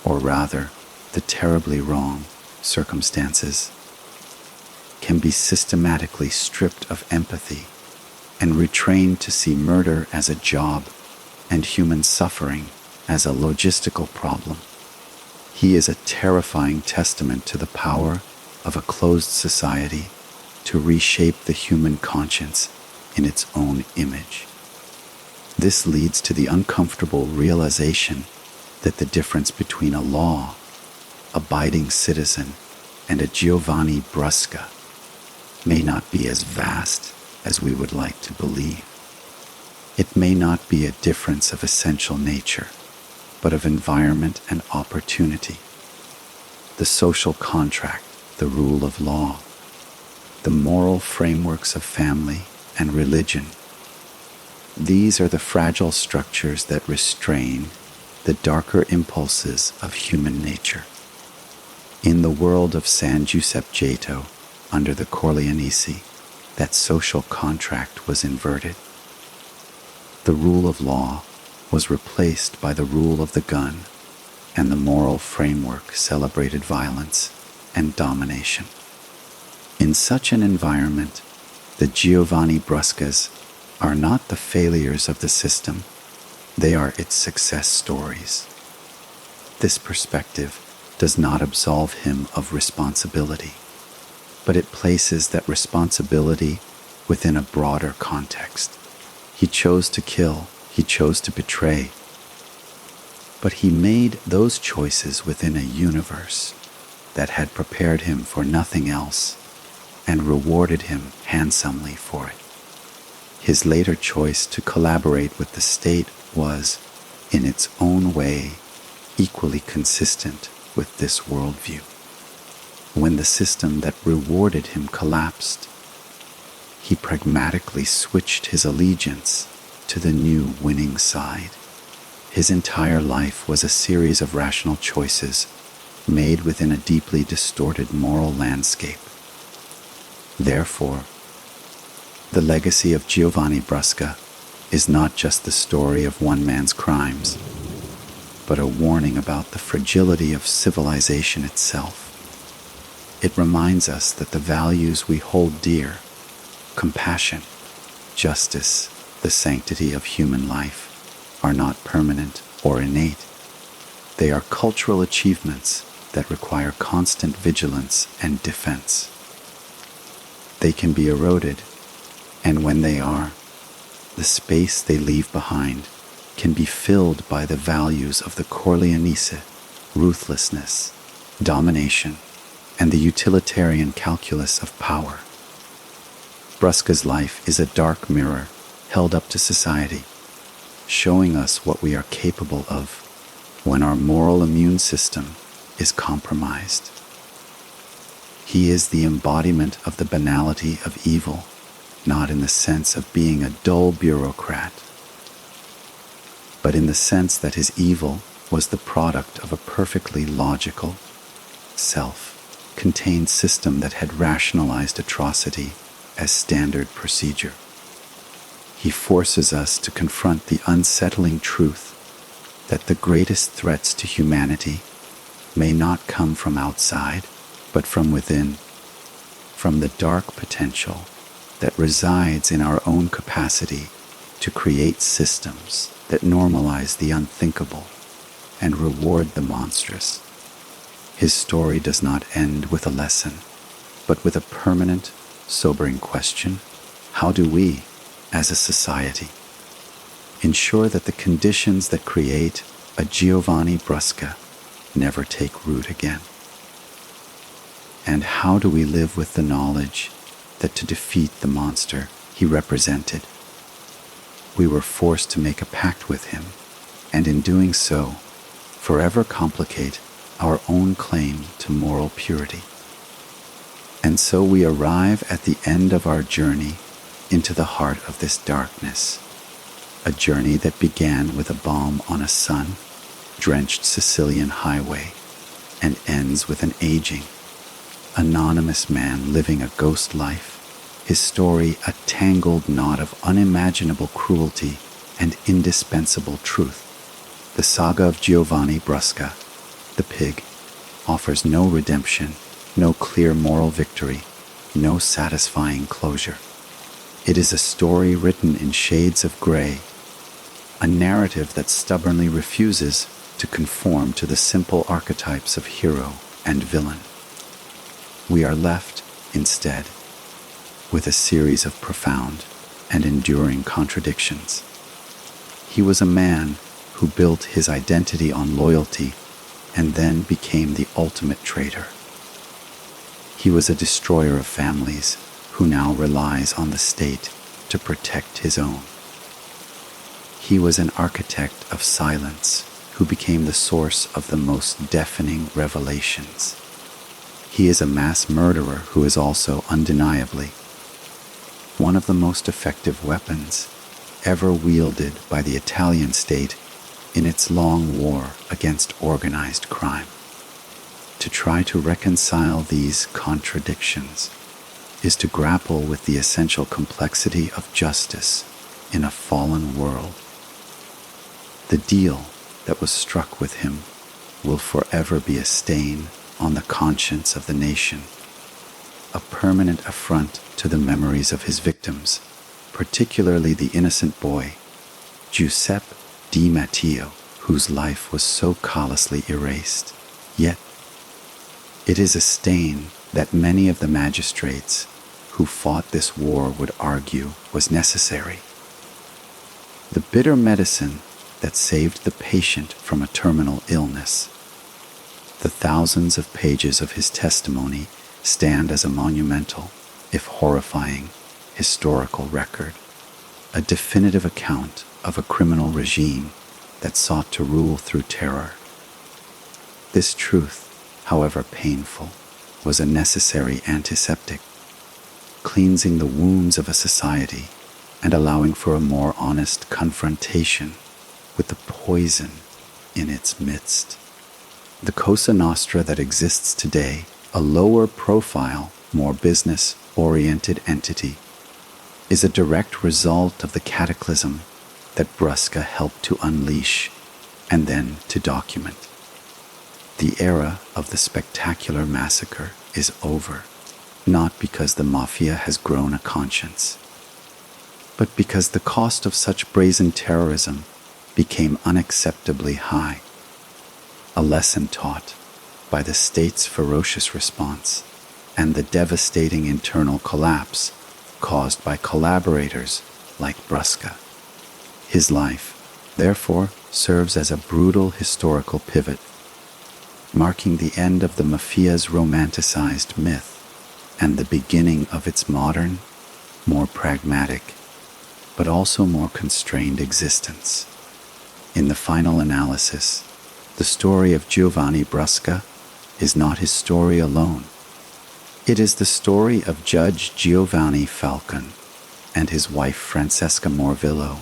or rather, the terribly wrong circumstances, can be systematically stripped of empathy and retrained to see murder as a job and human suffering as a logistical problem. He is a terrifying testament to the power of a closed society to reshape the human conscience in its own image. This leads to the uncomfortable realization that the difference between a law-abiding citizen and a Giovanni Brusca may not be as vast as we would like to believe. It may not be a difference of essential nature, but of environment and opportunity. The social contract, the rule of law, the moral frameworks of family and religion. These are the fragile structures that restrain the darker impulses of human nature. In the world of San Giuseppe under the Corleonesi, that social contract was inverted. The rule of law was replaced by the rule of the gun, and the moral framework celebrated violence and domination. In such an environment, the Giovanni Bruscas are not the failures of the system, they are its success stories. This perspective does not absolve him of responsibility, but it places that responsibility within a broader context. He chose to kill, he chose to betray, but he made those choices within a universe that had prepared him for nothing else and rewarded him handsomely for it. His later choice to collaborate with the state was, in its own way, equally consistent with this worldview. When the system that rewarded him collapsed, he pragmatically switched his allegiance to the new winning side. His entire life was a series of rational choices made within a deeply distorted moral landscape. Therefore, the legacy of Giovanni Brusca is not just the story of one man's crimes, but a warning about the fragility of civilization itself. It reminds us that the values we hold dear, compassion, justice, the sanctity of human life, are not permanent or innate. They are cultural achievements that require constant vigilance and defense. They can be eroded, and when they are, the space they leave behind can be filled by the values of the Corleonese, ruthlessness, domination, and the utilitarian calculus of power. Brusca's life is a dark mirror held up to society, showing us what we are capable of when our moral immune system is compromised. He is the embodiment of the banality of evil, not in the sense of being a dull bureaucrat, but in the sense that his evil was the product of a perfectly logical, self-contained system that had rationalized atrocity as standard procedure. He forces us to confront the unsettling truth that the greatest threats to humanity may not come from outside, but from within, from the dark potential that resides in our own capacity to create systems that normalize the unthinkable and reward the monstrous. His story does not end with a lesson, but with a permanent, sobering question: how do we, as a society, ensure that the conditions that create a Giovanni Brusca never take root again? And how do we live with the knowledge that to defeat the monster he represented, we were forced to make a pact with him, and in doing so, forever complicate our own claim to moral purity? And so we arrive at the end of our journey into the heart of this darkness, a journey that began with a bomb on a sun-drenched Sicilian highway and ends with an aging, anonymous man living a ghost life, his story a tangled knot of unimaginable cruelty and indispensable truth. The saga of Giovanni Brusca, the pig, offers no redemption, no clear moral victory, no satisfying closure. It is a story written in shades of gray, a narrative that stubbornly refuses to conform to the simple archetypes of hero and villain. We are left, instead, with a series of profound and enduring contradictions. He was a man who built his identity on loyalty and then became the ultimate traitor. He was a destroyer of families who now relies on the state to protect his own. He was an architect of silence who became the source of the most deafening revelations. He is a mass murderer who is also undeniably one of the most effective weapons ever wielded by the Italian state in its long war against organized crime. To try to reconcile these contradictions is to grapple with the essential complexity of justice in a fallen world. The deal that was struck with him will forever be a stain on the conscience of the nation, a permanent affront to the memories of his victims, particularly the innocent boy, Giuseppe Di Matteo, whose life was so callously erased. Yet, it is a stain that many of the magistrates who fought this war would argue was necessary. The bitter medicine that saved the patient from a terminal illness. The thousands of pages of his testimony stand as a monumental, if horrifying, historical record, a definitive account of a criminal regime that sought to rule through terror. This truth, however painful, was a necessary antiseptic, cleansing the wounds of a society and allowing for a more honest confrontation with the poison in its midst. The Cosa Nostra that exists today, a lower profile, more business-oriented entity, is a direct result of the cataclysm that Brusca helped to unleash and then to document. The era of the spectacular massacre is over, not because the Mafia has grown a conscience, but because the cost of such brazen terrorism became unacceptably high, a lesson taught by the state's ferocious response and the devastating internal collapse caused by collaborators like Brusca. His life, therefore, serves as a brutal historical pivot, marking the end of the Mafia's romanticized myth and the beginning of its modern, more pragmatic, but also more constrained existence. In the final analysis, the story of Giovanni Brusca is not his story alone. It is the story of Judge Giovanni Falcone and his wife Francesca Morvillo,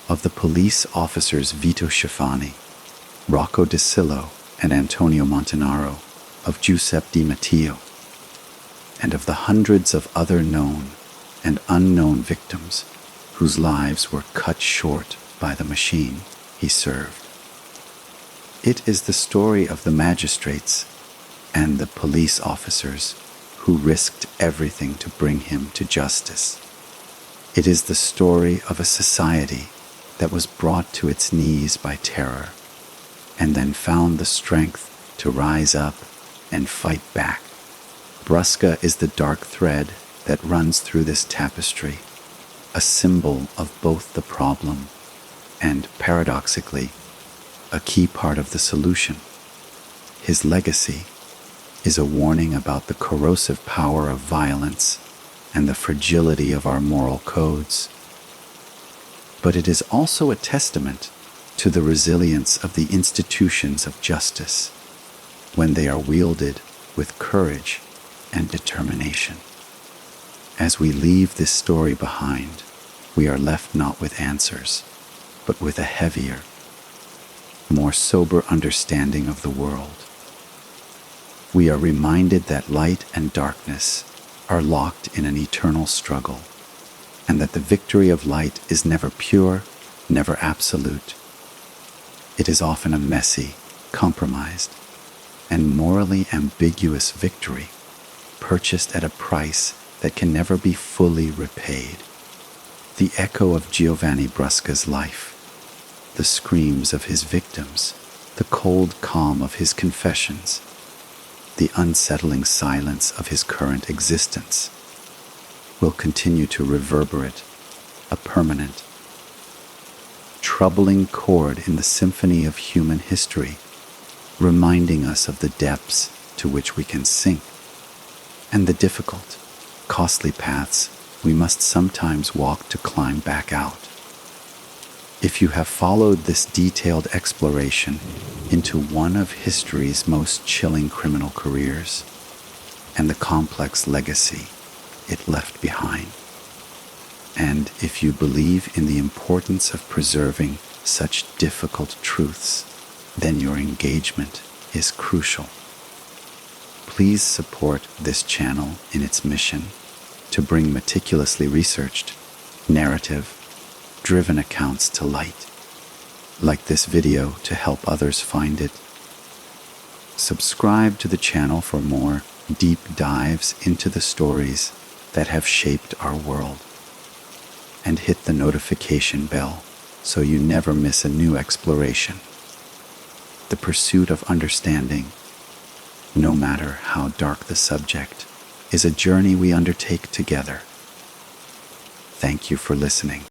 of the police officers Vito Schifani, Rocco De Sillo, and Antonio Montanaro, of Giuseppe Di Matteo, and of the hundreds of other known and unknown victims whose lives were cut short by the machine he served. It is the story of the magistrates and the police officers who risked everything to bring him to justice. It is the story of a society that was brought to its knees by terror and then found the strength to rise up and fight back. Brusca is the dark thread that runs through this tapestry, a symbol of both the problem and, paradoxically, a key part of the solution. His legacy is a warning about the corrosive power of violence and the fragility of our moral codes. But it is also a testament to the resilience of the institutions of justice when they are wielded with courage and determination. As we leave this story behind, we are left not with answers, but with a heavier, more sober understanding of the world. We are reminded that light and darkness are locked in an eternal struggle, and that the victory of light is never pure, never absolute. It is often a messy, compromised, and morally ambiguous victory, purchased at a price that can never be fully repaid. The echo of Giovanni Brusca's life, the screams of his victims, the cold calm of his confessions, the unsettling silence of his current existence, will continue to reverberate, a permanent, troubling chord in the symphony of human history, reminding us of the depths to which we can sink, and the difficult, costly paths we must sometimes walk to climb back out. If you have followed this detailed exploration into one of history's most chilling criminal careers and the complex legacy it left behind, and if you believe in the importance of preserving such difficult truths, then your engagement is crucial. Please support this channel in its mission to bring meticulously researched, narrative-driven accounts to light. Like this video to help others find it. Subscribe to the channel for more deep dives into the stories that have shaped our world. And hit the notification bell so you never miss a new exploration. The pursuit of understanding, no matter how dark the subject, is a journey we undertake together. Thank you for listening.